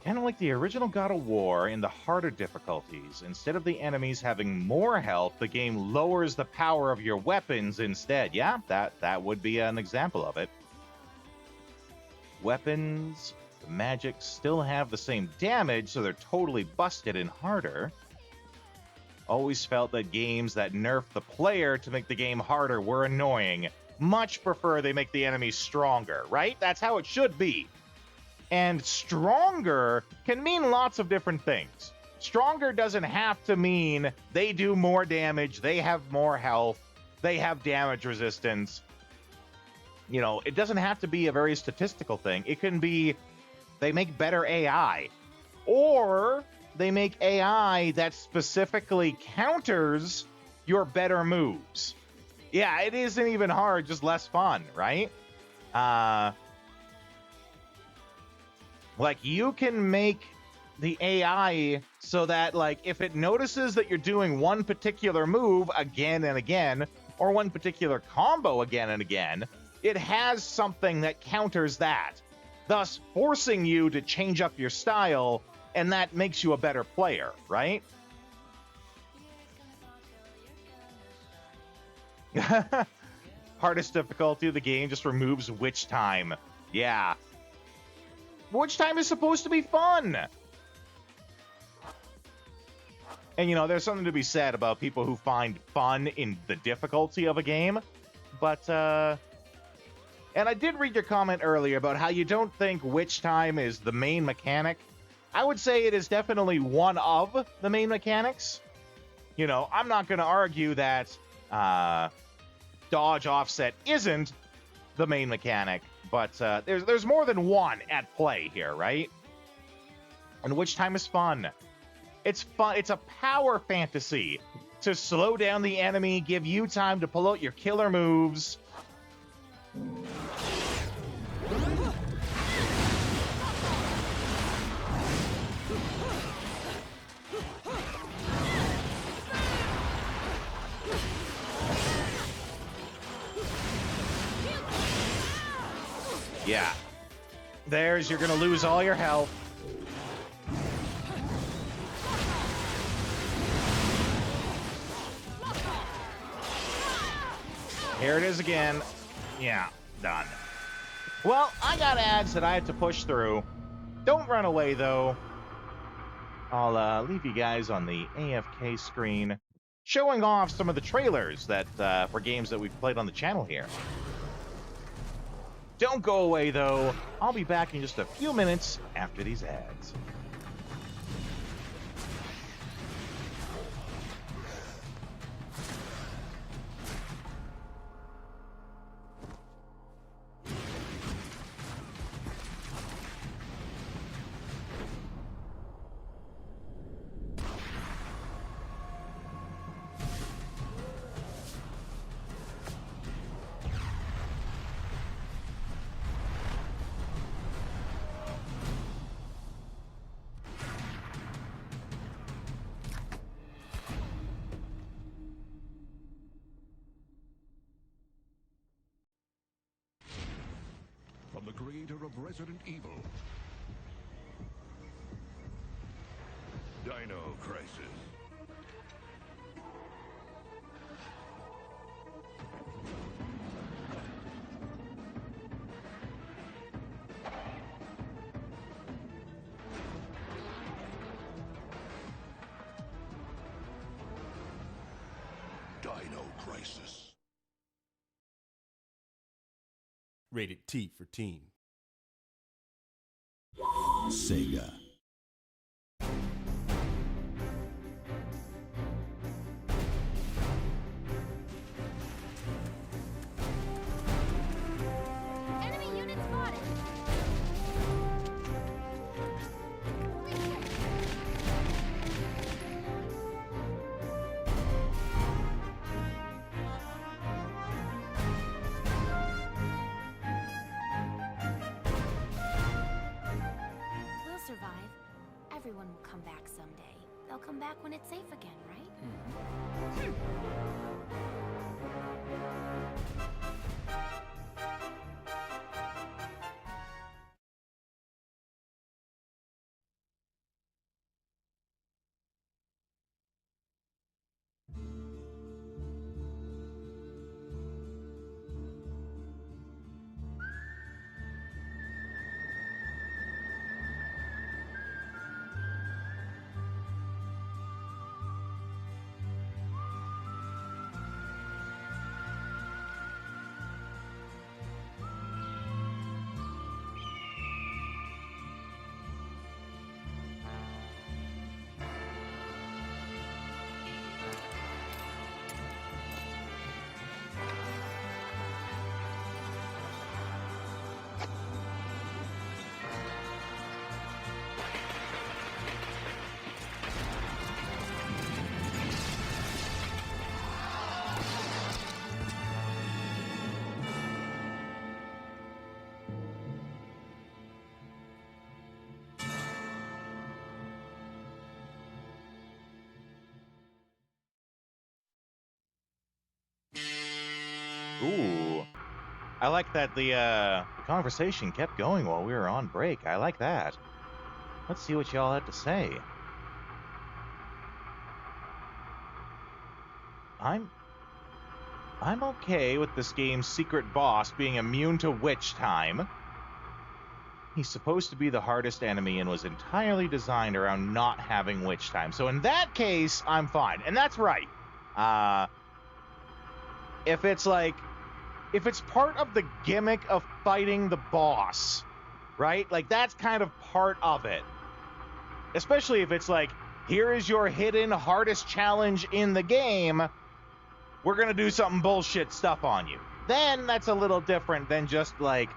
Kind of like the original God of War in the harder difficulties, instead of the enemies having more health, the game lowers the power of your weapons instead. Yeah, that would be an example of it. Weapons, the magic still have the same damage, so they're totally busted and harder. Always felt that games that nerf the player to make the game harder were annoying. Much prefer they make the enemies stronger, right? That's how it should be. And stronger can mean lots of different things. Stronger doesn't have to mean they do more damage, they have more health, they have damage resistance. You know, it doesn't have to be a very statistical thing. It can be they make better AI. Or they make AI that specifically counters your better moves. Yeah, it isn't even hard, just less fun, right? Like, you can make the AI so that, like, if it notices that you're doing one particular move again and again, or one particular combo again and again, it has something that counters that, thus forcing you to change up your style, and that makes you a better player, right? Hardest difficulty of the game just removes witch time. Yeah. Witch time is supposed to be fun. And, you know, there's something to be said about people who find fun in the difficulty of a game. But, and I did read your comment earlier about how you don't think witch time is the main mechanic. I would say it is definitely one of the main mechanics. You know, I'm not going to argue that dodge offset isn't the main mechanic. But there's more than one at play here, right? And witch time is fun. It's fun. It's a power fantasy to slow down the enemy, give you time to pull out your killer moves. Yeah. You're gonna lose all your health. Here it is again. Yeah, done. Well, I got ads that I had to push through. Don't run away, though. I'll leave you guys on the AFK screen, showing off some of the trailers that for games that we've played on the channel here. Don't go away, though. I'll be back in just a few minutes after these ads. From the creator of Resident Evil, Dino Crisis. Dino Crisis. Rated T for teen. Sega. Enemy unit spotted. We'll survive. Everyone will come back someday. They'll come back when it's safe again, right? Ooh. I like that the conversation kept going while we were on break. I like that. Let's see what y'all had to say. I'm okay with this game's secret boss being immune to witch time. He's supposed to be the hardest enemy and was entirely designed around not having witch time. So in that case, I'm fine. And that's right. If it's part of the gimmick of fighting the boss, right? Like, that's kind of part of it. Especially if it's like, here is your hidden hardest challenge in the game. We're going to do something bullshit stuff on you. Then that's a little different than just like,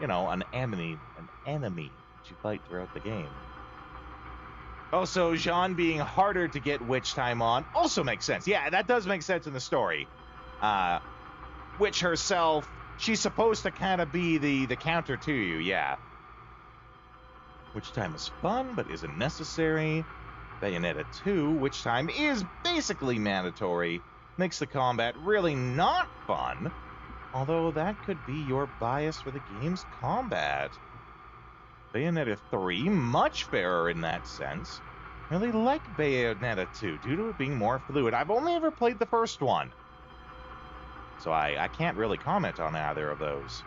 you know, an enemy that you fight throughout the game. Also, Jean being harder to get witch time on also makes sense. Yeah, that does make sense in the story. Witch herself, she's supposed to kind of be the counter to you, yeah. Witch time is fun, but isn't necessary. Bayonetta 2, witch time is basically mandatory. Makes the combat really not fun. Although that could be your bias for the game's combat. Bayonetta 3, much fairer in that sense. Really like Bayonetta 2 due to it being more fluid. I've only ever played the first one, so I can't really comment on either of those.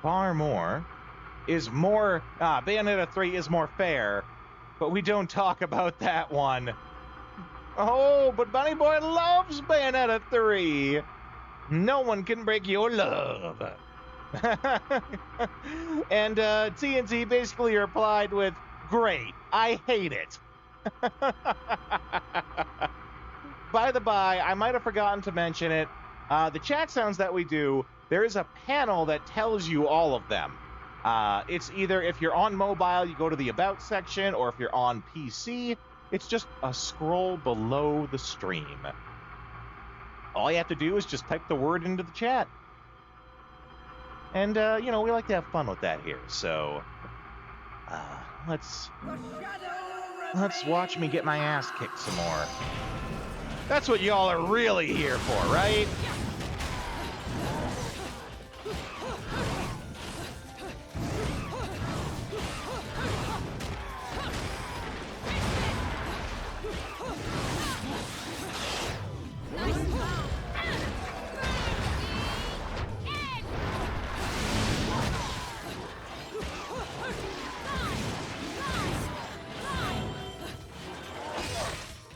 Far more is more. Bayonetta 3 is more fair, but we don't talk about that one. Oh, but Bunny Boy loves Bayonetta 3. No one can break your love. And TNT basically replied with, "Great, I hate it." By the by, I might have forgotten to mention it. The chat sounds that we do, there is a panel that tells you all of them. It's either if you're on mobile, you go to the About section, or if you're on PC, it's just a scroll below the stream. All you have to do is just type the word into the chat. And, you know, we like to have fun with that here, so let's watch me get my ass kicked some more. That's what y'all are really here for, right?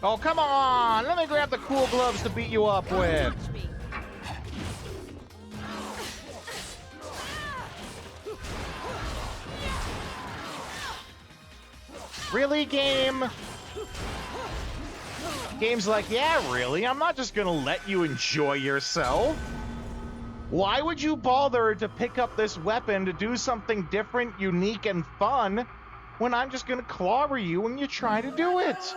Oh, come on! Let me grab the cool gloves to beat you up with. Really, game? Game's like, yeah, really? I'm not just gonna let you enjoy yourself. Why would you bother to pick up this weapon to do something different, unique, and fun when I'm just gonna clobber you when you try to do it?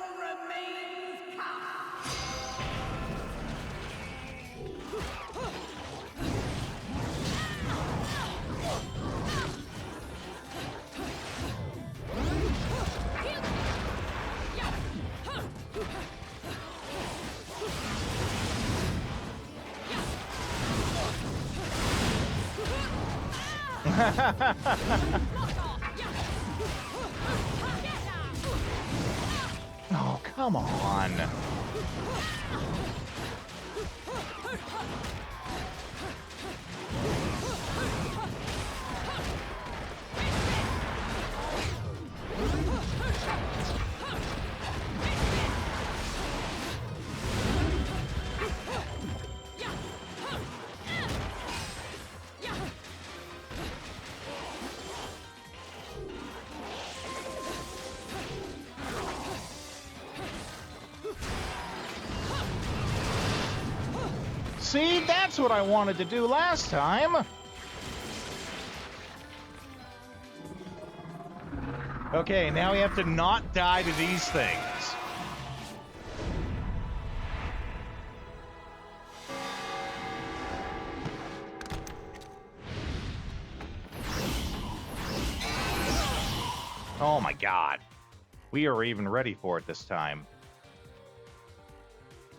Oh, come on. See, that's what I wanted to do last time. Okay, now we have to not die to these things. Oh my god. We are even ready for it this time.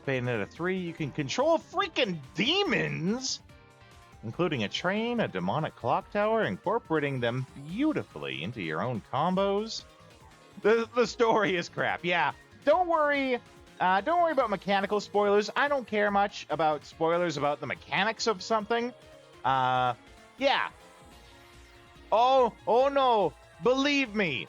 Bayonetta 3, you can control freaking demons! Including a train, a demonic clock tower, incorporating them beautifully into your own combos. The story is crap, yeah. Don't worry about mechanical spoilers. I don't care much about spoilers about the mechanics of something. Yeah. Oh no, believe me.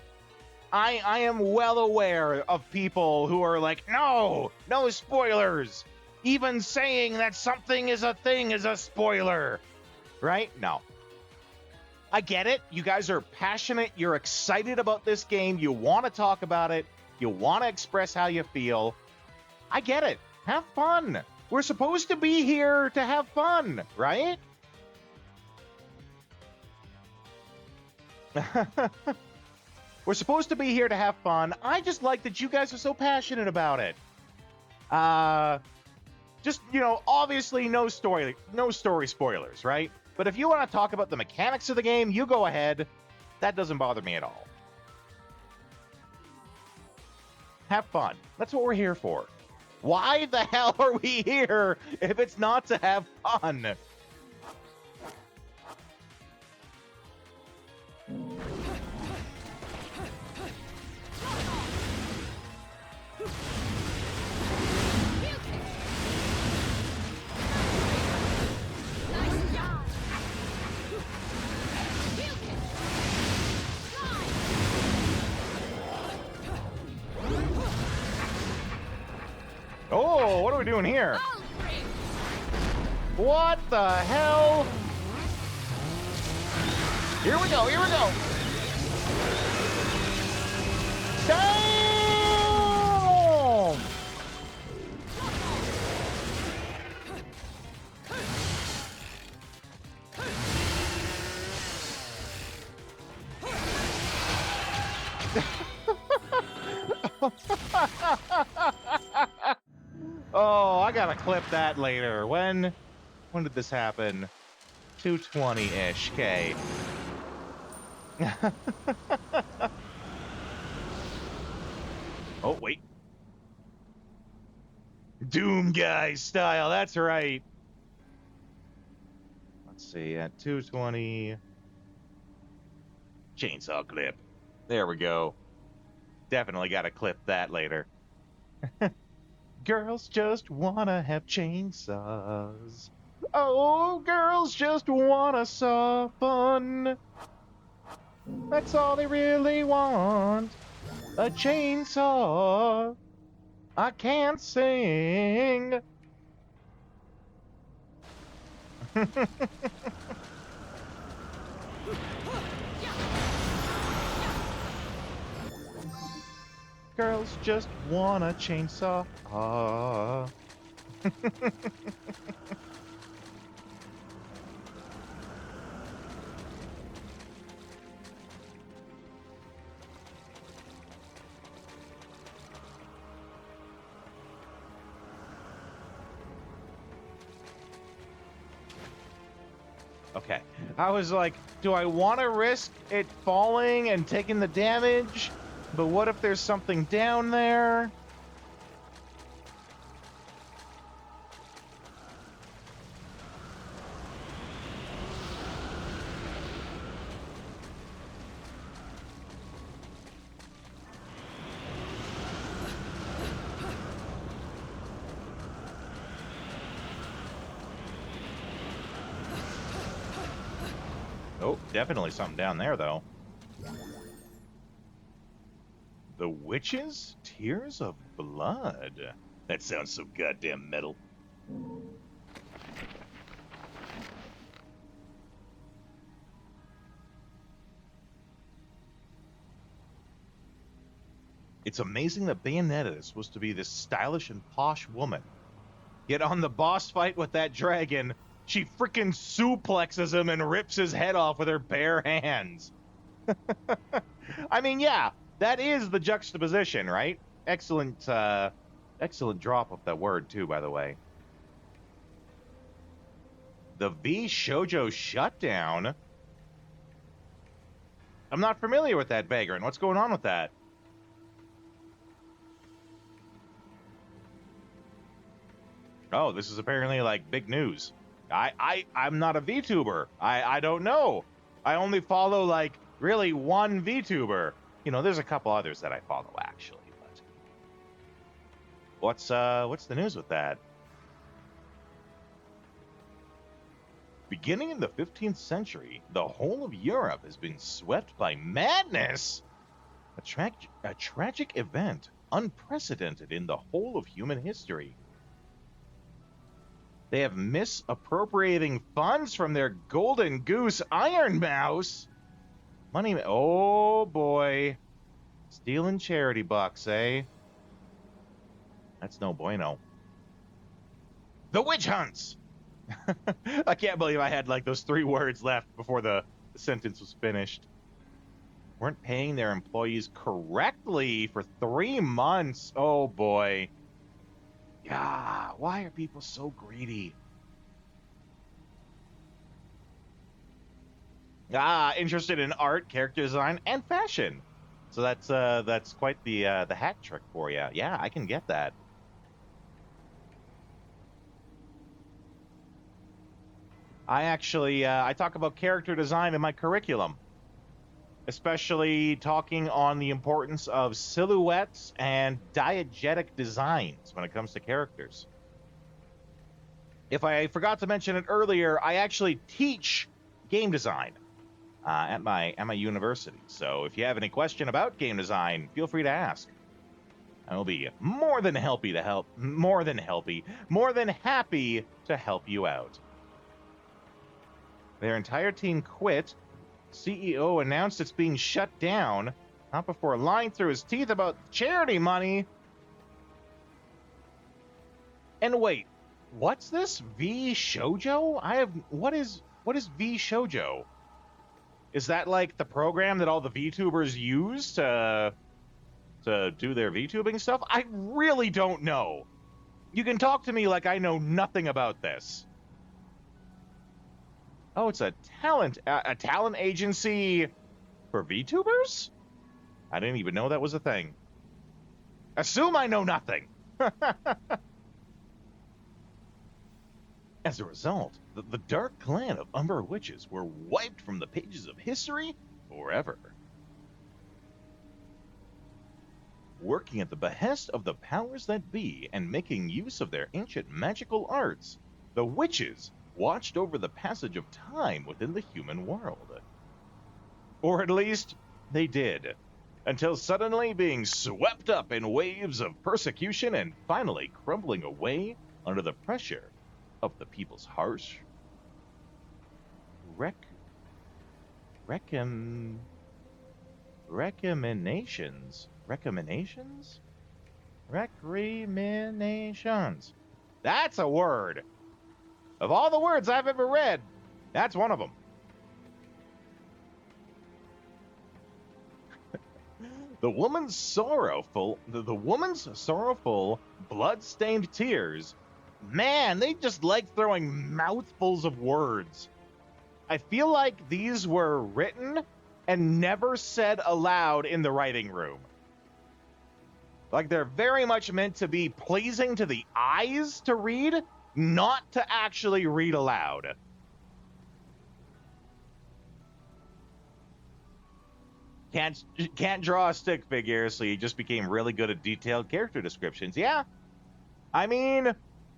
I am well aware of people who are like, no spoilers. Even saying that something is a thing is a spoiler. Right? No. I get it. You guys are passionate. You're excited about this game. You want to talk about it. You want to express how you feel. I get it. Have fun. We're supposed to be here to have fun, right? We're supposed to be here to have fun. I just like that you guys are so passionate about it. Just, you know, obviously no story spoilers, right? But if you want to talk about the mechanics of the game, you go ahead. That doesn't bother me at all. Have fun. That's what we're here for. Why the hell are we here if it's not to have fun? Oh, what are we doing here? What the hell? Here we go, here we go. Damn! Oh, I gotta clip that later. When did this happen? 220-ish, okay. Oh, wait. Doom Guy style, that's right. Let's see, at 220. Chainsaw clip. There we go. Definitely gotta clip that later. Girls just wanna have chainsaws. Oh, girls just wanna saw fun. That's all they really want. A chainsaw. I can't sing. Girls just want a chainsaw. Okay. I was like, do I want to risk it falling and taking the damage? But what if there's something down there? Oh, definitely something down there, though. The Witches' Tears of Blood. That sounds so goddamn metal. It's amazing that Bayonetta is supposed to be this stylish and posh woman. Yet on the boss fight with that dragon, she freaking suplexes him and rips his head off with her bare hands. I mean, yeah, that is the juxtaposition, right? Excellent, excellent drop of that word, too, by the way. The V Shoujo Shutdown? I'm not familiar with that, Vagrant. What's going on with that? Oh, this is apparently, like, big news. I'm not a VTuber. I don't know. I only follow, like, really one VTuber. You know, there's a couple others that I follow, actually. But what's the news with that? Beginning in the 15th century, the whole of Europe has been swept by madness. A tragic event, unprecedented in the whole of human history. They have misappropriating funds from their golden goose Iron Mouse. Money, oh boy. Stealing charity bucks, eh? That's no bueno. The witch hunts! I can't believe I had like those 3 words left before the sentence was finished. Weren't paying their employees correctly for 3 months. Oh boy. Yeah, why are people so greedy? Interested in art, character design, and fashion. So that's quite the hat trick for you. Yeah, I can get that. I actually, I talk about character design in my curriculum, especially talking on the importance of silhouettes and diegetic designs when it comes to characters. If I forgot to mention it earlier, I actually teach game design at my university. So if you have any question about game design, feel free to ask. I will be more than happy to help you out. Their entire team quit. CEO announced it's being shut down, not before lying through his teeth about charity money. And wait, what's this? V Shoujo? What is V Shoujo? Is that like the program that all the VTubers use to do their VTubing stuff? I really don't know. You can talk to me like I know nothing about this. Oh, it's a talent agency for VTubers? I didn't even know that was a thing. Assume I know nothing. As a result, the dark clan of Umber Witches were wiped from the pages of history forever. Working at the behest of the powers that be and making use of their ancient magical arts, the witches watched over the passage of time within the human world. Or at least, they did, until suddenly being swept up in waves of persecution and finally crumbling away under the pressure of the people's harsh recriminations. That's a word. Of all the words I've ever read, that's one of them. The woman's sorrowful, blood-stained tears. Man, they just like throwing mouthfuls of words. I feel like these were written and never said aloud in the writing room. Like they're very much meant to be pleasing to the eyes to read, not to actually read aloud. Can't draw a stick figure, so you just became really good at detailed character descriptions. Yeah. I mean,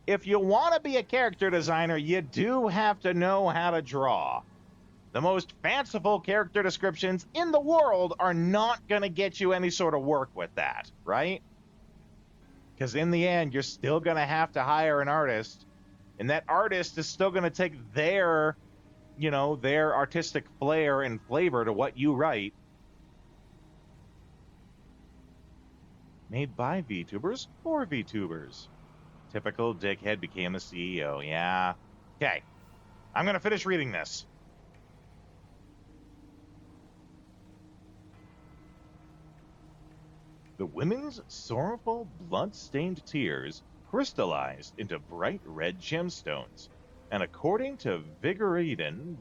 if you want to be a character designer, you do have to know how to draw. The most fanciful character descriptions in the world are not going to get you any sort of work with that, right? Because in the end, you're still going to have to hire an artist, and that artist is still going to take their artistic flair and flavor to what you write. Made by VTubers for VTubers. Typical dickhead became the CEO. Yeah. Okay. I'm going to finish reading this. The women's sorrowful, blood-stained tears crystallized into bright red gemstones, and according to Vigridian?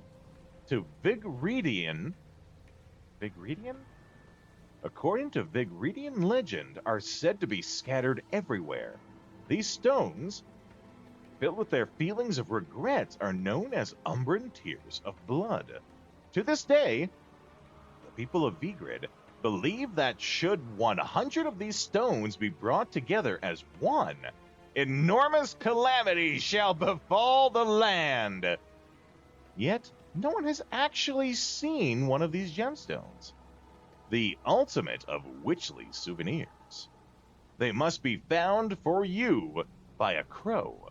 According to Vigridian legend, are said to be scattered everywhere. These stones, filled with their feelings of regret, are known as Umbran Tears of Blood. To this day, the people of Vigrid believe that should 100 of these stones be brought together as one, enormous calamity shall befall the land. Yet, no one has actually seen one of these gemstones. The ultimate of witchly souvenirs. They must be found for you by a crow,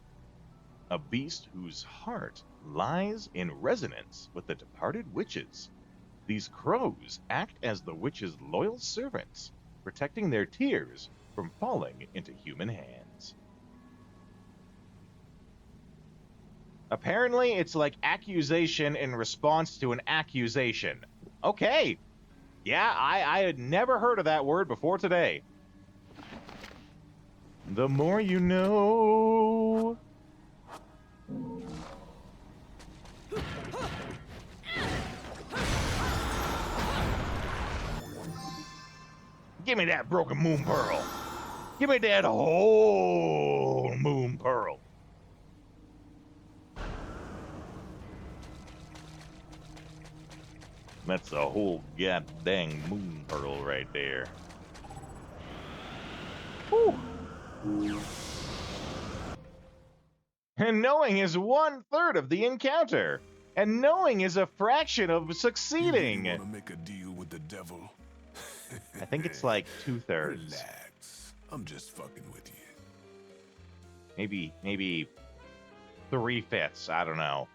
a beast whose heart lies in resonance with the departed witches. These crows act as the witches' loyal servants, protecting their tears from falling into human hands. Apparently, it's like accusation in response to an accusation. Okay. Yeah, I had never heard of that word before today. The more you know. Give me that broken moon pearl. Give me that whole moon pearl. That's a whole goddamn moon pearl right there. Whew. And knowing is 1/3 of the encounter. And knowing is a fraction of succeeding. You really want to make a deal with the devil? I think it's like 2/3. Relax. I'm just fucking with you. Maybe 3/5. I don't know.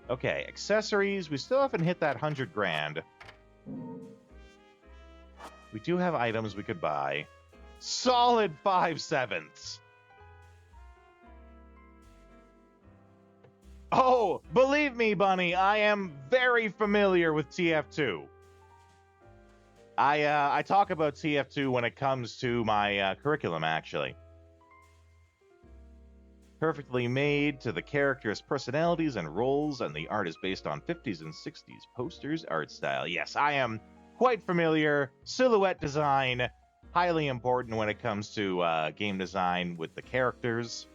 Okay, accessories. We still haven't hit that 100 grand. We do have items we could buy. Solid 5/7. Oh, believe me, Bunny, I am very familiar with TF2. I talk about TF2 when it comes to my curriculum, actually. Perfectly made to the characters' personalities and roles, and the art is based on 50s and 60s posters art style. Yes, I am quite familiar. Silhouette design, highly important when it comes to game design with the characters.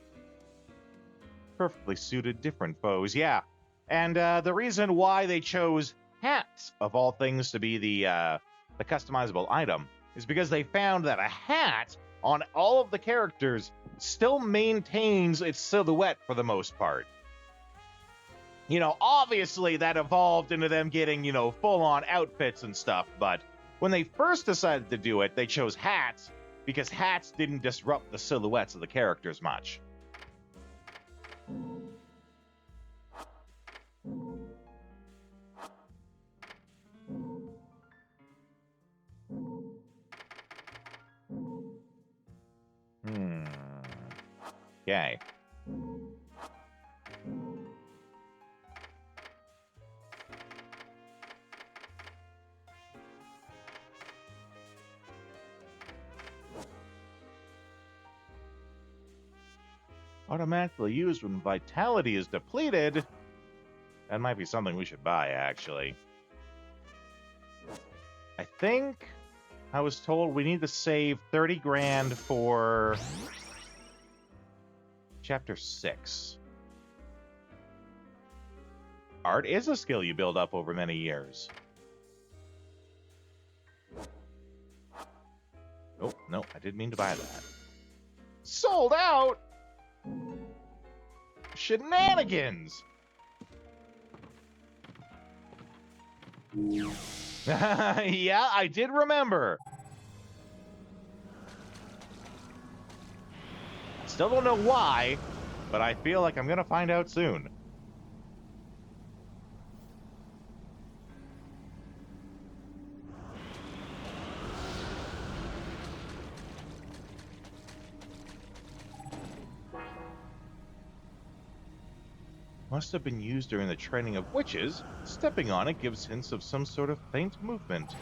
Perfectly suited different foes, yeah. And the reason why they chose hats, of all things, to be the customizable item is because they found that a hat on all of the characters still maintains its silhouette for the most part. You know, obviously that evolved into them getting, you know, full-on outfits and stuff, but when they first decided to do it, they chose hats because hats didn't disrupt the silhouettes of the characters much. Okay. Automatically used when vitality is depleted. That might be something we should buy, actually. I think I was told we need to save 30 grand for Chapter 6. Art is a skill you build up over many years. Oh, no, I didn't mean to buy that. Sold out? Shenanigans! Yeah, I did remember. Still don't know why, but I feel like I'm gonna find out soon. Must have been used during the training of witches. Stepping on it gives hints of some sort of faint movement.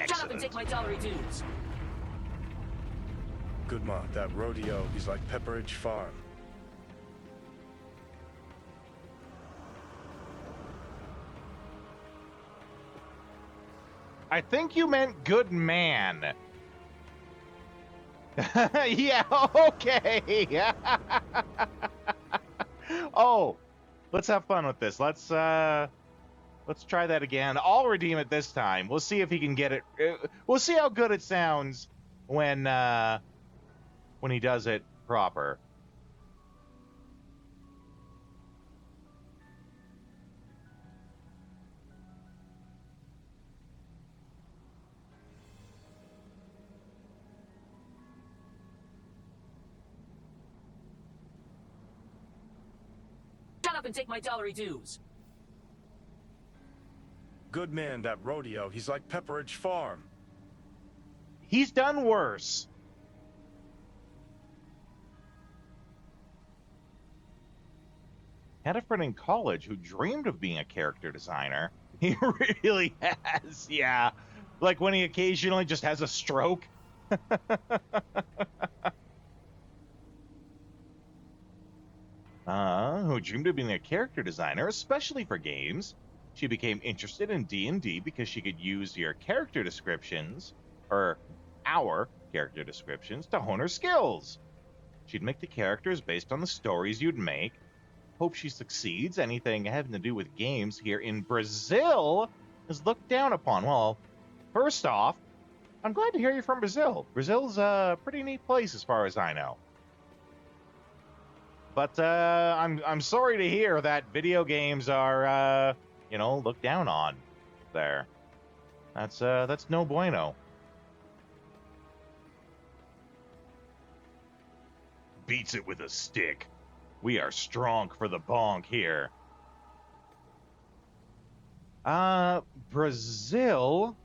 Shut up and take my salary dues. Good ma, that Rodeo, he's like Pepperidge Farm. I think you meant good man. Yeah, okay. Oh, let's have fun with this. Let's try that again. I'll redeem it this time. We'll see if he can get it. We'll see how good it sounds when he does it proper. Shut up and take my salary dues. Good man, that Rodeo, he's like Pepperidge Farm. He's done worse. Had a friend in college who dreamed of being a character designer. He really has, yeah. Like when he occasionally just has a stroke. Who dreamed of being a character designer, especially for games. She became interested in D&D because she could use your character descriptions, or our character descriptions, to hone her skills. She'd make the characters based on the stories you'd make. Hope she succeeds. Anything having to do with games here in Brazil is looked down upon. Well, first off, I'm glad to hear you're from Brazil. Brazil's a pretty neat place as far as I know. But I'm sorry to hear that video games are looked down on there. That's no bueno. Beats it with a stick. We are strong for the bonk here. Brazil,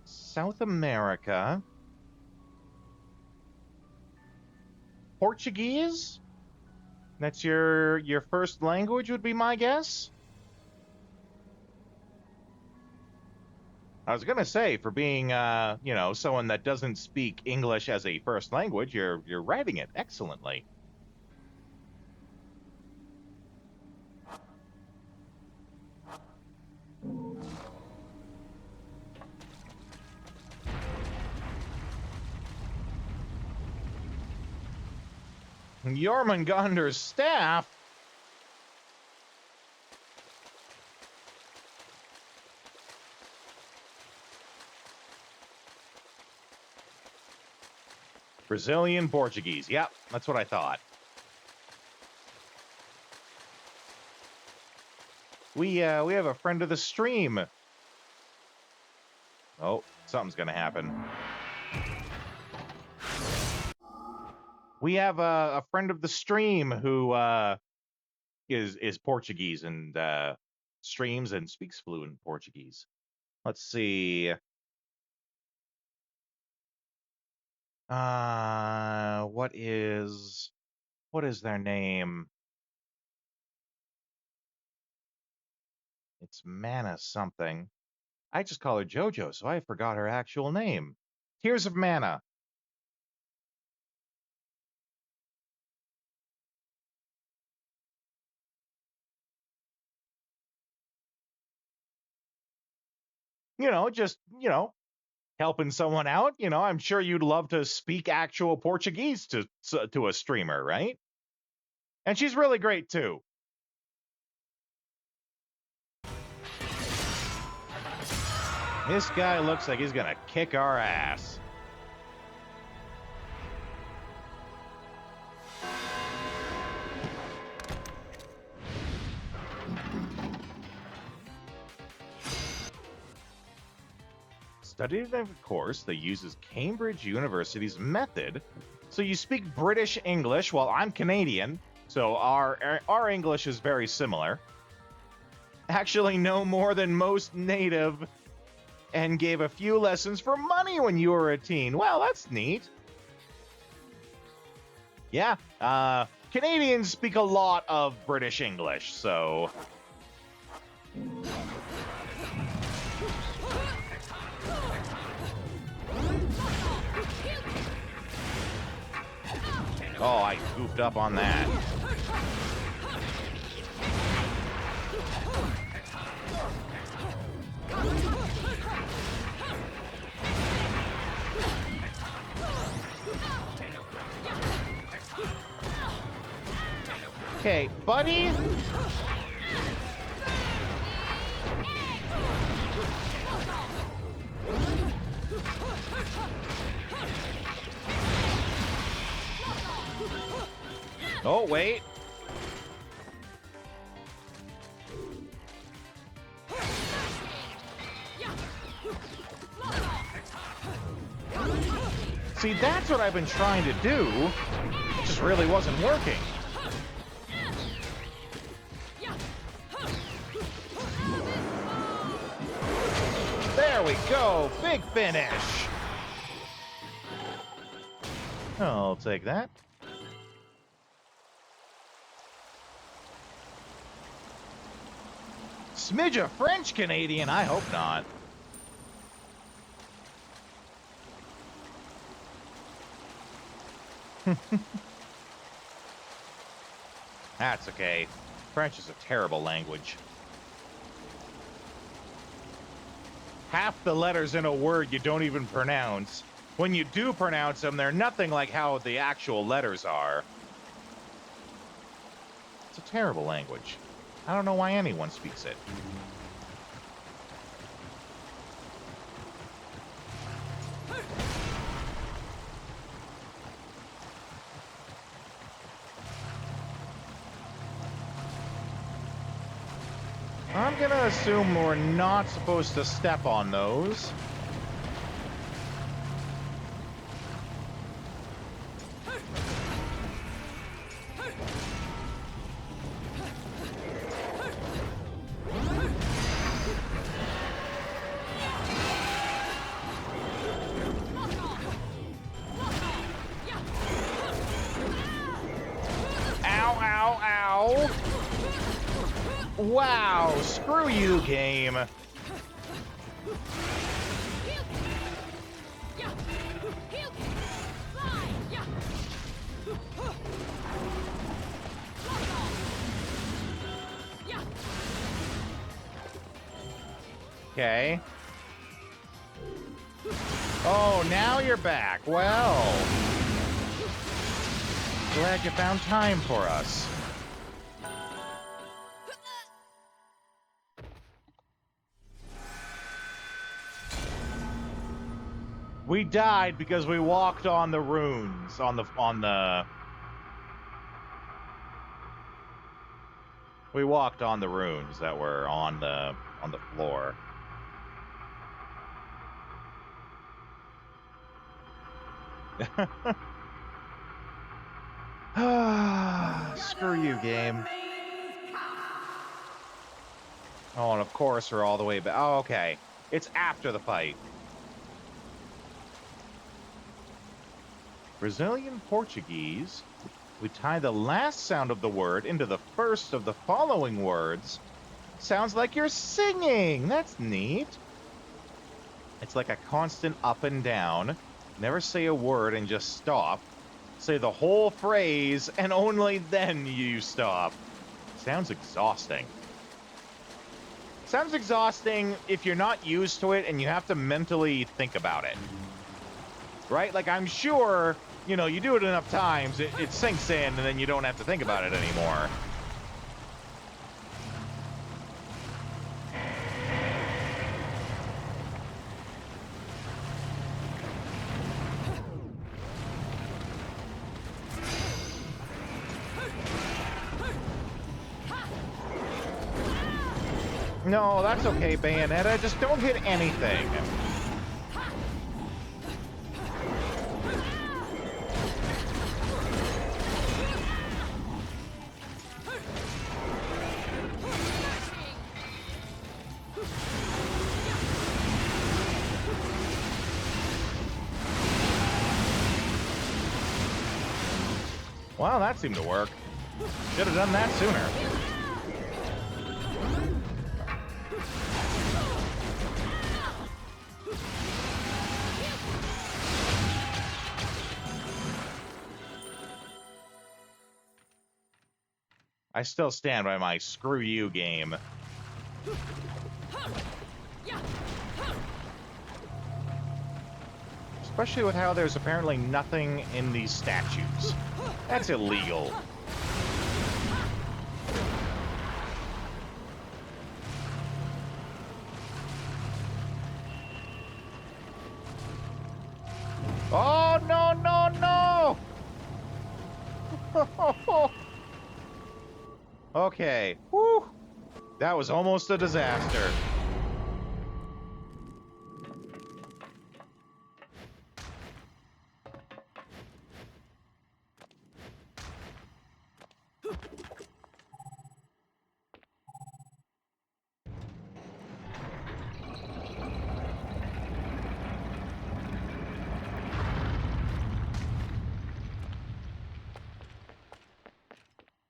South America, Portuguese? That's your first language would be my guess? I was gonna say, for being someone that doesn't speak English as a first language, you're writing it excellently. Jormungandr's staff. Brazilian Portuguese. Yep, that's what I thought. We have a friend of the stream. Oh, something's gonna happen. We have a friend of the stream who is Portuguese and streams and speaks fluent Portuguese. Let's see. What is their name? It's Mana something. I just call her JoJo, so I forgot her actual name. Tears of Mana. Just helping someone out. I'm sure you'd love to speak actual Portuguese to a streamer, right? And she's really great too. This guy looks like he's gonna kick our ass. Studied in a course that uses Cambridge University's method. So you speak British English, while I'm Canadian, so our English is very similar. Actually know more than most native, and gave a few lessons for money when you were a teen. Well, that's neat. Yeah, Canadians speak a lot of British English, so... Oh, I goofed up on that. Okay, buddy. Oh, wait. See, that's what I've been trying to do. It just really wasn't working. There we go. Big finish. I'll take that. Smidge of French Canadian? I hope not. That's okay. French is a terrible language. Half the letters in a word you don't even pronounce. When you do pronounce them, they're nothing like how the actual letters are. It's a terrible language. I don't know why anyone speaks it. I'm gonna assume we're not supposed to step on those. Ow, ow, ow. Wow, screw you, game. Okay. Oh, now you're back. Well. Glad you found time for us. We died because we walked on the runes we walked on the runes that were on the floor. Screw you, game. Oh, and of course we're all the way back. Oh, okay. It's after the fight. Brazilian Portuguese. We tie the last sound of the word into the first of the following words. Sounds like you're singing. That's neat. It's like a constant up and down. Never say a word and just stop. Say the whole phrase and only then you stop. Sounds exhausting. Sounds exhausting if you're not used to it and you have to mentally think about it. Right? Like, I'm sure, you know, you do it enough times, it sinks in and then you don't have to think about it anymore. No, that's okay, Bayonetta. Just don't hit anything. Well, that seemed to work. Should have done that sooner. I still stand by my screw you game. Especially with how there's apparently nothing in these statues. That's illegal. Oh, no, no, no! Okay. Whew. That was almost a disaster.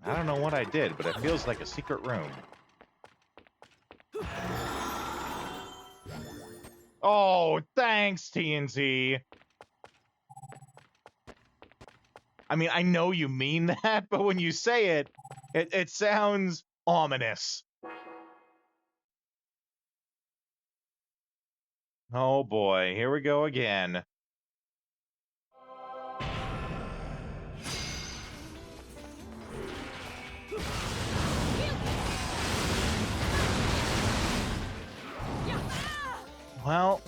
I don't know what I did, but it feels like a secret room. Oh, thanks, TNT. I mean, I know you mean that, but when you say it, it sounds ominous. Oh boy, here we go again. Well,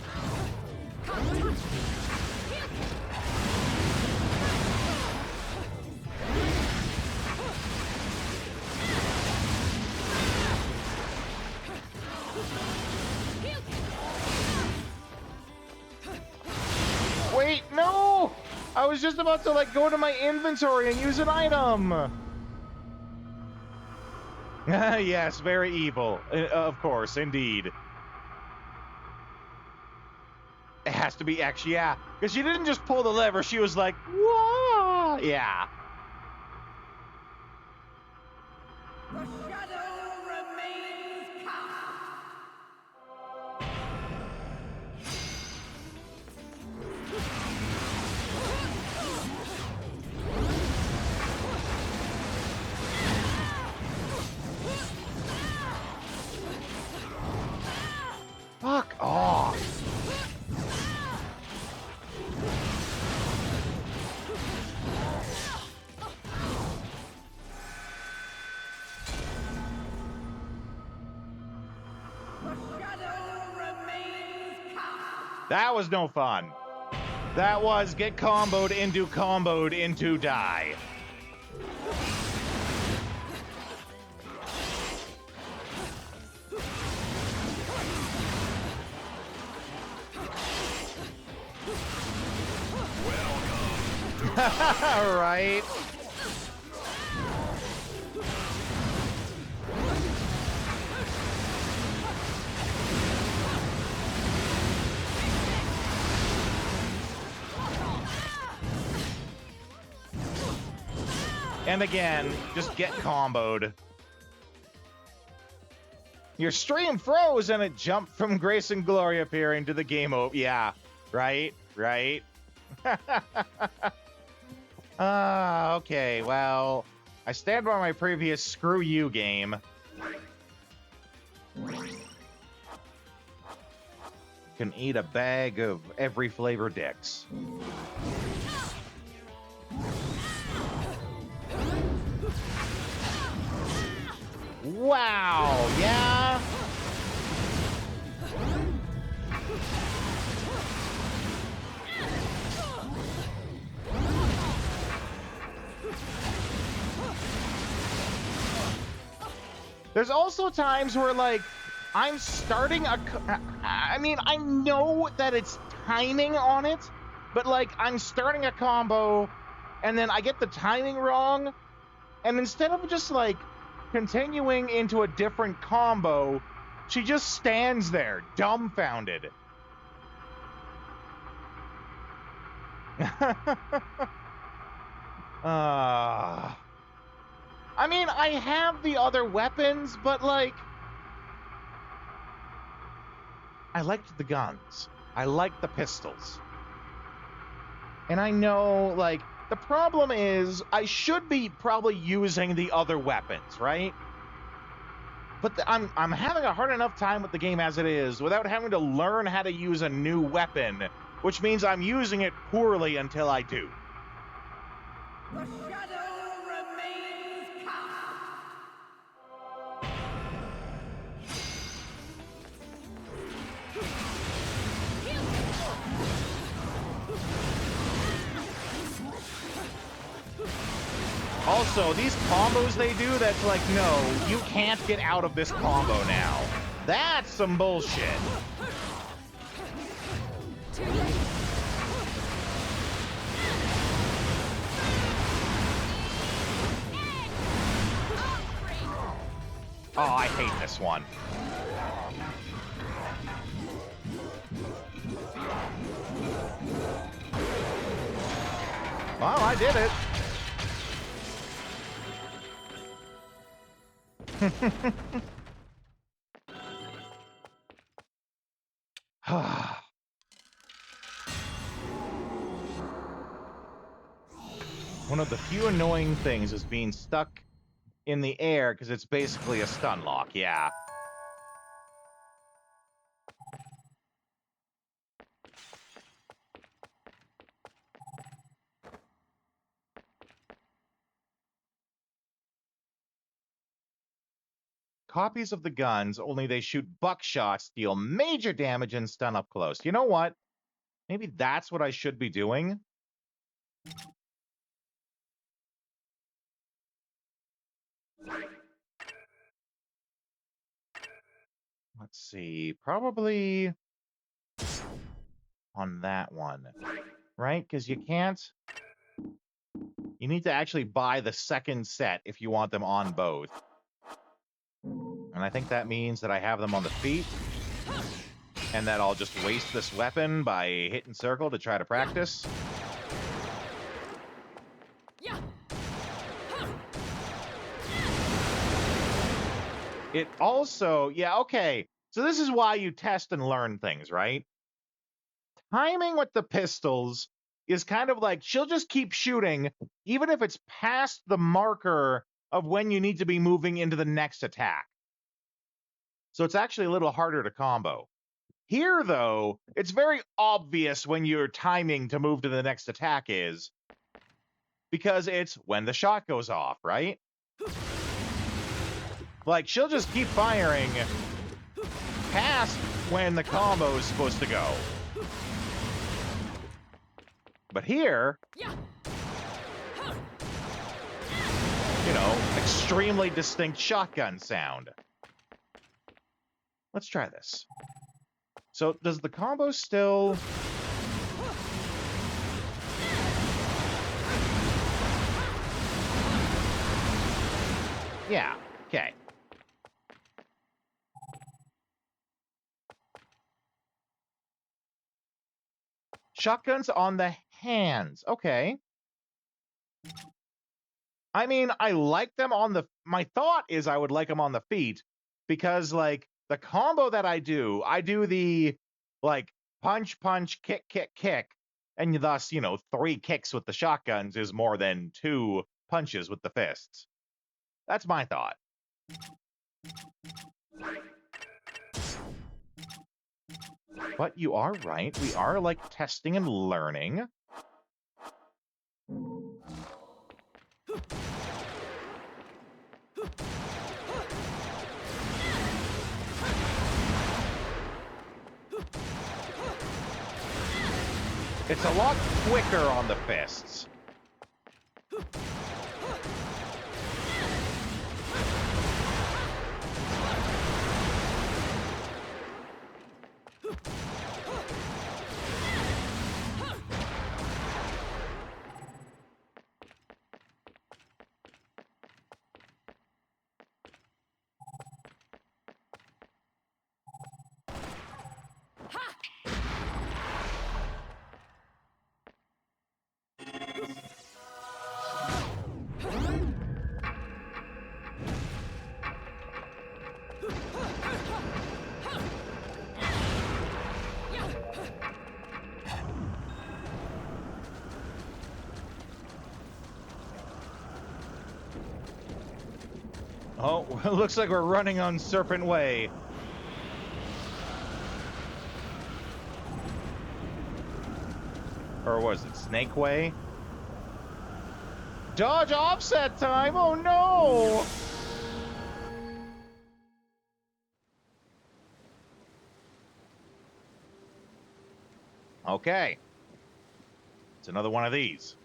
wait, no! I was just about to like go to my inventory and use an item. Yes, very evil. Of course, indeed. It has to be X, yeah. Because she didn't just pull the lever, she was like, whoa! Yeah. The shadow remains cast. Fuck off. The shadow remains cast. That was no fun. That was get comboed into die. Right. And again, just get comboed. Your stream froze and it jumped from Grace and Glory appearing to the game over. Yeah, right, right. Okay, well, I stand by my previous screw you game. Can eat a bag of every flavor dicks. Wow, yeah? There's also times where, like, I'm starting I mean, I know that it's timing on it, but, like, I'm starting a combo, and then I get the timing wrong, and instead of just, like, continuing into a different combo, she just stands there, dumbfounded. I mean, I have the other weapons, but, like, I liked the guns. I liked the pistols. And I know, like, the problem is I should be probably using the other weapons, right? But I'm having a hard enough time with the game as it is without having to learn how to use a new weapon, which means I'm using it poorly until I do. The shadow remains cast. Also, these combos they do, that's like, no, you can't get out of this combo now. That's some bullshit. Oh, I hate this one. Well, I did it. One of the few annoying things is being stuck in the air because it's basically a stun lock, yeah. Copies of the guns, only they shoot buckshots, deal major damage, and stun up close. You know what? Maybe that's what I should be doing. Let's see. Probably on that one, right? Because you can't... You need to actually buy the second set if you want them on both. And I think that means that I have them on the feet. And that I'll just waste this weapon by hitting circle to try to practice. It also... Yeah, okay. So this is why you test and learn things, right? Timing with the pistols is kind of like, she'll just keep shooting, even if it's past the marker of when you need to be moving into the next attack. So it's actually a little harder to combo. Here, though, it's very obvious when your timing to move to the next attack is, because it's when the shot goes off, right? Like, she'll just keep firing past when the combo is supposed to go. But here, you know, extremely distinct shotgun sound. Let's try this. So, does the combo still... Yeah, okay. Shotguns on the hands. Okay. I mean, I like them on the... My thought is I would like them on the feet because, like, the combo that I do the, like, punch, punch, kick, kick, kick, and thus, you know, 3 kicks with the shotguns is more than 2 punches with the fists. That's my thought. But you are right. We are, like, testing and learning. It's a lot quicker on the fists. Oh, it looks like we're running on Serpent Way. Or was it Snake Way? Dodge offset time! Oh no! Okay. It's another one of these.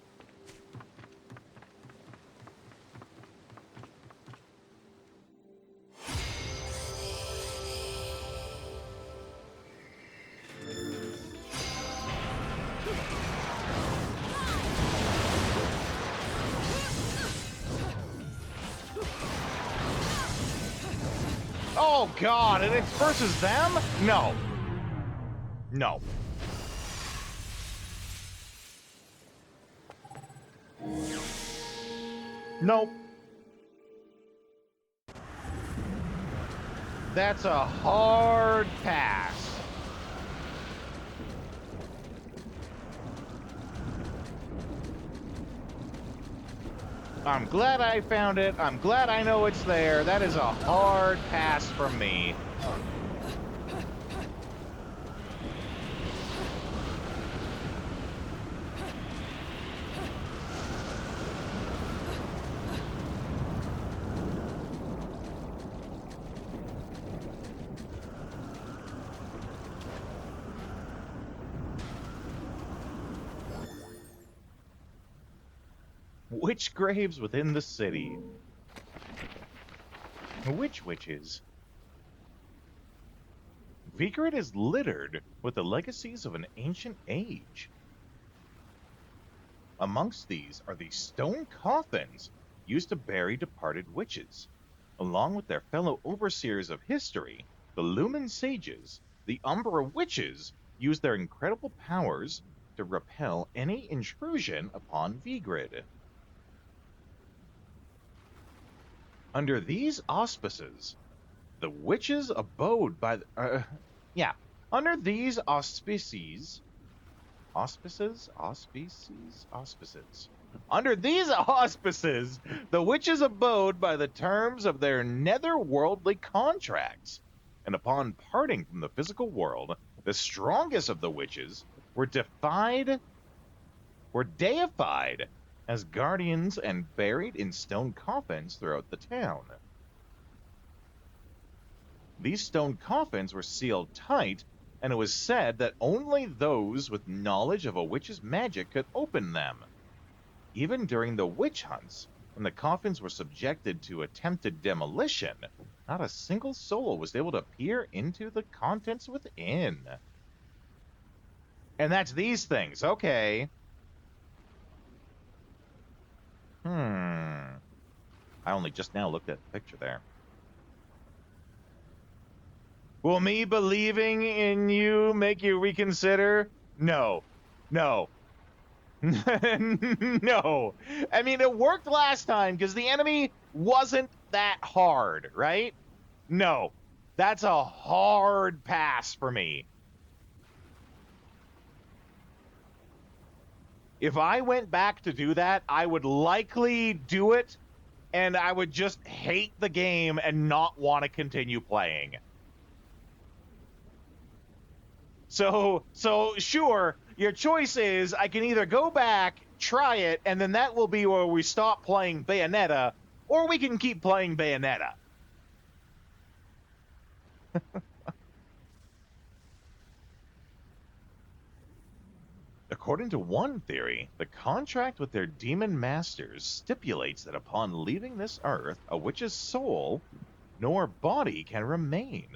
Oh god, and it's versus them? No. No. Nope. That's a hard pass. I'm glad I found it. I'm glad I know it's there. That is a hard pass from me. Witch graves within the city. Which witches? Vigrid is littered with the legacies of an ancient age. Amongst these are the stone coffins used to bury departed witches. Along with their fellow overseers of history, the Lumen Sages, the Umbra Witches use their incredible powers to repel any intrusion upon Vigrid. Under these auspices, the witches abode by the, under these auspices. Under these auspices, the witches abode by the terms of their netherworldly contracts, and upon parting from the physical world, the strongest of the witches were deified as guardians and buried in stone coffins throughout the town. These stone coffins were sealed tight, and it was said that only those with knowledge of a witch's magic could open them. Even during the witch hunts, when the coffins were subjected to attempted demolition, not a single soul was able to peer into the contents within. And that's these things, okay. I only just now looked at the picture there. Will me believing in you make you reconsider? No. No. No. I mean, it worked last time because the enemy wasn't that hard, right? No. That's a hard pass for me. If I went back to do that, I would likely do it, and I would just hate the game and not want to continue playing. So sure, your choice is I can either go back, try it, and then that will be where we stop playing Bayonetta, or we can keep playing Bayonetta. According to one theory, the contract with their demon masters stipulates that upon leaving this earth, a witch's soul nor body can remain.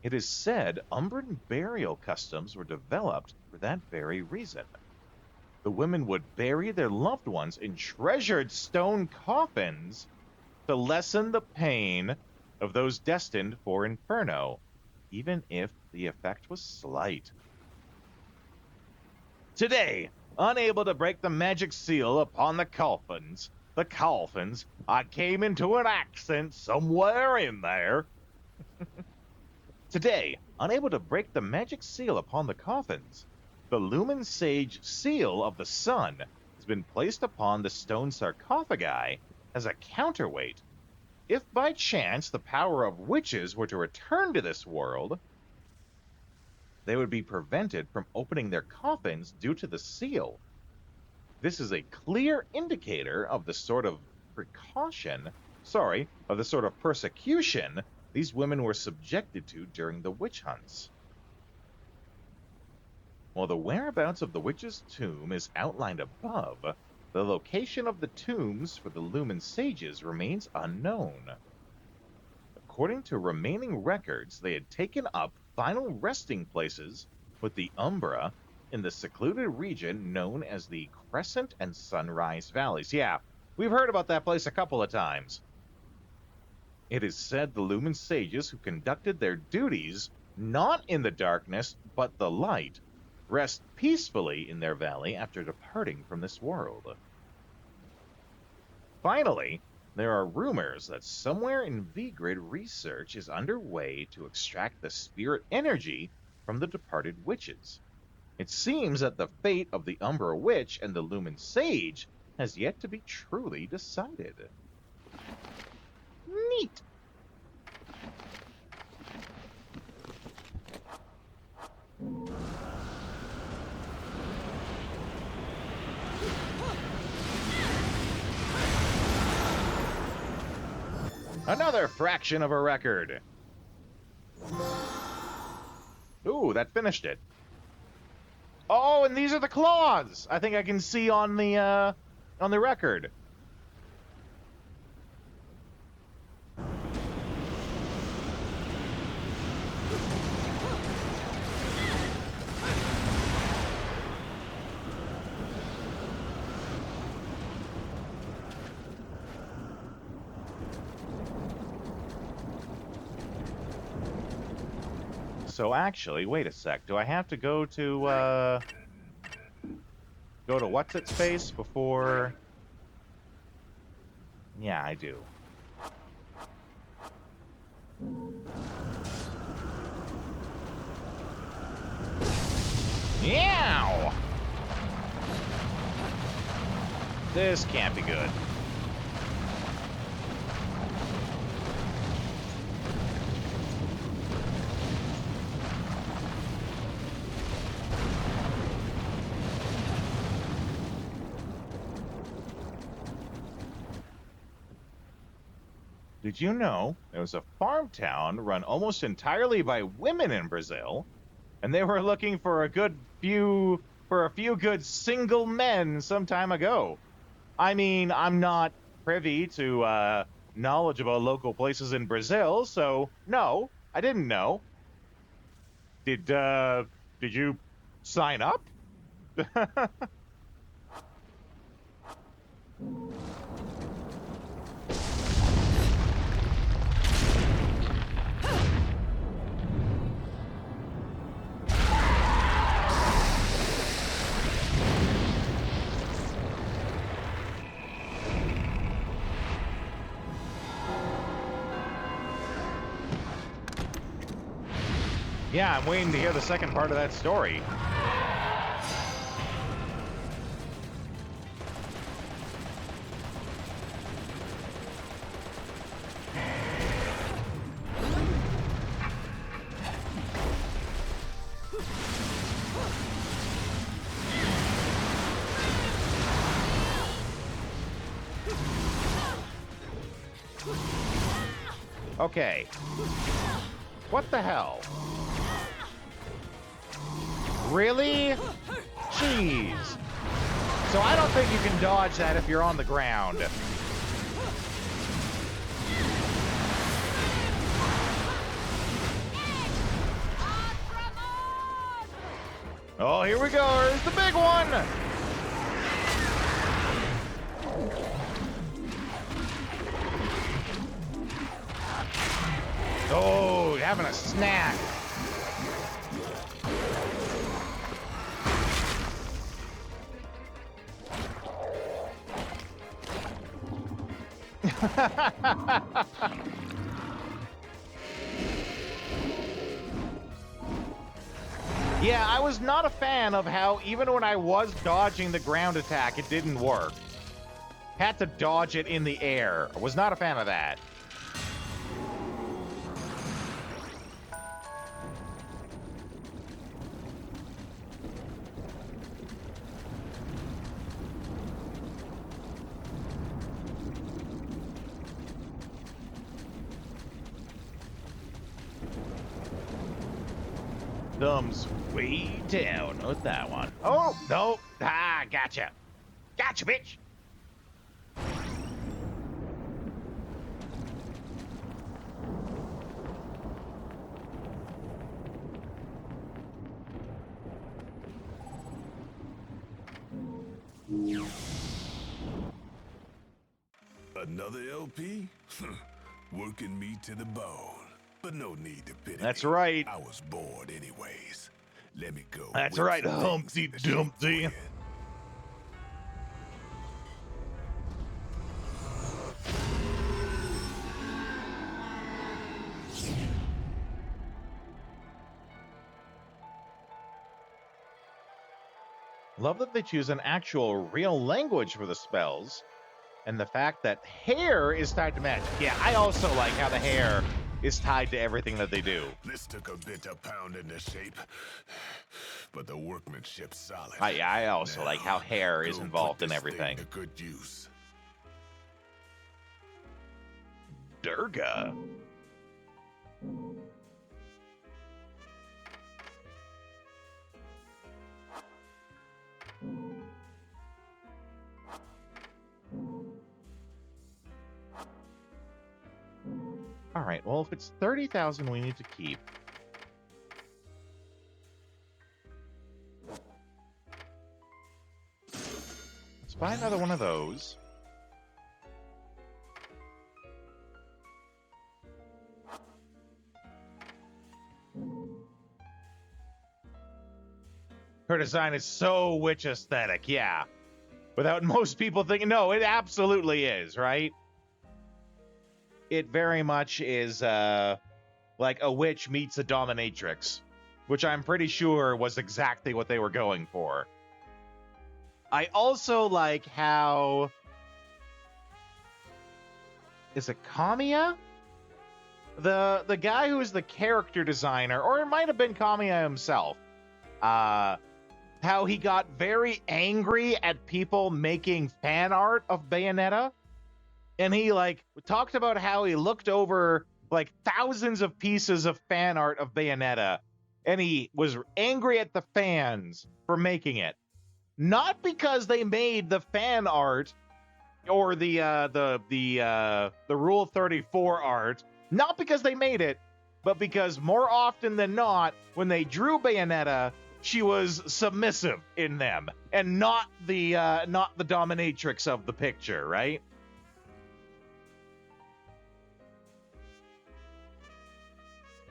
It is said Umbran burial customs were developed for that very reason. The women would bury their loved ones in treasured stone coffins to lessen the pain of those destined for Inferno, even if the effect was slight. Today, unable to break the magic seal upon the coffins, I came into an accent somewhere in there. Today, unable to break the magic seal upon the coffins, the Lumen Sage seal of the sun has been placed upon the stone sarcophagi as a counterweight. If by chance the power of witches were to return to this world, they would be prevented from opening their coffins due to the seal. This is a clear indicator of the sort of persecution these women were subjected to during the witch hunts. While the whereabouts of the witch's tomb is outlined above, the location of the tombs for the Lumen Sages remains unknown. According to remaining records, they had taken up final resting places with the Umbra in the secluded region known as the Crescent and Sunrise Valleys. Yeah, we've heard about that place a couple of times. It is said the Lumen Sages who conducted their duties not in the darkness but the light rest peacefully in their valley after departing from this world. Finally, there are rumors that somewhere in Vigrid research is underway to extract the spirit energy from the departed witches. It seems that the fate of the Umbra Witch and the Lumen Sage has yet to be truly decided. Neat. Another fraction of a record. Ooh, that finished it. Oh, and these are the claws. I think I can see on the record. So actually, wait a sec. Do I have to go to what's its face before? Yeah, I do. Yow! This can't be good. Did you know there was a farm town run almost entirely by women in Brazil, and they were looking for a few good single men some time ago? I mean, I'm not privy to knowledge about local places in Brazil, so no, I didn't know. Did you sign up? Yeah, I'm waiting to hear the second part of that story. Okay. What the hell? Really? Jeez. So I don't think you can dodge that if you're on the ground. Oh, here we go. Here's the big one. Oh, having a snack. Yeah, I was not a fan of how even when I was dodging the ground attack, it didn't work. Had to dodge it in the air. I was not a fan of that. Thumbs way down with that one. Oh, no. Ah, gotcha. Gotcha, bitch. Another LP? Working me to the bone. But no need to pity That's me. right. I was bored anyways. Let me go. That's whip right, some Humpty things in the shape Dumpty. for you. Love that they choose an actual real language for the spells. And the fact that hair is tied to magic. Yeah, I also like how the hair is tied to everything that they do. This took a bit of pounding to shape, but the workmanship's solid. I also Now, like how hair is go involved put in this everything. thing to good use. Durga. All right, well, if it's 30,000 we need to keep. Let's buy another one of those. Her design is so witch aesthetic, yeah. Without most people thinking, no, it absolutely is, right? It very much is like a witch meets a dominatrix, which I'm pretty sure was exactly what they were going for. I also like how... Is it Kamiya? The guy who is the character designer, or it might have been Kamiya himself, how he got very angry at people making fan art of Bayonetta. And he, like, talked about how he looked over, like, thousands of pieces of fan art of Bayonetta, and he was angry at the fans for making it. Not because they made the fan art or the Rule 34 art, not because they made it, but because more often than not, when they drew Bayonetta, she was submissive in them, and not the dominatrix of the picture, right?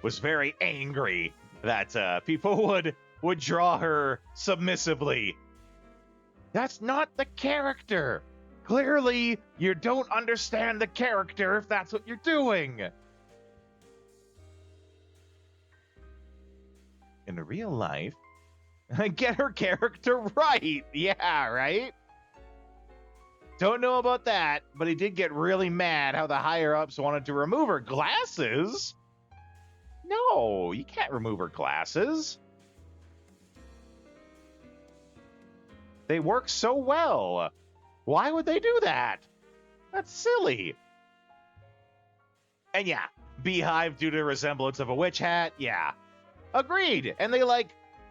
Was very angry that people would draw her submissively. That's not the character. Clearly, you don't understand the character if that's what you're doing. In real life, get her character right. Yeah, right? Don't know about that, but he did get really mad how the higher-ups wanted to remove her glasses. No, you can't remove her glasses. They work so well. Why would they do that? That's silly. And yeah, beehive due to resemblance of a witch hat. Yeah, agreed. And they, like,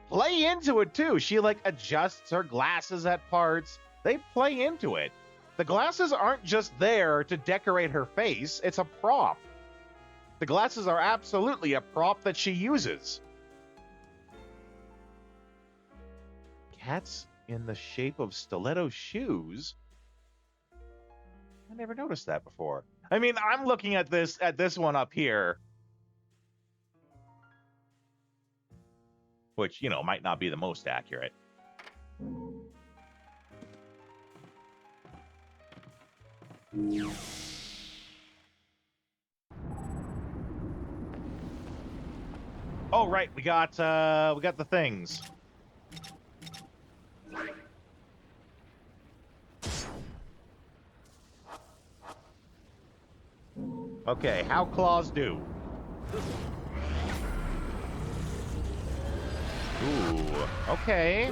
play into it too. She, like, adjusts her glasses at parts. They play into it. The glasses aren't just there to decorate her face. It's a prop. The glasses are absolutely a prop that she uses. Cats in the shape of stiletto shoes? I never noticed that before. I mean, I'm looking at this one up here, which, you know, might not be the most accurate. Oh, right, we got the things. Okay, how claws do? Ooh, okay.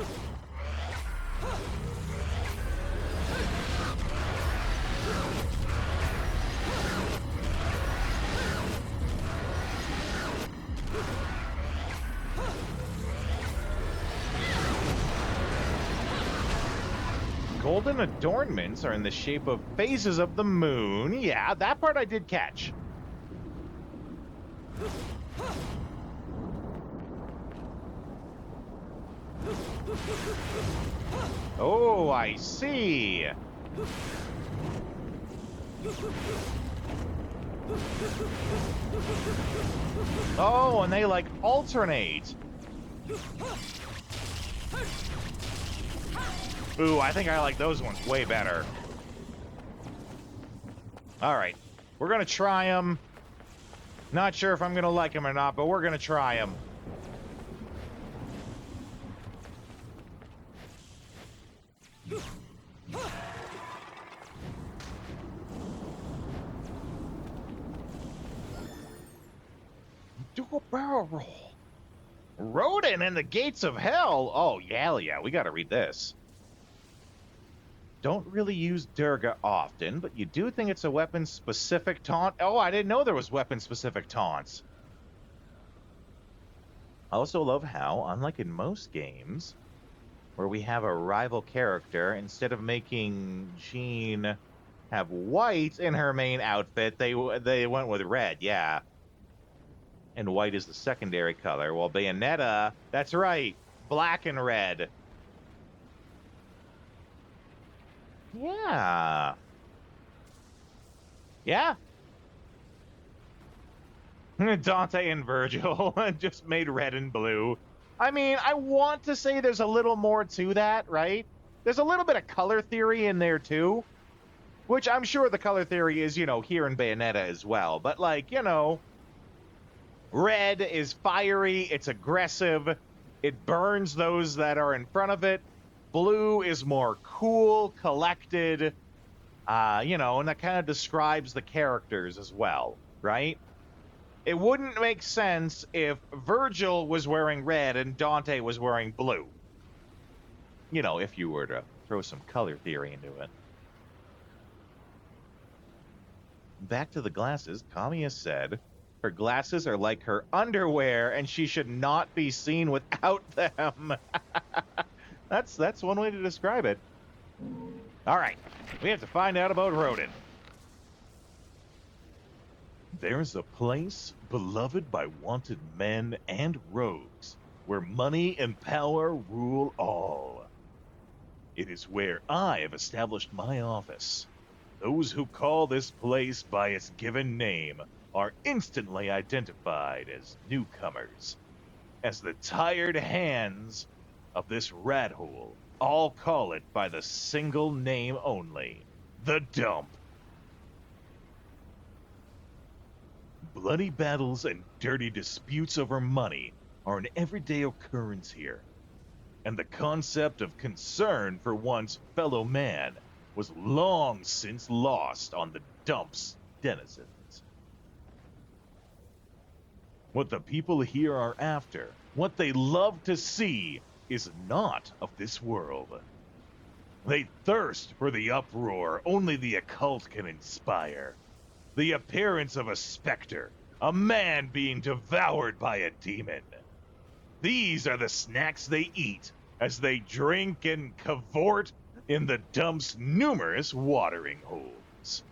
Golden adornments are in the shape of phases of the moon. Yeah, that part I did catch. Oh, I see. Oh, and they, like, alternate. Ooh, I think I like those ones way better. All right, we're gonna try them. Not sure if I'm gonna like them or not, but we're gonna try them. Barrel roll. Rodin and the Gates of Hell. Oh, yeah, we got to read this. Don't really use Durga often, but you do think it's a weapon-specific taunt. Oh, I didn't know there was weapon-specific taunts. I also love how, unlike in most games, where we have a rival character, instead of making Jean have white in her main outfit, they went with red, yeah. And white is the secondary color, while Bayonetta, that's right, black and red. Yeah. Yeah. Dante and Virgil just made red and blue. I mean, I want to say there's a little more to that, right? There's a little bit of color theory in there too, which I'm sure the color theory is, here in Bayonetta as well. But like, red is fiery, it's aggressive, it burns those that are in front of it. Blue is more cool, collected, and that kind of describes the characters as well, right? It wouldn't make sense if Virgil was wearing red and Dante was wearing blue. If you were to throw some color theory into it. Back to the glasses, Kamiya said her glasses are like her underwear and she should not be seen without them. That's one way to describe it. All right, we have to find out about Rodin. There's a place beloved by wanted men and rogues, where money and power rule all. It is where I have established my office. Those who call this place by its given name are instantly identified as newcomers, as the tired hands of this rat hole all call it by the single name only, the dump. Bloody battles and dirty disputes over money are an everyday occurrence here, and the concept of concern for one's fellow man was long since lost on the dump's denizens. What the people here are after, what they love to see, is not of this world. They thirst for the uproar only the occult can inspire. The appearance of a specter, a man being devoured by a demon. These are the snacks they eat as they drink and cavort in the dump's numerous watering holes.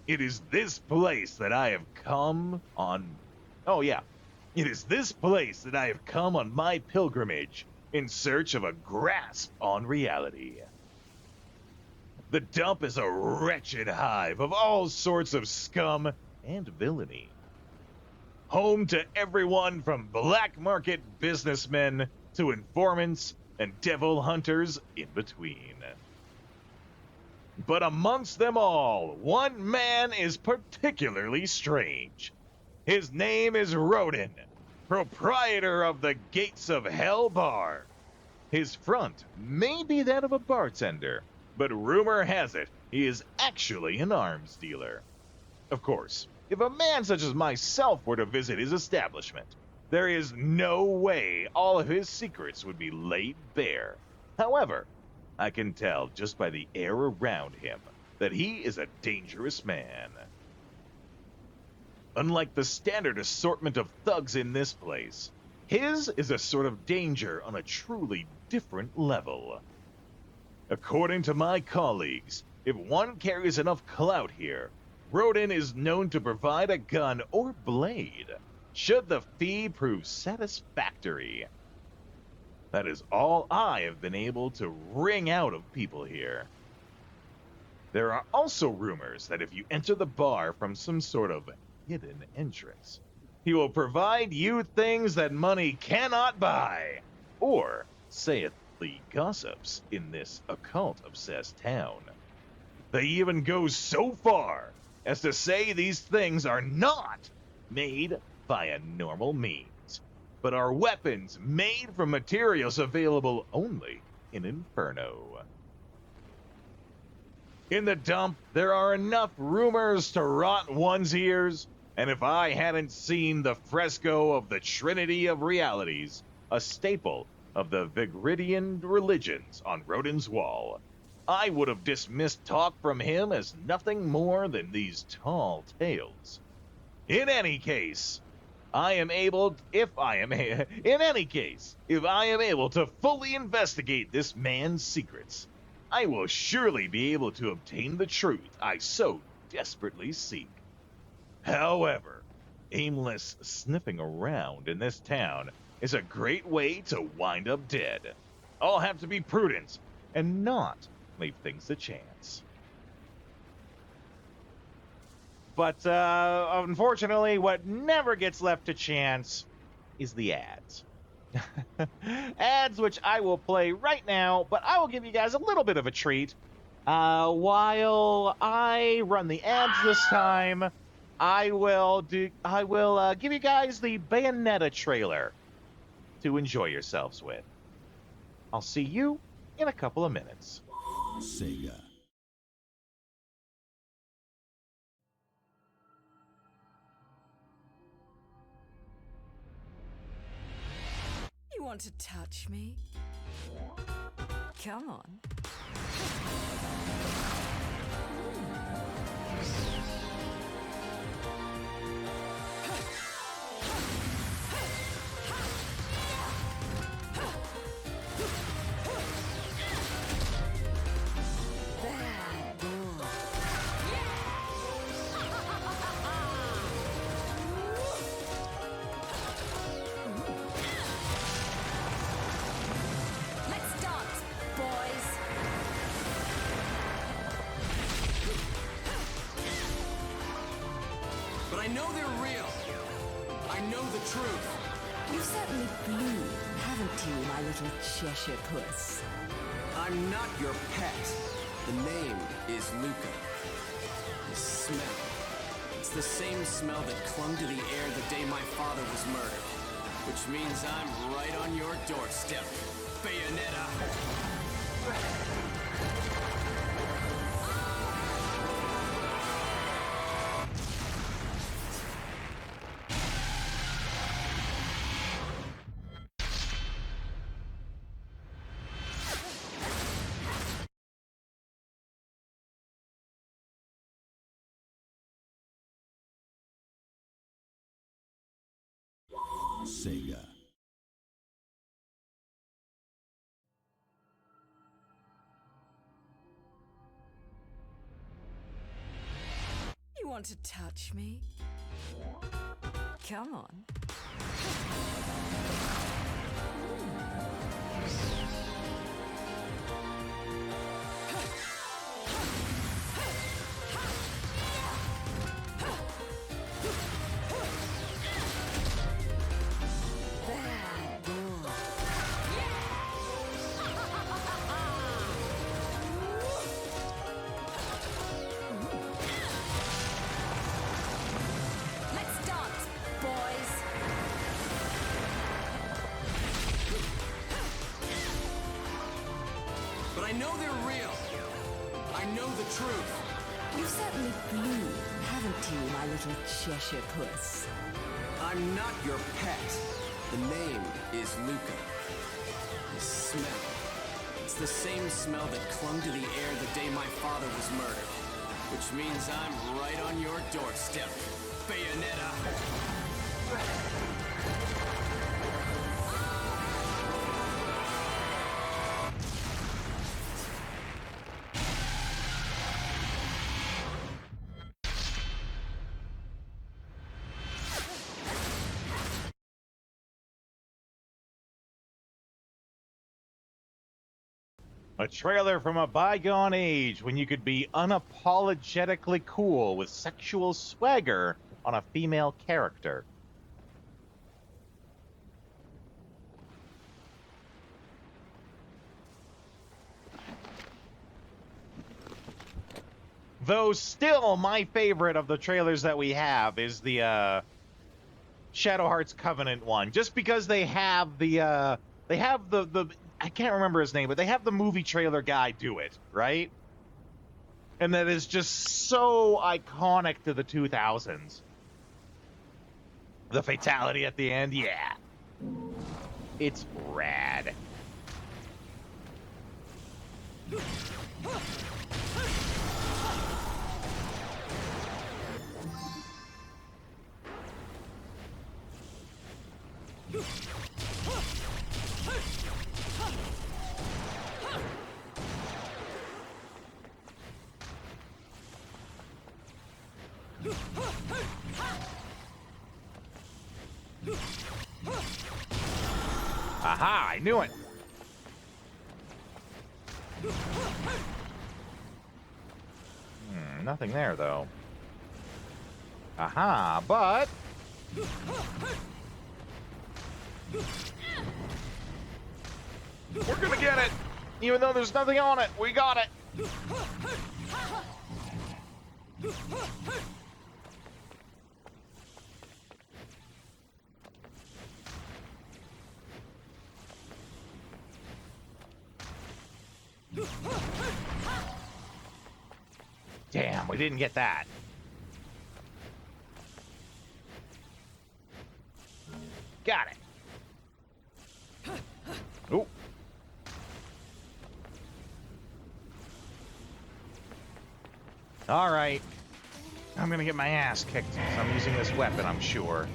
It is this place that I have come on... Oh yeah, it is this place that I have come on my pilgrimage in search of a grasp on reality. The dump is a wretched hive of all sorts of scum and villainy. Home to everyone from black market businessmen to informants and devil hunters in between. But amongst them all, one man is particularly strange. His name is Rodin, proprietor of the Gates of Hell Bar. His front may be that of a bartender, but rumor has it he is actually an arms dealer. Of course, if a man such as myself were to visit his establishment, there is no way all of his secrets would be laid bare. However, I can tell just by the air around him that he is a dangerous man. Unlike the standard assortment of thugs in this place, his is a sort of danger on a truly different level. According to my colleagues, if one carries enough clout here, Rodin is known to provide a gun or blade, should the fee prove satisfactory. That is all I have been able to wring out of people here. There are also rumors that if you enter the bar from some sort of hidden entrance, he will provide you things that money cannot buy, or, saith the gossips in this occult-obsessed town, they even go so far as to say these things are not made via normal means, but are weapons made from materials available only in Inferno. In the dump, there are enough rumors to rot one's ears, And if I hadn't seen the fresco of the Trinity of Realities, a staple of the Vigridian religions on Rodin's wall, I would have dismissed talk from him as nothing more than these tall tales. In any case, if I am able to fully investigate this man's secrets, I will surely be able to obtain the truth I so desperately seek. However, aimless sniffing around in this town is a great way to wind up dead. I'll have to be prudent and not leave things to chance. But unfortunately, what never gets left to chance is the ads. Ads which I will play right now, but I will give you guys a little bit of a treat. While I run the ads this time, I will give you guys the Bayonetta trailer to enjoy yourselves with. I'll see you in a couple of minutes. Sega. You want to touch me? Come on. But I know they're real. I know the truth. You've certainly blew, haven't you, my little Cheshire puss? I'm not your pet. The name is Luca. The smell. It's the same smell that clung to the air the day my father was murdered. Which means I'm right on your doorstep, Bayonetta. Sega. You want to touch me? Come on. But I know they're real. I know the truth. You've certainly blew, haven't you, my little Cheshire puss? I'm not your pet. The name is Luca. The smell. It's the same smell that clung to the air the day my father was murdered. Which means I'm right on your doorstep, Bayonetta. A trailer from a bygone age when you could be unapologetically cool with sexual swagger on a female character. Though still my favorite of the trailers that we have is the Shadow Hearts Covenant one, just because they have the I can't remember his name, but they have the movie trailer guy do it, right? And that is just so iconic to the 2000s. The fatality at the end, yeah. It's rad. Aha, I knew it. Nothing there, though. Aha, but... we're gonna get it! Even though there's nothing on it, we got it! Damn, we didn't get that. Got it. Oh. All right. I'm gonna get my ass kicked since I'm using this weapon, I'm sure.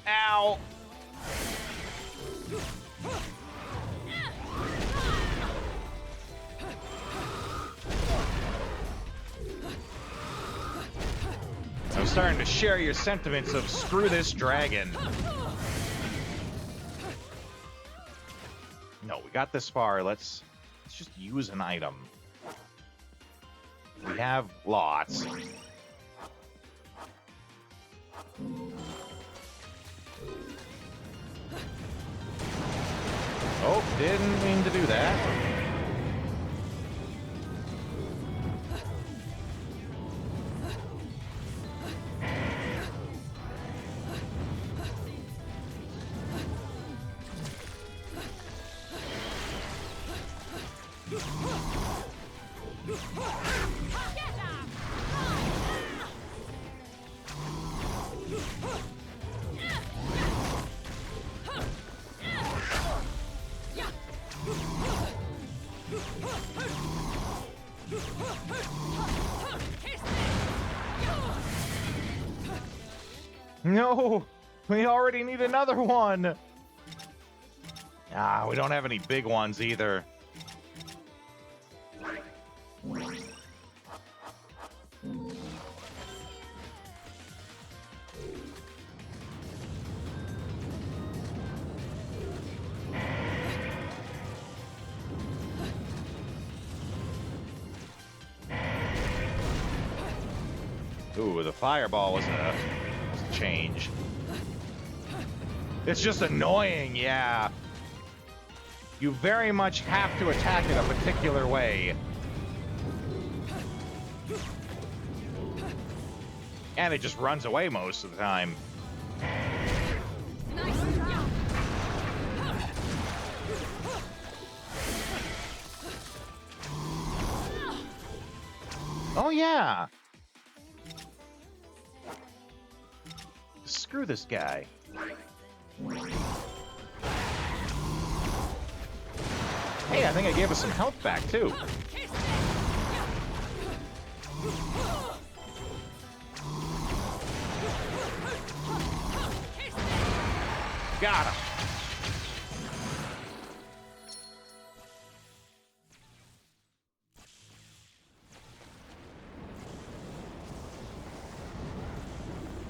Ow! I'm starting to share your sentiments of screw this dragon. No, we got this far. Let's just use an item. We have lots. Oh, didn't mean to do that. No, we already need another one. Ah, we don't have any big ones either. Ooh, the fireball was a change. It's just annoying, yeah. You very much have to attack it a particular way. And it just runs away most of the time. Oh, yeah. Screw this guy. Hey, I think I gave us some health back, too. Got him.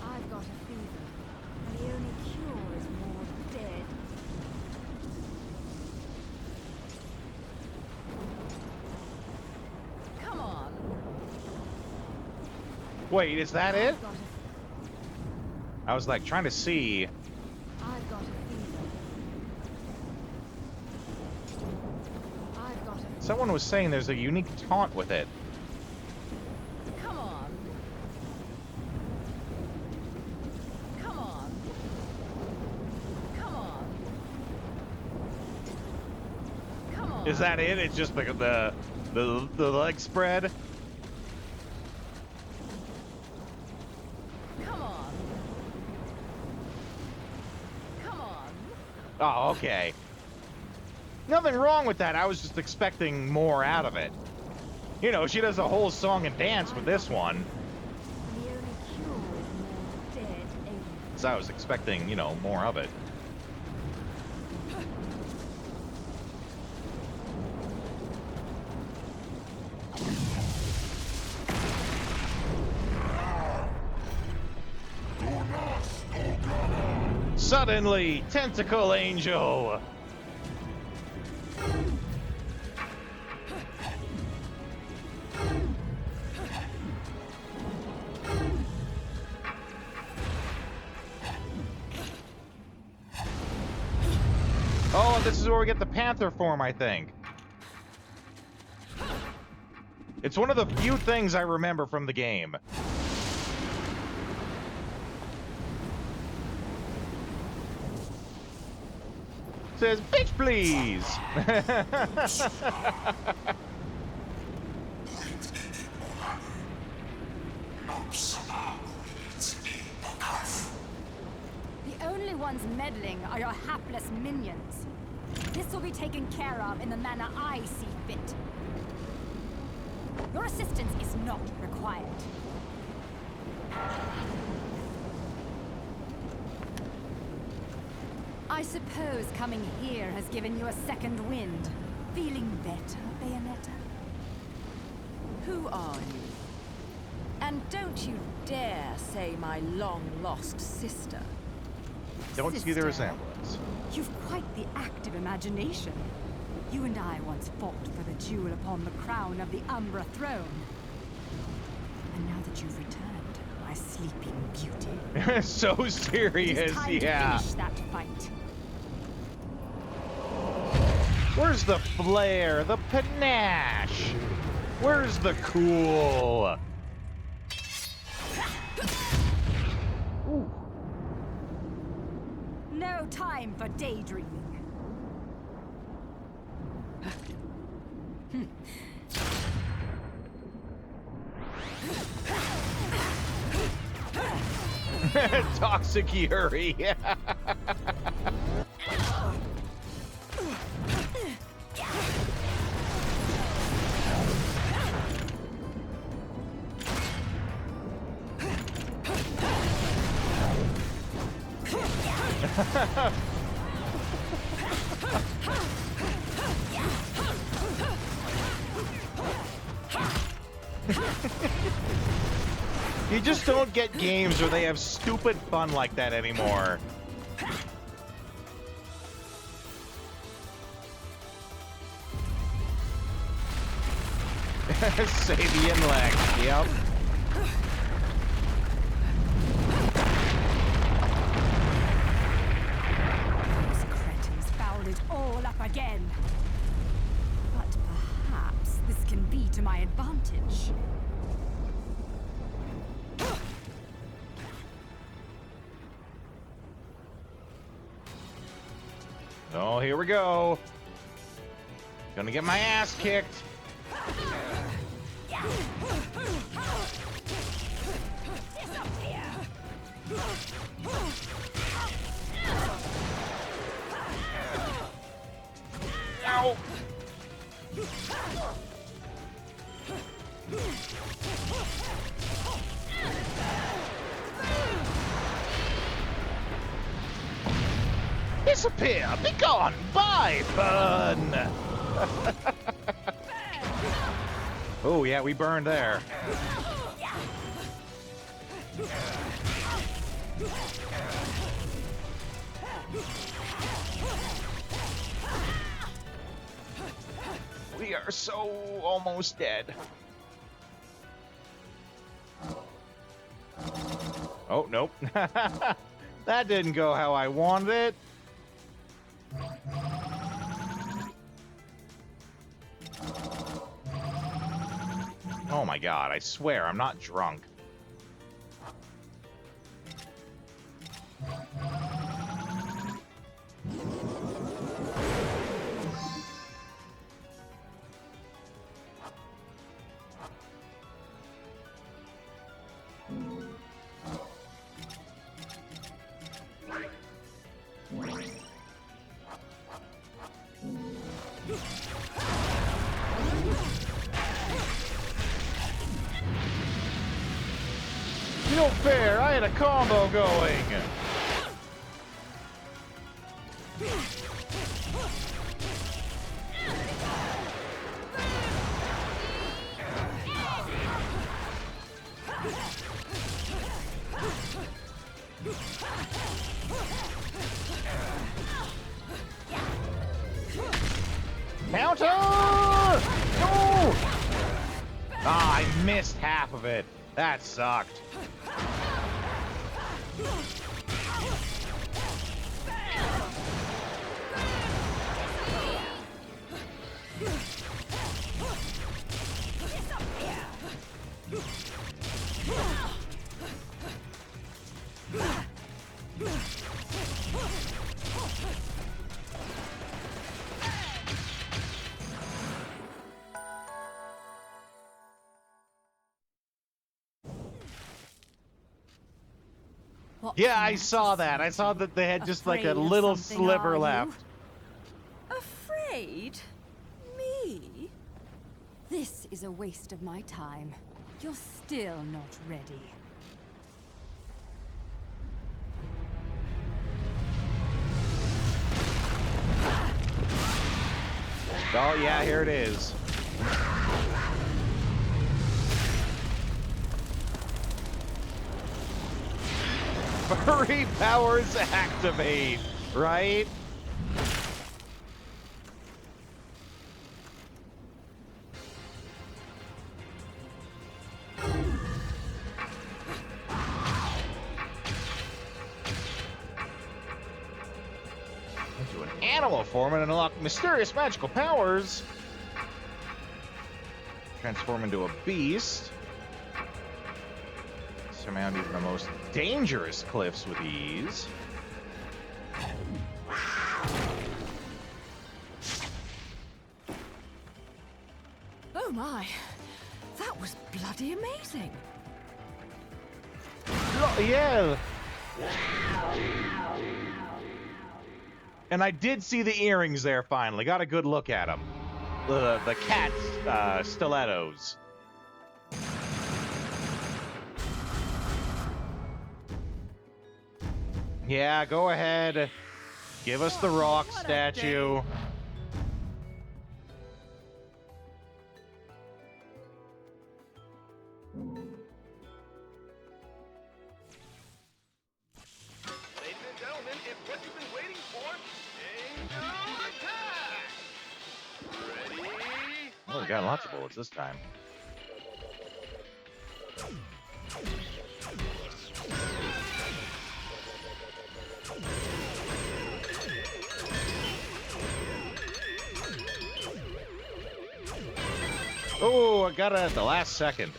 I've got a fever, and the only cure is more dead. Come on. Wait, is that it? I was like trying to see. I've got a fever. I've got a... Someone was saying there's a unique taunt with it. Come on. Is that it? It's just the leg spread? Come on. Come on. Oh, okay. Nothing wrong with that. I was just expecting more out of it. You know, she does a whole song and dance with this one. The only cure is more dead aliens. So I was expecting, you know, more of it. Suddenly, Tentacle Angel! Oh, this is where we get the panther form, I think. It's one of the few things I remember from the game. Says, bitch, please! The only ones meddling are your hapless minions. This will be taken care of in the manner I see fit. Your assistance is not required. I suppose coming here has given you a second wind. Feeling better, Bayonetta? Who are you? And don't you dare say my long-lost sister. Don't see the resemblance. You've quite the active imagination. You and I once fought for the jewel upon the crown of the Umbra throne. And now that you've returned, my sleeping beauty. So serious, it is time yeah. to finish that fight. Where's the flair, the panache? Where's the cool? Ooh. No time for daydreaming. Toxic Yuri. You just don't get games where they have stupid fun like that anymore. Sabian leg, yep. Those cretins fouled it all up again. But perhaps this can be to my advantage. Oh, here we go. Gonna get my ass kicked. Ow. Disappear! Be gone! Bye, burn! Oh, yeah, we burned there. We are so almost dead. Oh, nope. That didn't go how I wanted it. Oh my god, I swear, I'm not drunk. No fair, I had a combo going. Counter! No! Ah, I missed half of it. That sucked. Yeah, I saw that. I saw that they had just like a little sliver left. Afraid? Me? This is a waste of my time. You're still not ready. Oh, yeah, here it is. Furry powers activate, right? Into an animal form and unlock mysterious magical powers. Transform into a beast. Surmount even the most dangerous cliffs with ease. Oh my, that was bloody amazing. Yeah. And I did see the earrings there finally. Got a good look at them. The cat's stilettos. Yeah, go ahead. Give us the rock statue. Ladies and gentlemen, it's what you've been waiting for. Angel attack! Ready? Oh, we got lots of bullets this time. Oh, I got it at the last second.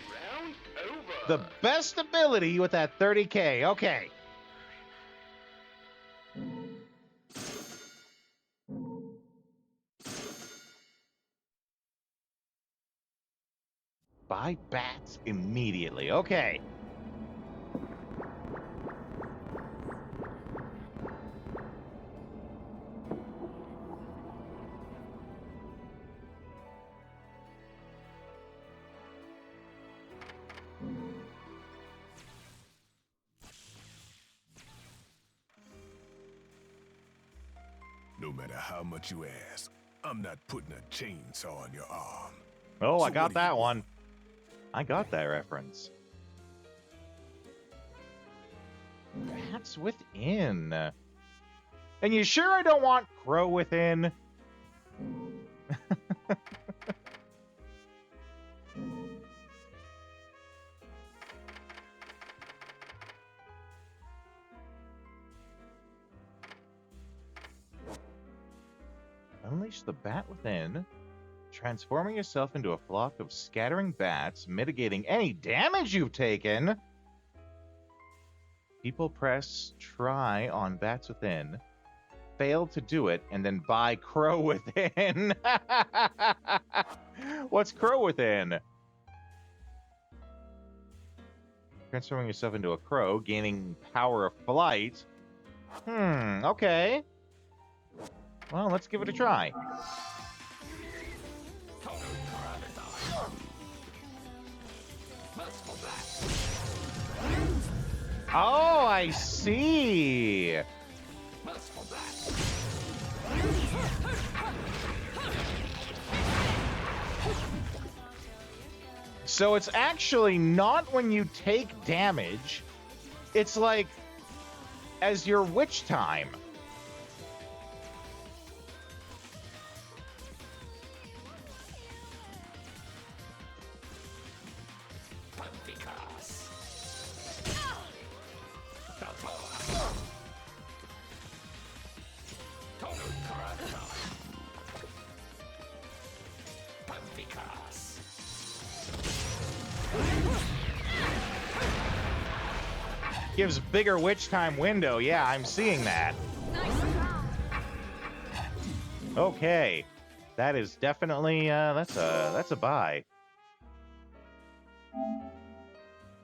Round over. The best ability with that 30K. Okay. Buy bats immediately. Okay. No matter how much you ask, I'm not putting a chainsaw on your arm. Oh, So I got what do you that one. want? I got that reference. Bats within. And you sure I don't want crow within? Unleash the bat within, transforming yourself into a flock of scattering bats, mitigating any damage you've taken. People press try on bats within, fail to do it, and then buy crow within. What's crow within? Transforming yourself into a crow, gaining power of flight. Okay. Well, let's give it a try. Oh, I see. So it's actually not when you take damage. It's like as your witch time. Gives bigger witch time window. Yeah, I'm seeing that. Okay. That is definitely that's a buy.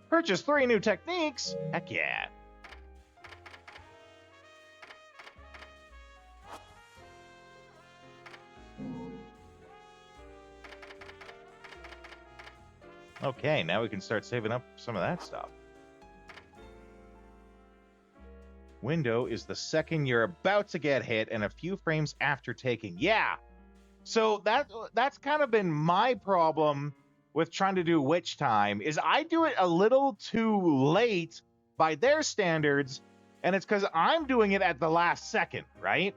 Purchase 3 new techniques. Heck yeah. Okay, now we can start saving up some of that stuff. Window is the second you're about to get hit and a few frames after taking. Yeah. So that's kind of been my problem with trying to do witch time is I do it a little too late by their standards, and it's because I'm doing it at the last second, right?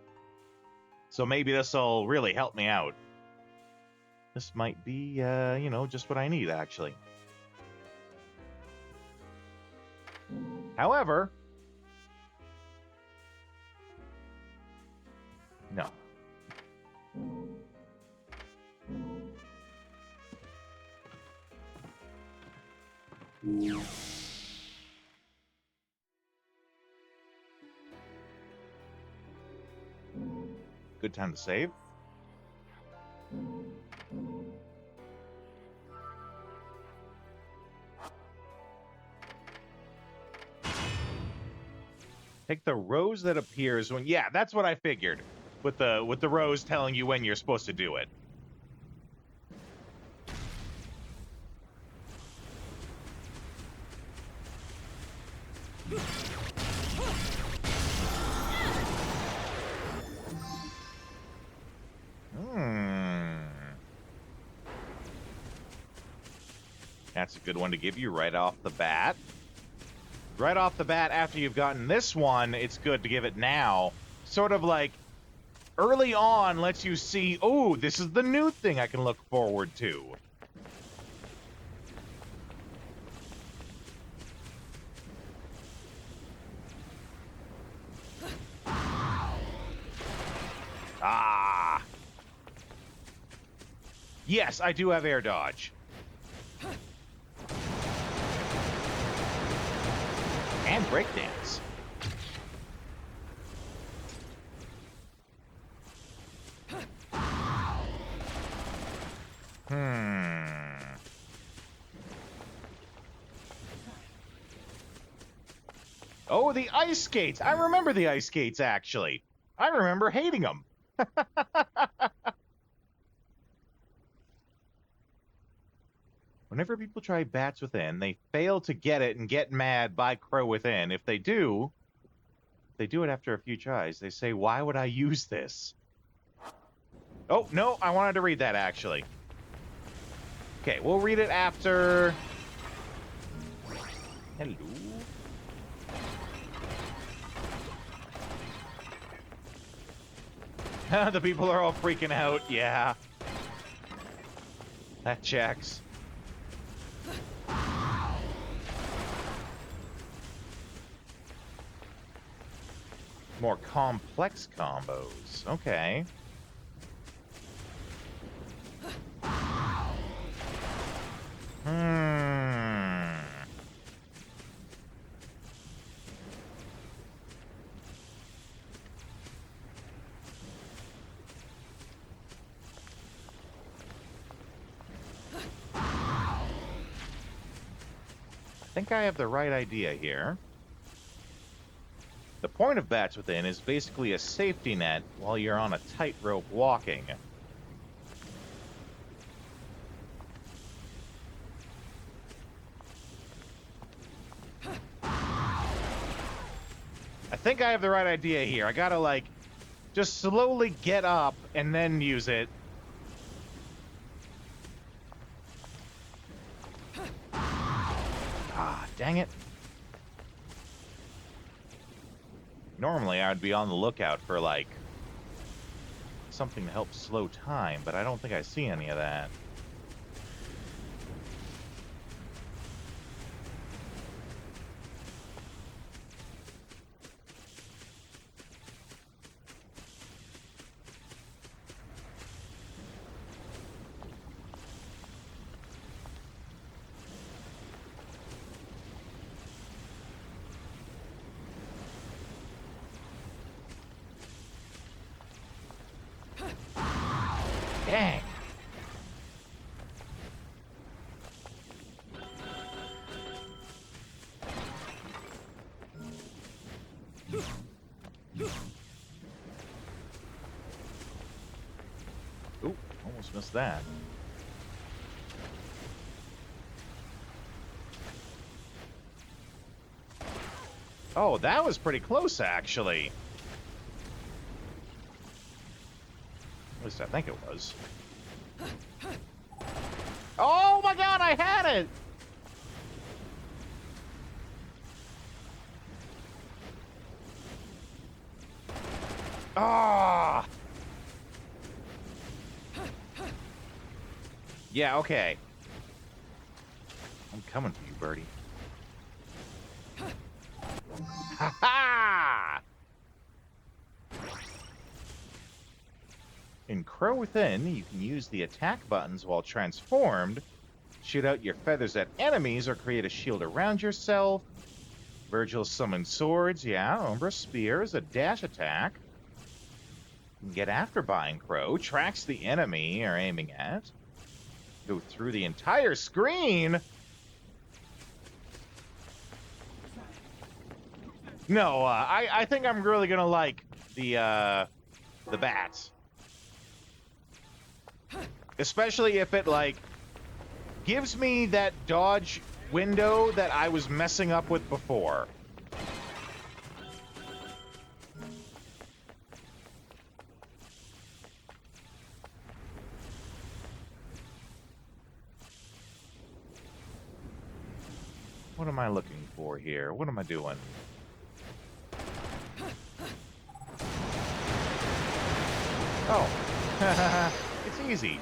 So maybe this will really help me out. This might be, just what I need, actually. However, no. Good time to save. Take the rose that appears when... Yeah, that's what I figured. With the rose telling you when you're supposed to do it. That's a good one to give you right off the bat. Right off the bat, after you've gotten this one, it's good to give it now. Sort of like, early on lets you see, oh, this is the new thing I can look forward to. Ah. Yes, I do have air dodge. And breakdance. Oh, the ice skates. I remember the ice skates, actually. I remember hating them. Whenever people try Bats Within, they fail to get it and get mad by Crow Within. If they do it after a few tries. They say, why would I use this? Oh, no, I wanted to read that, actually. Okay, we'll read it after... Hello. The people are all freaking out, yeah. That checks. More complex combos. Okay. I think I have the right idea here. The point of Bats Within is basically a safety net while you're on a tightrope walking. think I have the right idea here. I gotta, like, just slowly get up and then use it. Ah, dang it. Normally, I would be on the lookout for, like, something to help slow time, but I don't think I see any of that. Dang. Ooh, almost missed that. Oh, that was pretty close, actually. At least I think it was. Oh my god, I had it! Ah! Yeah, okay. I'm coming for you, birdie. Ha ha! In Crow Within, you can use the attack buttons while transformed, shoot out your feathers at enemies, or create a shield around yourself. Virgil summoned swords, yeah. Umbra spears, a dash attack. You can get after buying Crow, tracks the enemy you're aiming at. Go through the entire screen. No, I think I'm really gonna like the bats. Especially if it, like, gives me that dodge window that I was messing up with before. What am I looking for here? What am I doing? Oh, it's easy.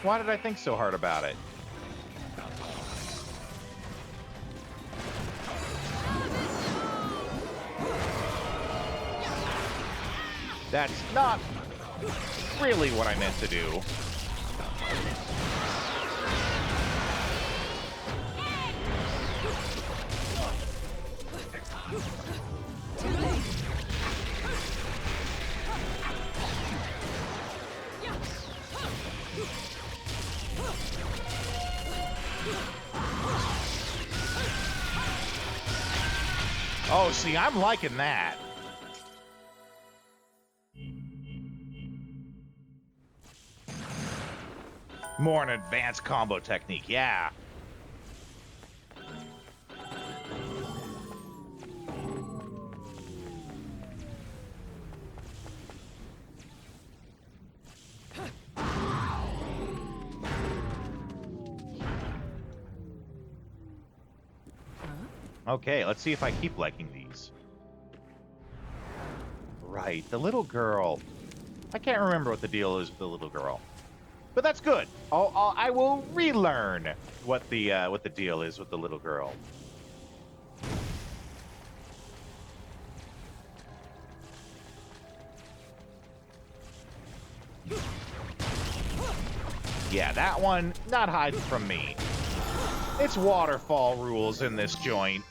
Why did I think so hard about it? That's not really what I meant to do. Oh, see, I'm liking that. More an advanced combo technique, yeah. Okay, let's see if I keep liking these. Right, the little girl. I can't remember what the deal is with the little girl, but that's good. I will relearn what the deal is with the little girl. Yeah, that one not hiding from me. It's waterfall rules in this joint.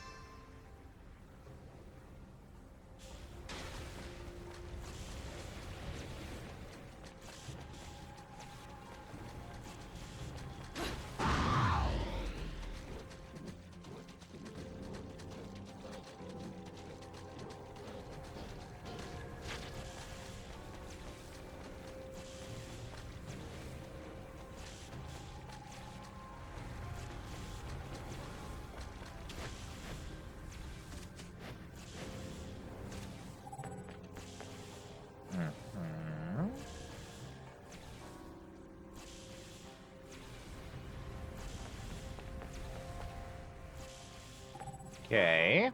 Okay.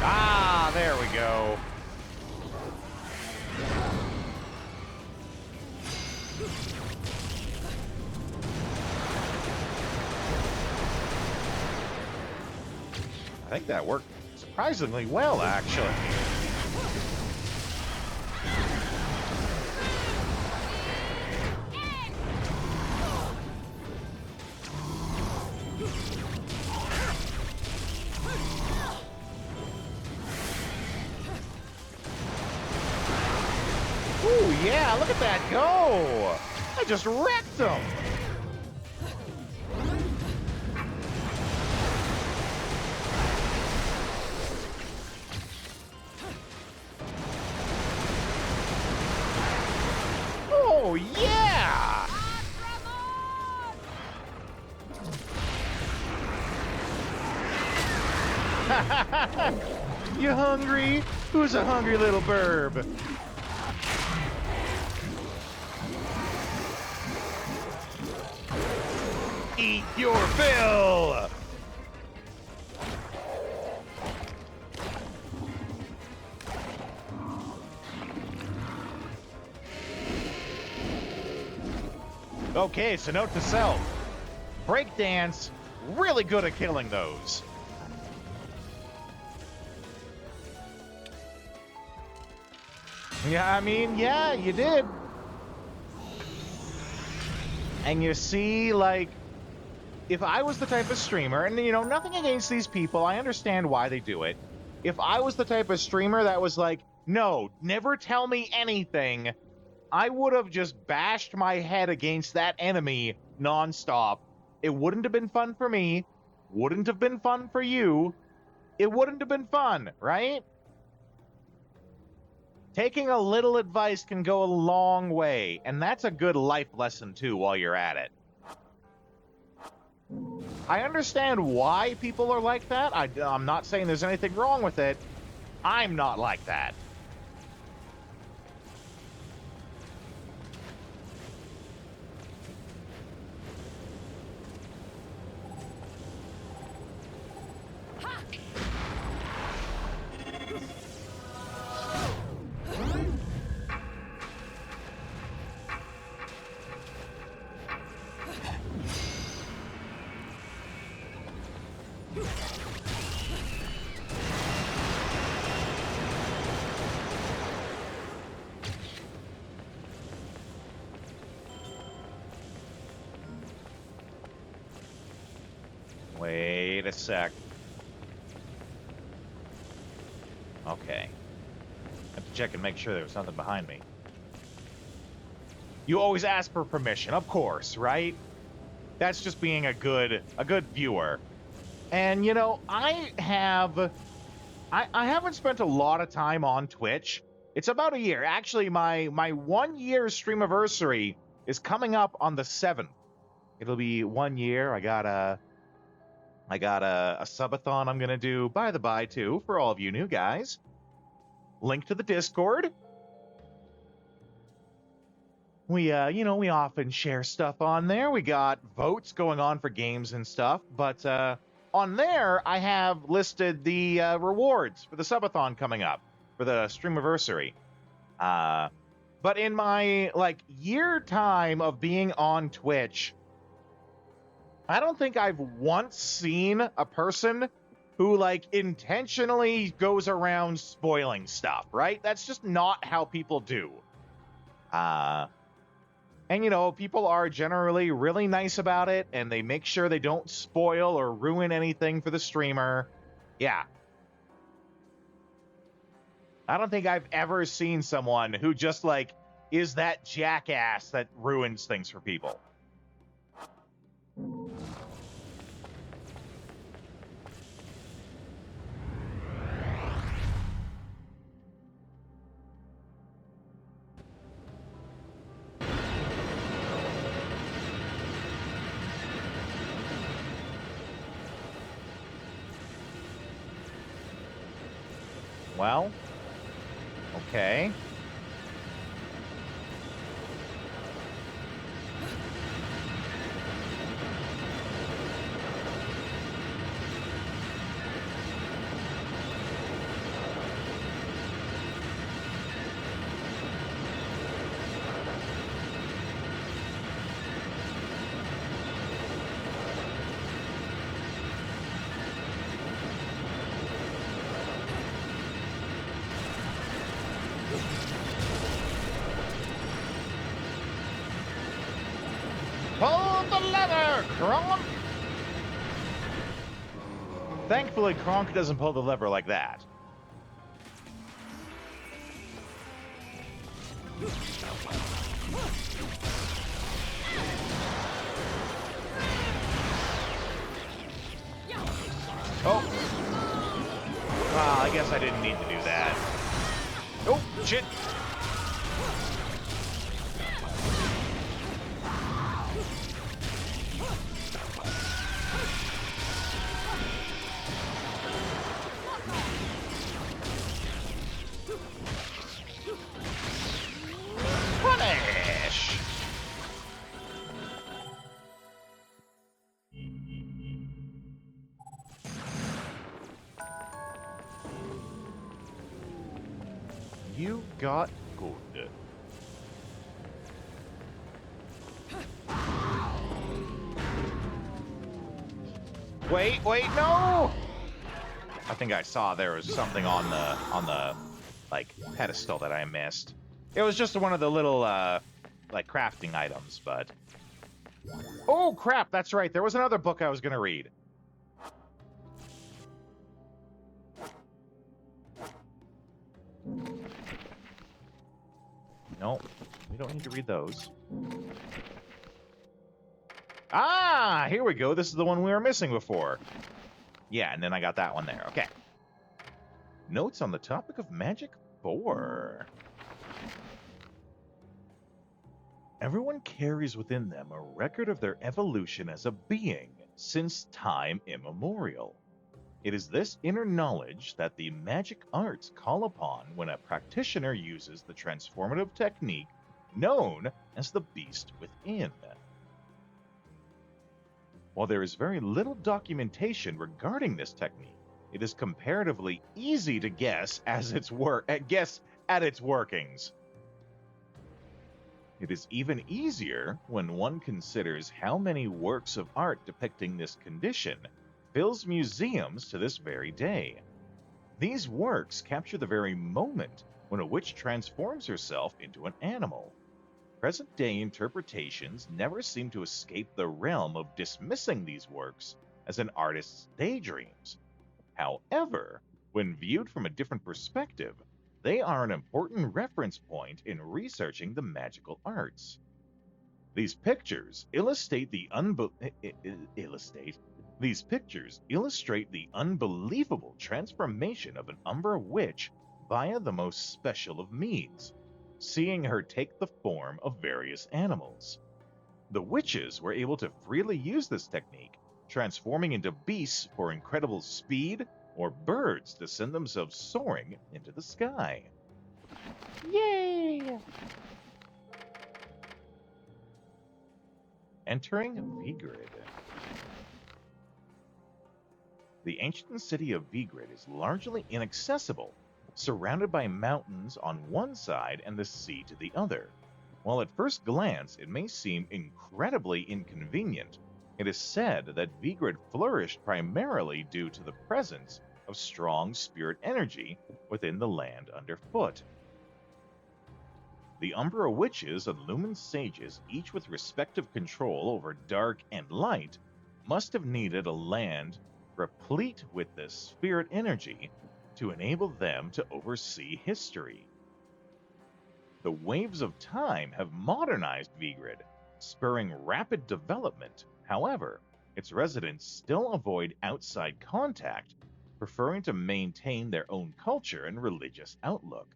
Ah, there we go. I think that worked surprisingly well, actually. Ooh, yeah, look at that go! I just wrecked him! Oh, yeah! You hungry? Who's a hungry little burb? Eat your fill! Okay, so note to self. Breakdance, really good at killing those. Yeah, I mean, yeah, you did. And you see, like, if I was the type of streamer, and, you know, nothing against these people, I understand why they do it. If I was the type of streamer that was like, no, never tell me anything, I would have just bashed my head against that enemy nonstop. It wouldn't have been fun for me. Wouldn't have been fun for you. It wouldn't have been fun, right? Taking a little advice can go a long way, and that's a good life lesson, too, while you're at it. I understand why people are like that. I'm not saying there's anything wrong with it. I'm not like that. Wait a sec. Okay. Have to check and make sure there was nothing behind me. You always ask for permission, of course, right? That's just being a good viewer. And, you know, I haven't spent a lot of time on Twitch. It's about a year. Actually, my 1 year streamiversary is coming up on the 7th. It'll be 1 year. I got a subathon I'm gonna do, by the by, too, for all of you new guys. Link to the Discord. We, you know, we often share stuff on there. We got votes going on for games and stuff, but on there, I have listed the rewards for the subathon coming up for the streamiversary. But in my, like, year time of being on Twitch, I don't think I've once seen a person who, like, intentionally goes around spoiling stuff, right? That's just not how people do. And, you know, people are generally really nice about it, and they make sure they don't spoil or ruin anything for the streamer. Yeah. I don't think I've ever seen someone who just, like, is that jackass that ruins things for people. Well, okay. the lever, Kronk! Thankfully, Kronk doesn't pull the lever like that. Oh. Well, I guess I didn't need to do that. Oh, shit. Punish! You got good. Wait, no! I think I saw there was something on the like pedestal that I missed. It was just one of the little like crafting items, but oh crap, that's right. There was another book I was gonna read. No, we don't need to read those. Ah, here we go. This is the one we were missing before. Yeah, and then I got that one there. Okay. Notes on the topic of Magic 4. Everyone carries within them a record of their evolution as a being since time immemorial. It is this inner knowledge that the magic arts call upon when a practitioner uses the transformative technique known as the Beast Within. While there is very little documentation regarding this technique, it is comparatively easy to guess at its workings. It is even easier when one considers how many works of art depicting this condition fills museums to this very day. These works capture the very moment when a witch transforms herself into an animal. Present-day interpretations never seem to escape the realm of dismissing these works as an artist's daydreams. However, when viewed from a different perspective, they are an important reference point in researching the magical arts. These pictures illustrate the unbelievable transformation of an Umbra witch via the most special of means, seeing her take the form of various animals. The witches were able to freely use this technique, transforming into beasts for incredible speed or birds to send themselves soaring into the sky. Yay! Entering Vigrid. The ancient city of Vigrid is largely inaccessible, surrounded by mountains on one side and the sea to the other. While at first glance it may seem incredibly inconvenient, it is said that Vigrid flourished primarily due to the presence of strong spirit energy within the land underfoot. The Umbra witches and Lumen sages, each with respective control over dark and light, must have needed a land replete with this spirit energy to enable them to oversee history. The waves of time have modernized Vigrid, spurring rapid development. However, its residents still avoid outside contact, preferring to maintain their own culture and religious outlook.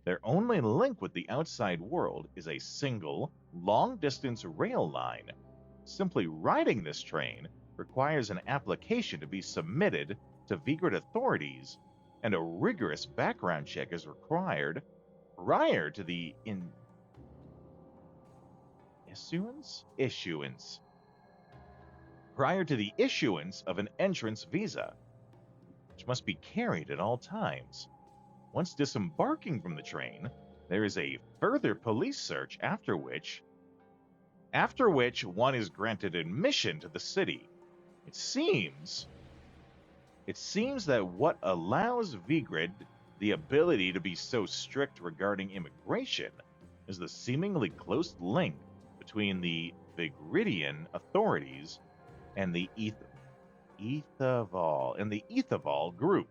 Their only link with the outside world is a single, long-distance rail line. Simply riding this train requires an application to be submitted to Vigrid authorities, and a rigorous background check is required prior to the issuance of an entrance visa, which must be carried at all times. Once disembarking from the train, there is a further police search after which one is granted admission to the city. It seems that what allows Vigrid the ability to be so strict regarding immigration is the seemingly close link between the Vigridian authorities and the Ethaval group,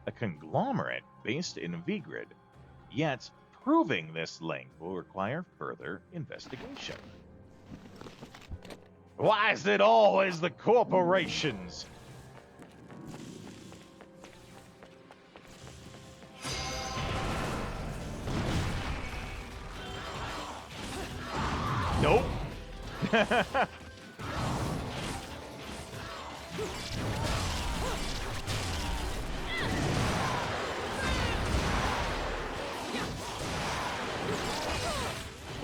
a conglomerate based in Vigrid. Yet, proving this link will require further investigation. Why is it always the corporations? Nope.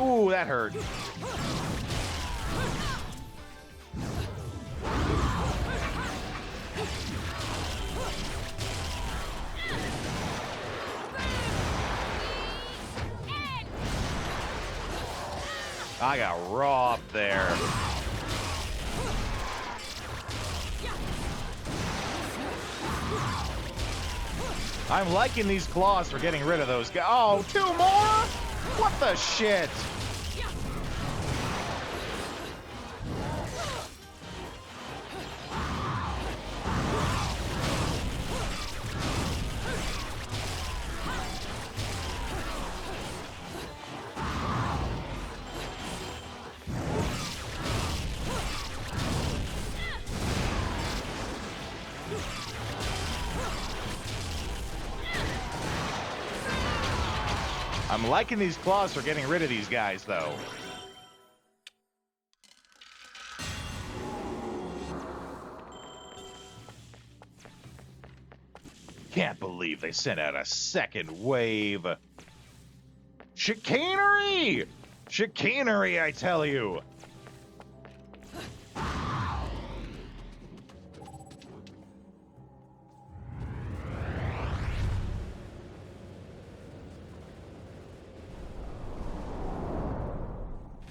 Ooh, that hurt. I got robbed there. I'm liking these claws for getting rid of those guys. Oh, 2 more? What the shit? I'm liking these claws for getting rid of these guys, though. Can't believe they sent out a second wave. Chicanery! Chicanery, I tell you!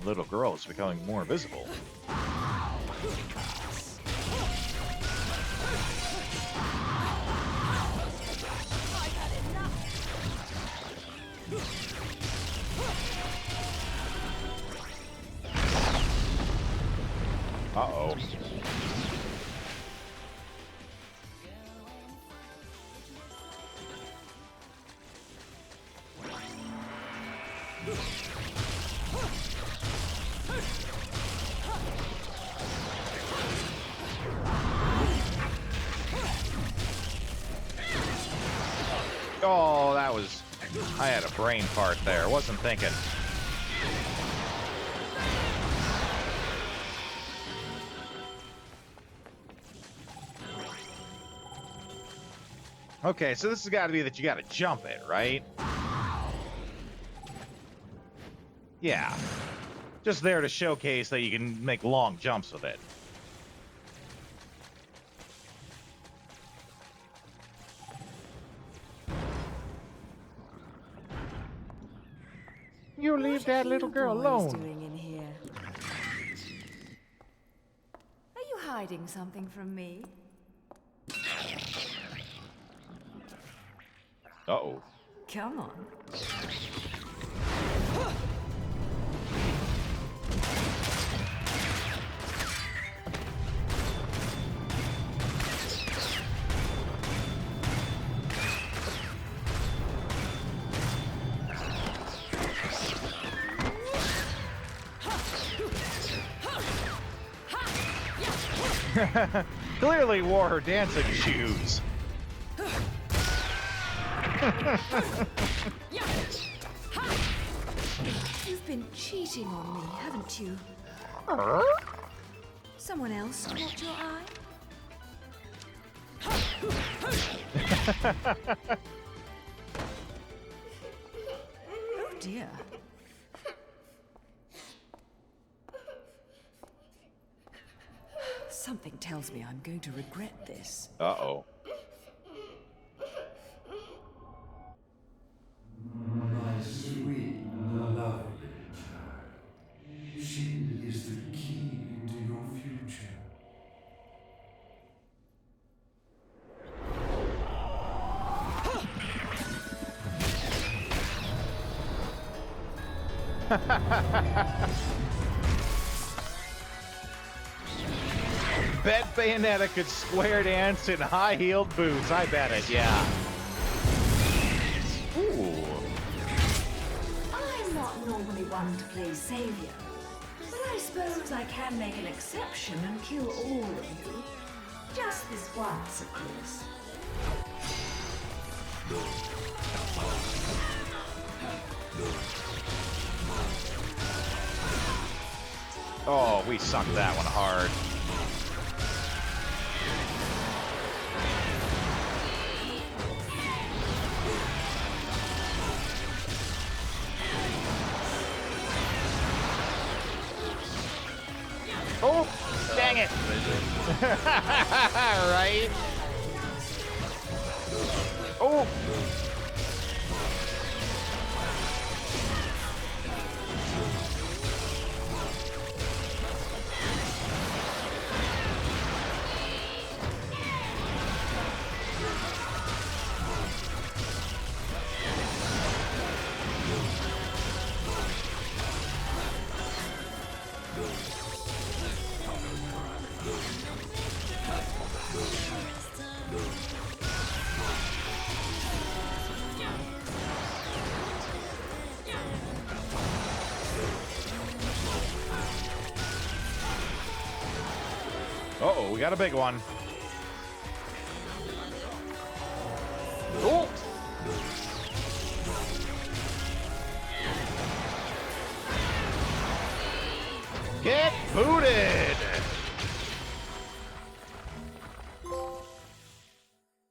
Little girl is becoming more visible. Uh-oh. Oh, that was... I had a brain fart there. Wasn't thinking. Okay, so this has got to be that you got to jump it, right? Yeah. Just there to showcase that you can make long jumps with it. You leave that little girl alone. Doing in here? Are you hiding something from me? Uh-oh. Come on. Clearly wore her dancing shoes. You've been cheating on me, haven't you? Someone else caught your eye? Oh dear. Something tells me I'm going to regret this. Uh-oh. My sweet, lovely child. She is the key to your future. Bet Bayonetta could square dance in high-heeled boots. I bet it, yeah. Ooh. I'm not normally one to play savior, but I suppose I can make an exception and kill all of you. Just this once, of course. Oh, we sucked that one hard. Oh, dang it. Right? Oh. Uh-oh, we got a big one. Oh! Get booted!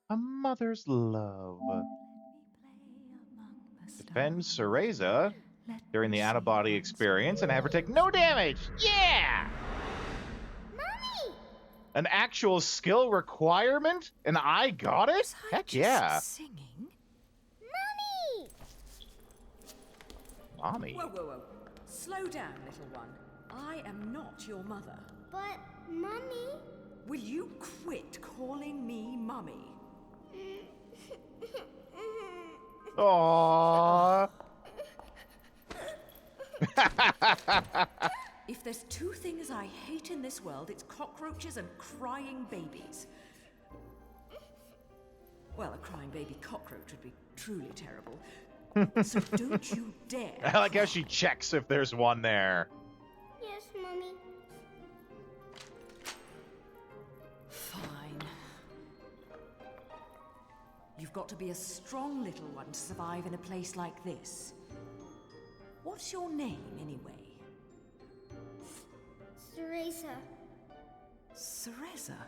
A mother's love. Defend Cereza during the out-of-body experience and have her take no damage. Yeah! An actual skill requirement? And I got it? Heck yeah. Singing? Mommy. Whoa, whoa, whoa. Slow down, little one. I am not your mother. But, Mummy... Will you quit calling me Mummy? Aww. If there's two things I hate in this world, it's cockroaches and crying babies. Well, a crying baby cockroach would be truly terrible. So don't you dare. I like how she checks if there's one there. Yes, Mummy. Fine. You've got to be a strong little one to survive in a place like this. What's your name, anyway? Cereza. Cereza?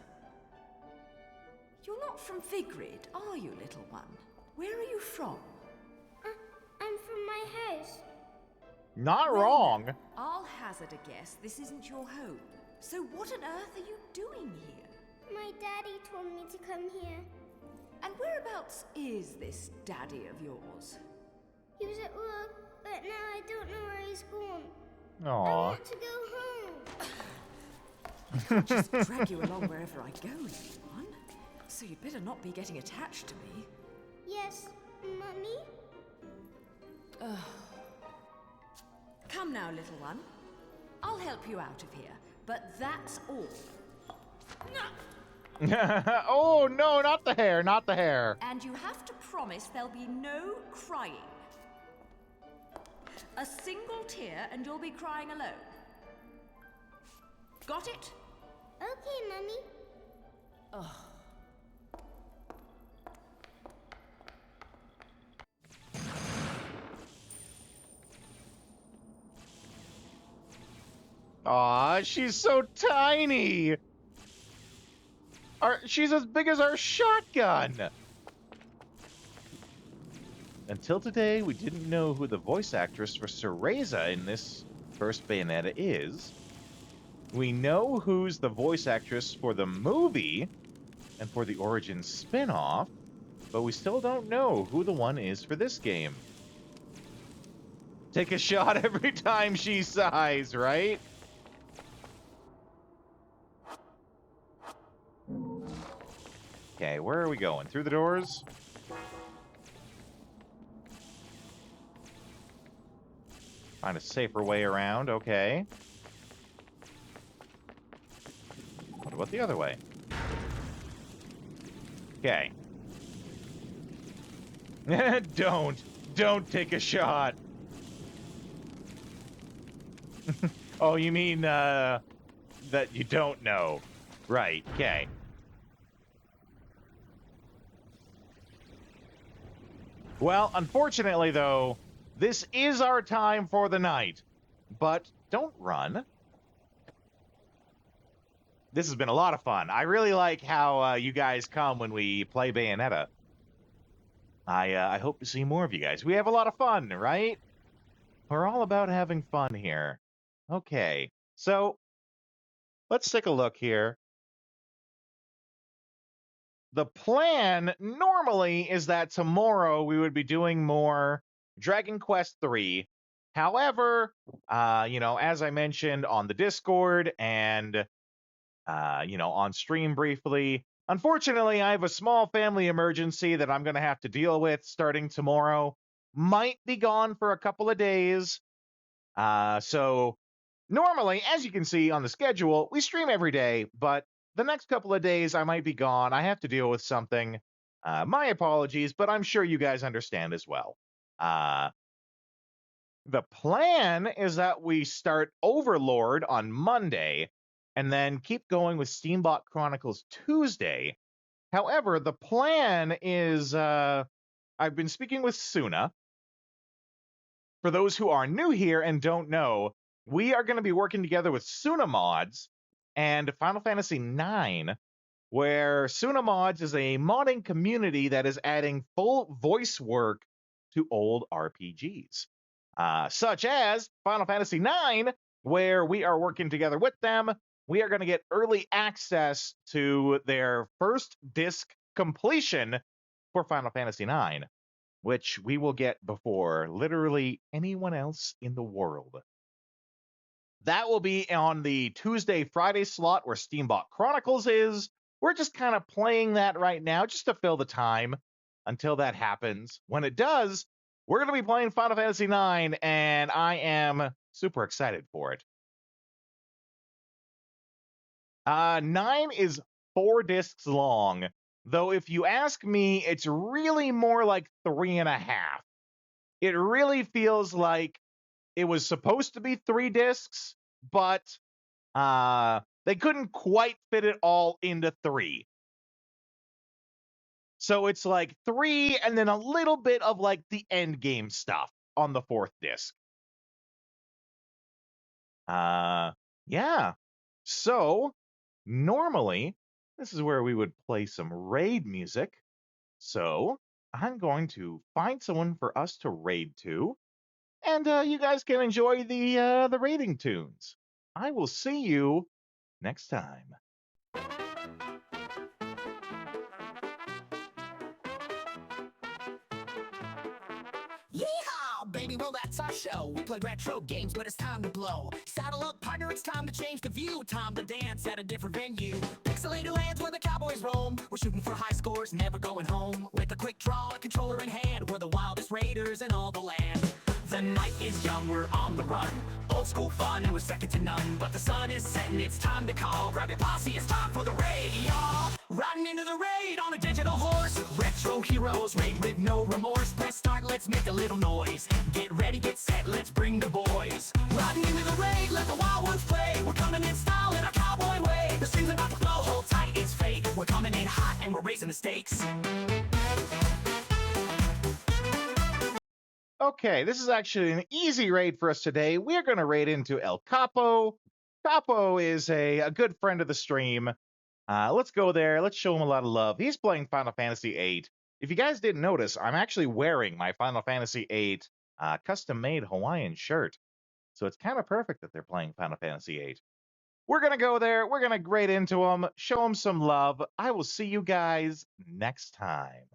You're not from Vigrid, are you, little one? Where are you from? I'm from my house. Not wrong. I'll hazard a guess this isn't your home. So what on earth are you doing here? My daddy told me to come here. And whereabouts is this daddy of yours? He was at work, but now I don't know where he's gone. I Aww. want to go home. I can't just drag you along wherever I go, little one. So you'd better not be getting attached to me. Yes, Mummy? Come now, little one. I'll help you out of here, but that's all. Oh, no, not the hair, not the hair. And you have to promise there'll be no crying. A single tear and you'll be crying alone. Got it? Okay, Mummy. Ugh. Aw, she's so tiny. She's as big as our shotgun. Until today, we didn't know who the voice actress for Cereza in this first Bayonetta is. We know who's the voice actress for the movie and for the Origins spin-off, but we still don't know who the one is for this game. Take a shot every time she sighs, right? Okay, where are we going? Through the doors? Find a safer way around. Okay. What about the other way? Okay. Don't take a shot. Oh, you mean, that you don't know. Right, okay. Well, unfortunately, though, this is our time for the night. But don't run. This has been a lot of fun. I really like how you guys come when we play Bayonetta. I hope to see more of you guys. We have a lot of fun, right? We're all about having fun here. Okay, so let's take a look here. The plan normally is that tomorrow we would be doing more Dragon Quest III. However, as I mentioned on the Discord and, on stream briefly, unfortunately, I have a small family emergency that I'm going to have to deal with starting tomorrow. Might be gone for a couple of days. So normally, as you can see on the schedule, we stream every day, but the next couple of days I might be gone. I have to deal with something. My apologies, but I'm sure you guys understand as well. The plan is that we start Overlord on Monday and then keep going with Steambot Chronicles Tuesday. However, the plan is I've been speaking with Suna. For those who are new here and don't know, we are going to be working together with Suna Mods and Final Fantasy IX, where Suna Mods is a modding community that is adding full voice work to old RPGs, such as Final Fantasy IX, where we are working together with them. We are going to get early access to their first disc completion for Final Fantasy IX, which we will get before literally anyone else in the world. That will be on the Tuesday, Friday slot where Steambot Chronicles is. We're just kind of playing that right now just to fill the time until that happens. When it does, we're going to be playing Final Fantasy IX, and I am super excited for it. 9 is 4 discs long, though if you ask me, it's really more like 3.5. It really feels like it was supposed to be 3 discs, but they couldn't quite fit it all into 3. So it's like 3 and then a little bit of like the end game stuff on the 4th disc. Yeah. So normally this is where we would play some raid music. So I'm going to find someone for us to raid to, and you guys can enjoy the raiding tunes. I will see you next time. Yeehaw, baby, well that's our show. We play retro games, but it's time to blow. Saddle up, partner, it's time to change the view. Time to dance at a different venue. Pixelated lands where the cowboys roam. We're shooting for high scores, never going home. With a quick draw, a controller in hand, we're the wildest raiders in all the land. The night is young, we're on the run. Old school fun, and we're second to none. But the sun is setting, it's time to call. Grab your posse, it's time for the raid, y'all. Riding into the raid on a digital horse. Retro heroes, raid with no remorse. Press start, let's make a little noise. Get ready, get set, let's bring the boys. Riding into the raid, let the wild ones play. We're coming in style in our cowboy way. The stream's about to blow, hold tight, it's fake. We're coming in hot and we're raising the stakes. Okay, this is actually an easy raid for us today. We're going to raid into El Capo. Capo is a good friend of the stream. Let's go there. Let's show him a lot of love. He's playing Final Fantasy VIII. If you guys didn't notice, I'm actually wearing my Final Fantasy VIII custom-made Hawaiian shirt. So it's kind of perfect that they're playing Final Fantasy VIII. We're going to go there. We're going to raid into him, show him some love. I will see you guys next time.